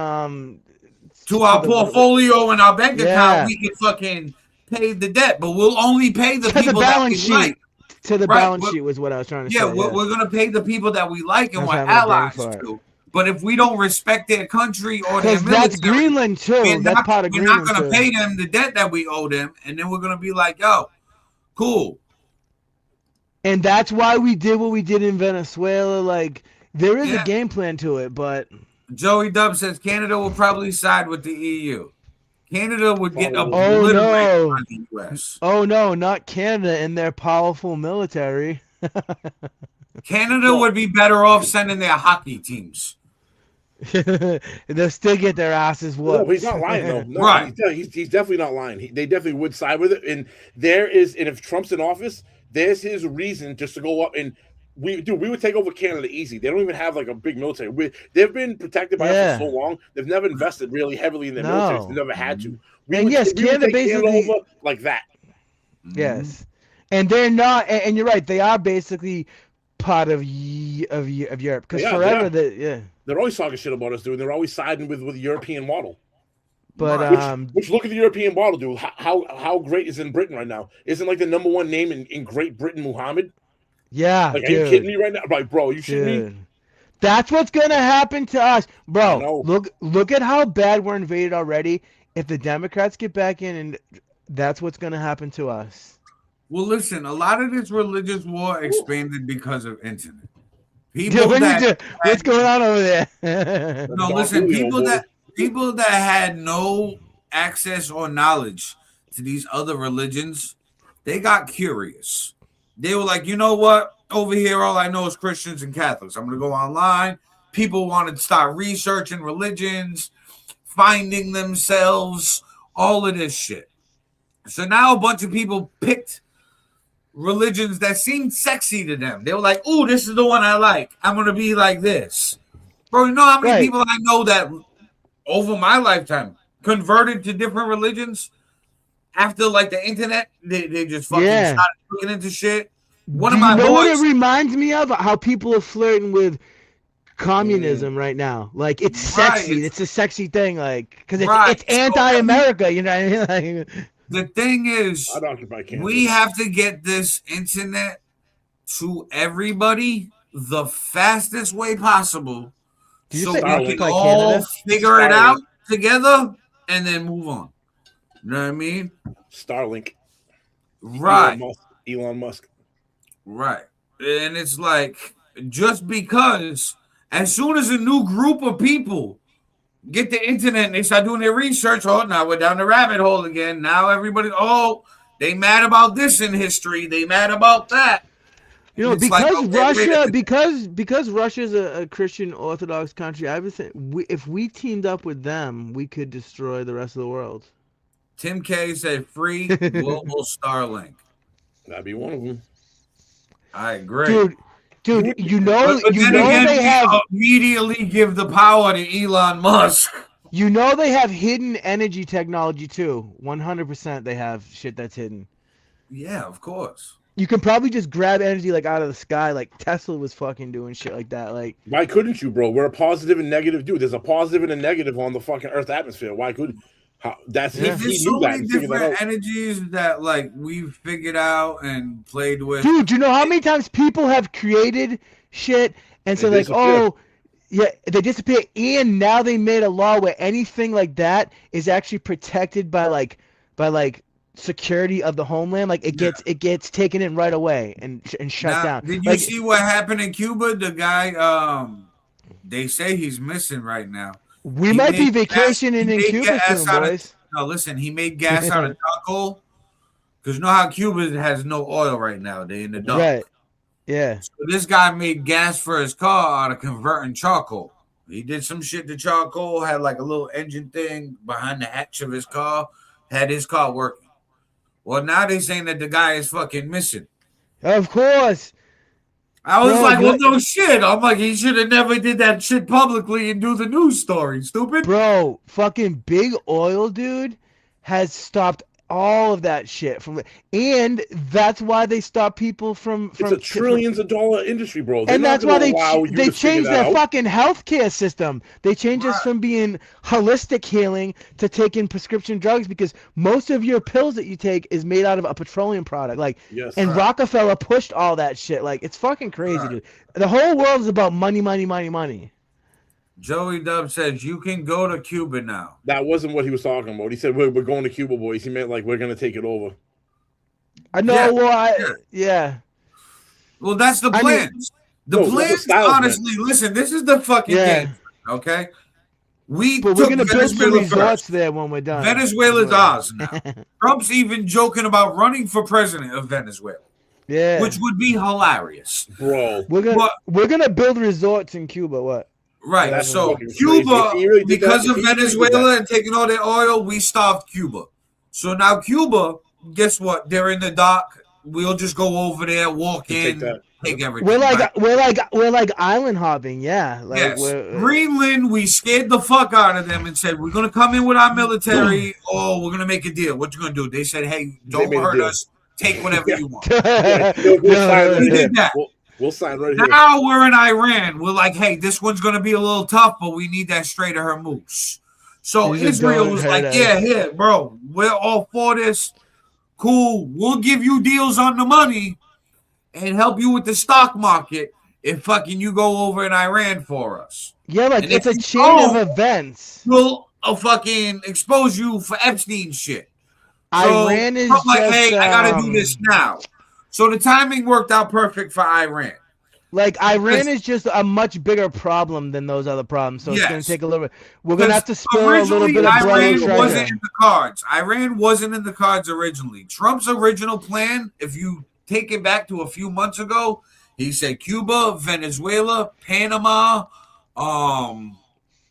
to our portfolio and our bank account, we can fucking pay the debt, but we'll only pay the people that we like. To the balance sheet was what I was trying to say. Yeah, we're going to pay the people that we like and we're allies to. But if we don't respect their country or their military, that's Greenland too. That's part of Greenland. We're not going to pay them the debt that we owe them, and then we're going to be like, yo, cool. And that's why we did what we did in Venezuela. Like, there is a game plan to it, but Joey Dub says Canada will probably side with the EU. Canada would get oh obliterated no, by the US. oh no, not Canada and their powerful military. Canada would be better off sending their hockey teams. They'll still get their asses whooped. No, he's not lying though. No, Right. he's definitely not lying. They definitely would side with it. And if Trump's in office, there's his reason just to go up and we would take over Canada easy. They don't even have like a big military. They've been protected by us for so long. They've never invested really heavily in their military. They never had to. Canada basically over like that. Yes, and they're not. And you're right. They are basically part of Europe because forever they're always talking shit about us, dude. They're always siding with the European model. But which look at the European model, dude. How great is in Britain right now? Isn't like the number one name in Great Britain Muhammad? Yeah, like, are you kidding me right now? Like, bro, you shitting me? That's what's gonna happen to us, bro. Look at how bad we're invaded already. If the Democrats get back in, and that's what's gonna happen to us. Well, listen, a lot of this religious war expanded because of internet. What's going on over there? No, listen, people that had no access or knowledge to these other religions, they got curious. They were like, you know what? Over here, all I know is Christians and Catholics. I'm going to go online. People want to start researching religions, finding themselves, all of this shit. So now a bunch of people picked religions that seemed sexy to them. They were like, ooh, this is the one I like. I'm going to be like this. Bro, you know how many people I know that over my lifetime converted to different religions after like the internet? They just fucking started looking into shit. One of my boys. What it reminds me of? How people are flirting with communism right now. Like, it's sexy. It's a sexy thing. Like, because it's anti-America. You know what I mean? Like, the thing is, we have to get this internet to everybody the fastest way possible, so we can all figure it out together and then move on. You know what I mean? Starlink. Right. Elon Musk. Right. And it's like, just because as soon as a new group of people get the internet and they start doing their research, now we're down the rabbit hole again. Now everybody, they mad about this in history. They mad about that. You know, because Russia, because Russia's a Christian Orthodox country, I would think if we teamed up with them, we could destroy the rest of the world. Tim K said free global Starlink. That'd be one of them. I agree. Dude, you know they have immediately give the power to Elon Musk. You know they have hidden energy technology too. 100% they have shit that's hidden. Yeah, of course. You can probably just grab energy like out of the sky, like Tesla was fucking doing shit like that. Like, why couldn't you, bro? We're a positive and negative dude. There's a positive and a negative on the fucking Earth atmosphere. Why couldn't? There's so many different energies that like we've figured out and played with. Dude, you know how many times people have created shit and so like, they disappear, and now they made a law where anything like that is actually protected by like security of the homeland. Like it gets taken in right away and shut down. Did you see what happened in Cuba? The guy, they say he's missing right now. We might be vacationing in Cuba soon, boys. No, listen, he made gas out of charcoal. Because you know how Cuba has no oil right now. They're in the dump. Right. Yeah. So this guy made gas for his car out of converting charcoal. He did some shit to charcoal, had like a little engine thing behind the hatch of his car, had his car working. Well, now they're saying that the guy is fucking missing. Of course. I was well, no shit. I'm like, he should have never did that shit publicly and do the news story, stupid. Bro, fucking big oil, dude, has stopped all of that shit and that's why they stop people from it's a trillions of dollar industry, bro. And that's why they changed their fucking healthcare system. They changed us from being holistic healing to taking prescription drugs, because most of your pills that you take is made out of a petroleum product. Like, Rockefeller pushed all that shit. Like, it's fucking crazy, dude. The whole world is about money, money, money, money. Joey Dub says you can go to Cuba now. That wasn't what he was talking about. He said we're going to Cuba, boys. He meant like we're going to take it over. I know. Yeah. Well, that's the plan. The plan, honestly, listen, this is the fucking game. Okay, but we're gonna build some resorts there when we're done. Venezuela's ours now. Trump's even joking about running for president of Venezuela. Yeah, which would be hilarious, bro. We're gonna build resorts in Cuba. What? Right. That's so Cuba, really because of Venezuela and taking all their oil, we starved Cuba. So now Cuba, guess what? They're in the dock. We'll just go over there, walk in, take everything. We're like island hopping, yeah. Like yes. Greenland, we scared the fuck out of them and said we're gonna come in with our military, or we're gonna make a deal. What you gonna do? They said, hey, don't hurt us. Take whatever you want. We'll sign right here. Now we're in Iran. We're like, hey, this one's gonna be a little tough, but we need that straight of Hormuz. So Israel was like, yeah, bro, we're all for this. Cool. We'll give you deals on the money and help you with the stock market if fucking you go over in Iran for us. Yeah, like it's a chain of events. We'll fucking expose you for Epstein shit. So Iran is like, hey, I gotta do this now. So the timing worked out perfect for Iran. Like Iran is just a much bigger problem than those other problems, so it's gonna take a little bit. We're gonna have to spill a little bit of blood. Iran wasn't in the cards. Iran wasn't in the cards originally. Trump's original plan, if you take it back to a few months ago, he said Cuba, Venezuela, Panama.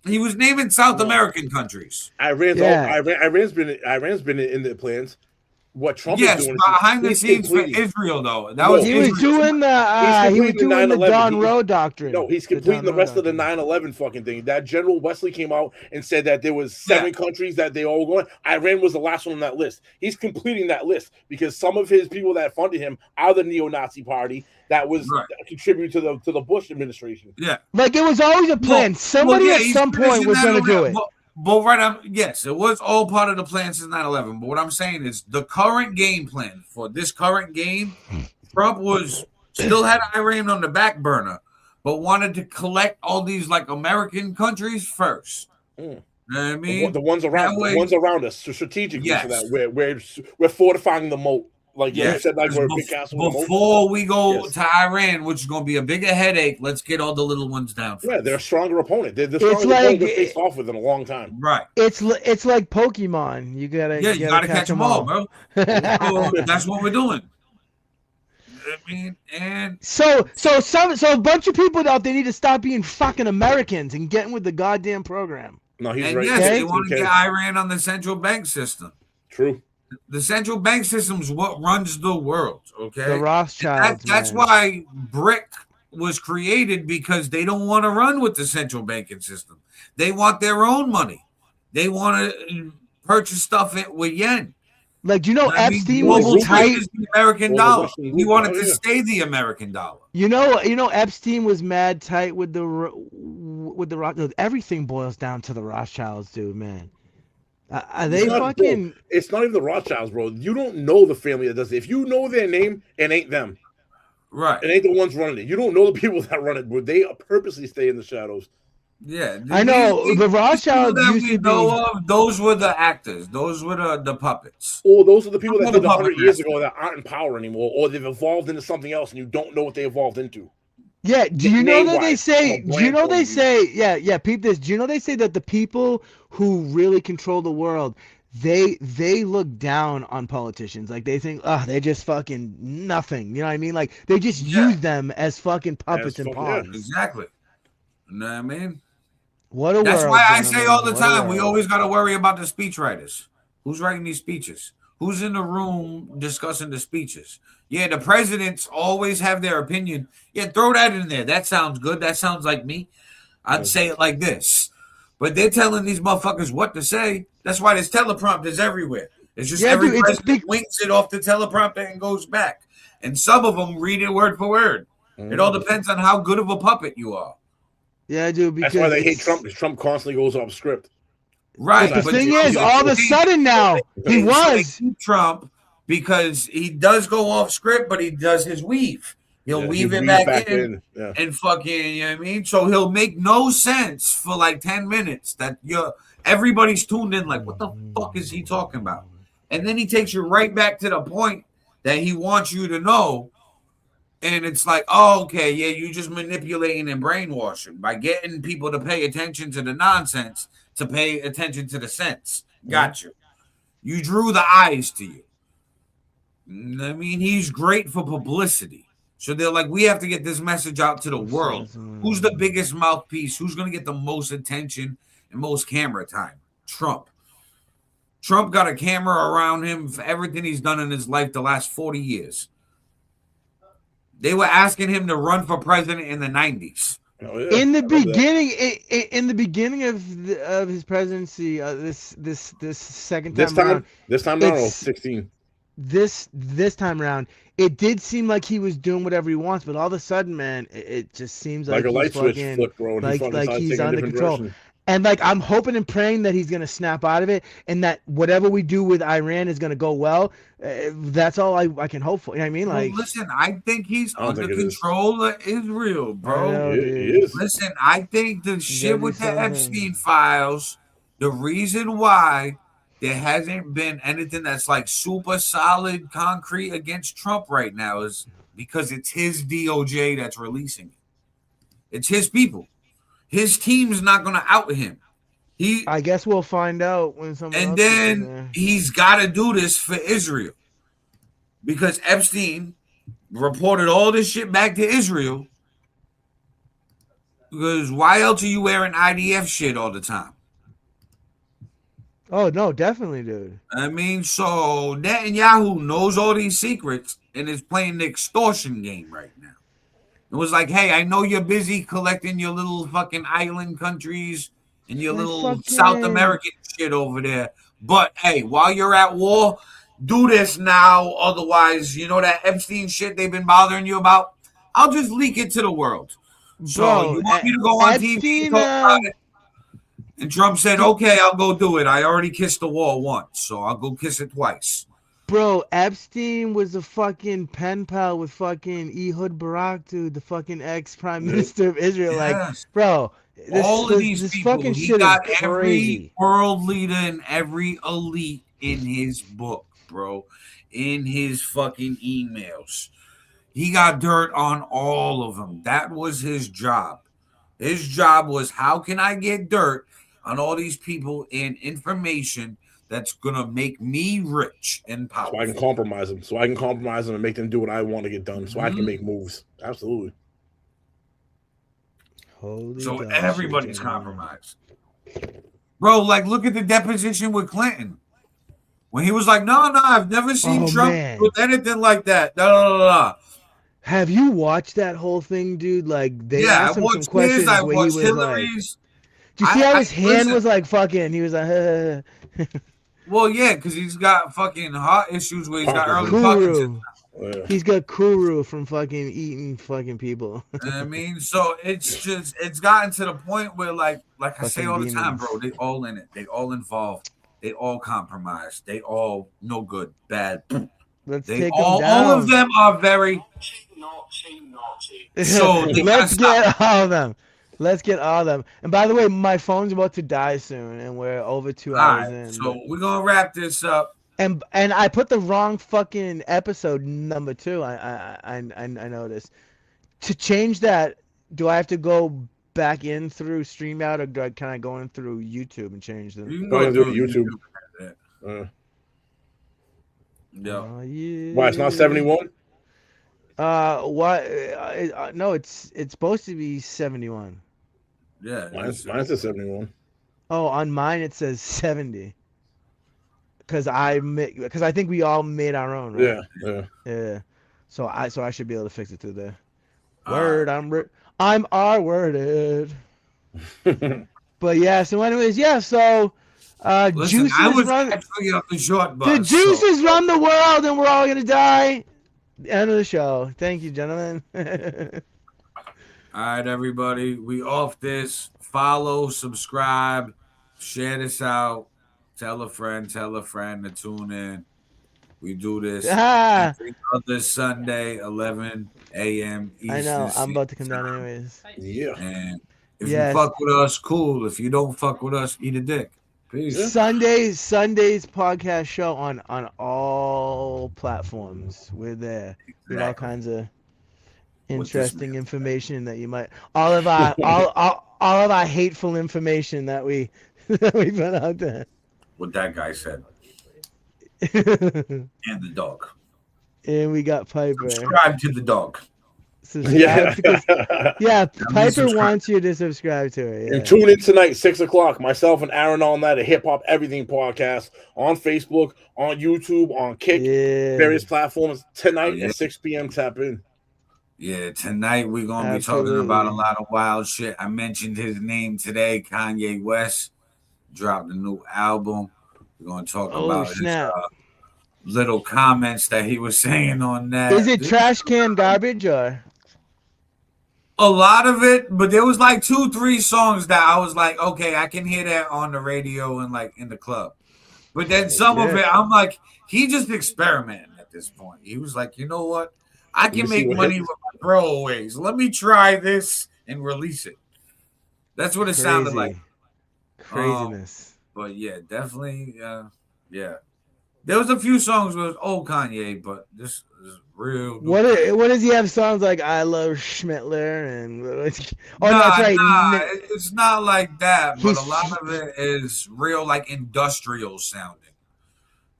He was naming South American countries. Iran's been in the plans. What Trump is doing behind the scenes for Israel, though. He was doing the Don Roe doctrine. No, he's completing the rest of the 9/11 fucking thing. That General Wesley came out and said that there was 7 countries that they all going. Iran was the last one on that list. He's completing that list because some of his people that funded him are the neo-Nazi party that was contributed to the Bush administration. Yeah, like it was always a plan. Somebody at some point was going to do it. But yes, it was all part of the plan since 9/11. But what I'm saying is the current game plan for this current game, Trump still had Iran on the back burner, but wanted to collect all these like American countries first. You know what I mean? The ones around us, so strategically, so that we're fortifying the moat. Like you said, like we're a big castle. Before we go to Iran, which is going to be a bigger headache, let's get all the little ones down. Yeah, they're a stronger opponent. They're the strongest opponent they've faced off with in a long time. Right. It's like Pokemon. You gotta catch them all, bro. That's what we're doing. I mean, and so a bunch of people out there need to stop being fucking Americans and getting with the goddamn program. No, he's right. Yes, they want to get Iran on the central bank system. True. The central bank system is what runs the world, okay? The Rothschilds. That's why BRIC was created, because they don't want to run with the central banking system. They want their own money. They want to purchase stuff with yen. Like, you know, Epstein was tight. The American dollar. He wanted to stay the American dollar. You know, Epstein was mad tight with the Rothschilds. Everything boils down to the Rothschilds, dude, man. Are they fucking? It's not even the Rothschilds, bro. You don't know the family that does it. If you know their name, it ain't them. Right. It ain't the ones running it. You don't know the people that run it, bro. They purposely stay in the shadows. Yeah, I know. The Rothschilds used to be. Those were the actors. Those were the puppets. Or those are the people that did 100 years ago that aren't in power anymore, or they've evolved into something else, and you don't know what they evolved into. Yeah, do you know that they say? Do you know they say? Yeah. Peep this. Do you know they say that the people who really control the world, they look down on politicians. Like they think, they're just fucking nothing. You know what I mean? Like they just use them as fucking puppets and pawns. Yeah, exactly. You know what I mean? What a That's world, why I gentlemen. say all the time, we always got to worry about the speechwriters. Who's writing these speeches? Who's in the room discussing the speeches? Yeah, the presidents always have their opinion. Yeah, throw that in there. That sounds good. That sounds like me. I'd say it like this. But they're telling these motherfuckers what to say. That's why there's teleprompters everywhere. It's just every president winks it off the teleprompter and goes back. And some of them read it word for word. It all depends on how good of a puppet you are. Yeah, I do. Because that's why they hate Trump, because Trump constantly goes off script. Right. But the thing is, all of a sudden now, he was Trump, because he does go off script, but he does his weave. He'll weave it back in. And fucking, you know what I mean? So he'll make no sense for like 10 minutes that everybody's tuned in like, what the fuck is he talking about? And then he takes you right back to the point that he wants you to know. And it's like, oh, okay, yeah, you just manipulating and brainwashing by getting people to pay attention to the nonsense to pay attention to the sense. Got you. You drew the eyes to you. I mean, he's great for publicity. So they're like, we have to get this message out to the world. Who's the biggest mouthpiece? Who's going to get the most attention and most camera time? Trump. Trump got a camera around him for everything he's done in his life the last 40 years. They were asking him to run for president in the 90s. Oh, yeah. In the beginning of his presidency, this second time around, this time around, 16. This time around, it did seem like he was doing whatever he wants, but all of a sudden, man, it just seems like a light switch fucking, flipped, bro. like he's under control. Direction. And like I'm hoping and praying that he's gonna snap out of it, and that whatever we do with Iran is gonna go well. That's all I can hope for. You know what I mean? Like, listen, I think he's under control of Israel, bro. He is. Listen, I think the shit with the Epstein files, the reason why there hasn't been anything that's like super solid, concrete against Trump right now is because it's his DOJ that's releasing it. It's his people. His team's not going to out him. I guess we'll find out when someone. And then he's got to do this for Israel because Epstein reported all this shit back to Israel. Because why else are you wearing IDF shit all the time? Oh no, definitely, dude. I mean, so Netanyahu knows all these secrets and is playing the extortion game right now. It was like, hey, I know you're busy collecting your little fucking island countries and your little South American shit over there. But hey, while you're at war, do this now. Otherwise, you know that Epstein shit they've been bothering you about? I'll just leak it to the world. So bro, you want me to go on TV and talk about it? And Trump said, okay, I'll go do it. I already kissed the wall once, so I'll go kiss it twice. Bro, Epstein was a fucking pen pal with fucking Ehud Barak, dude, the fucking ex-prime minister of Israel. Yes. Like, bro, all of these people, fucking he shit got is every crazy. world leader and every elite in his book, bro, in his fucking emails. He got dirt on all of them. That was his job. His job was, how can I get dirt on all these people and information that's going to make me rich and powerful. So I can compromise them. And make them do what I want to get done. So I can make moves. Absolutely. So everybody's compromised. Bro, like, look at the deposition with Clinton. When he was like, no, I've never seen Trump with anything like that. No. Have you watched that whole thing, dude? Like, they asked him some questions where he was Hillary's. Like, do you see how his hand was like fucking? He was like, well, yeah, because he's got fucking heart issues where he's got early Parkinson's. He's got Kuru from fucking eating fucking people. I mean, so it's gotten to the point where, like I say all the time, bro, they all in it. They all involved. They all compromised. They all no good, bad. Let's take them down. All of them are very naughty. So let's get all of them. Let's get all of them. And by the way, my phone's about to die soon, and we're over 2 hours in. So we're gonna wrap this up. And I put the wrong fucking episode number 2. I noticed. To change that, do I have to go back in through StreamYard, or can I go in through YouTube and change them? You can go through YouTube. Yeah. Why it's not 71? What? No, it's supposed to be 71. Yeah, mine says 71. Oh, on mine it says 70. Because I think we all made our own, right? Yeah. So I should be able to fix it through there. Word, I'm R-worded. But yeah. So anyways, yeah. So juices run the short bus, the juices run the world, and we're all gonna die. End of the show. Thank you, gentlemen. All right, everybody. We off this. Follow, subscribe, share this out. Tell a friend to tune in. We do this every other Sunday, 11 a.m. Eastern. I know. I'm about to come down anyways. Yeah. And if you fuck with us, cool. If you don't fuck with us, eat a dick. Peace. Sunday's podcast show on all platforms. We're there. With all kinds of. interesting information that you might all of our hateful information that we that we put out there. What that guy said. And the dog. And we got Piper. Subscribe to the dog. Subscribe because Piper wants you to subscribe to it. Yeah. And tune in tonight, 6 o'clock. Myself and Aaron on that, a Hip Hop Everything podcast on Facebook, on YouTube, on Kick, various platforms tonight at 6 p.m. Tap in. Yeah, tonight we're gonna be talking about a lot of wild shit. I mentioned his name today. Kanye West dropped a new album. We're gonna talk about his little comments that he was saying on that. Is it trash can garbage or? A lot of it, but there was like 2-3 songs that I was like, okay, I can hear that on the radio and like in the club. But then some of it, I'm like, he just experimenting at this point. He was like, you know what? I can make money with my throwaways. Let me try this and release it. That's what it sounded like. Craziness. But yeah, definitely, yeah. There was a few songs with old Kanye, but this is real. What does he have songs like I Love Schmittler and that's right. Nah, it's not like that, but a lot of it is real like industrial sounding.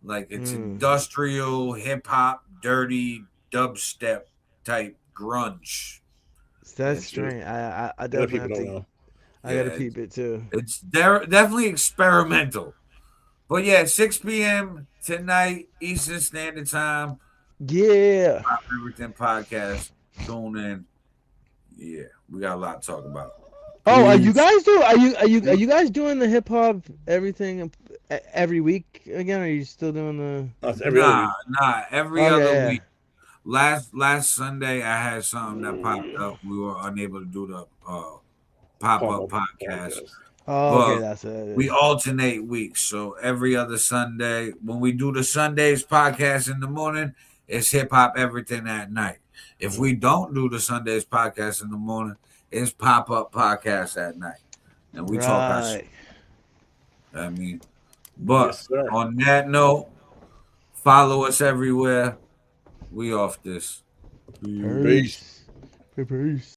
Like it's industrial, hip hop, dirty, dubstep type grunge. That's strange. I definitely have to. I gotta peep it too. It's definitely experimental. But yeah, 6 p.m. tonight, Eastern Standard Time. Yeah. Pop Everything podcast. Tune in. Yeah, we got a lot to talk about. Oh, are you guys doing the hip hop everything every week again? Or are you still doing the? Every other week. Nah, every other week. Last Sunday, I had something that popped up. We were unable to do the pop-up podcast. Oh, okay, that's it. We alternate weeks, so every other Sunday, when we do the SunDaze podcast in the morning, it's Hip Hop Everything at night. If we don't do the SunDaze podcast in the morning, it's Pop-Up podcast at night, and we talk our shit. I mean, but on that note, follow us everywhere. We off this. Peace. Peace.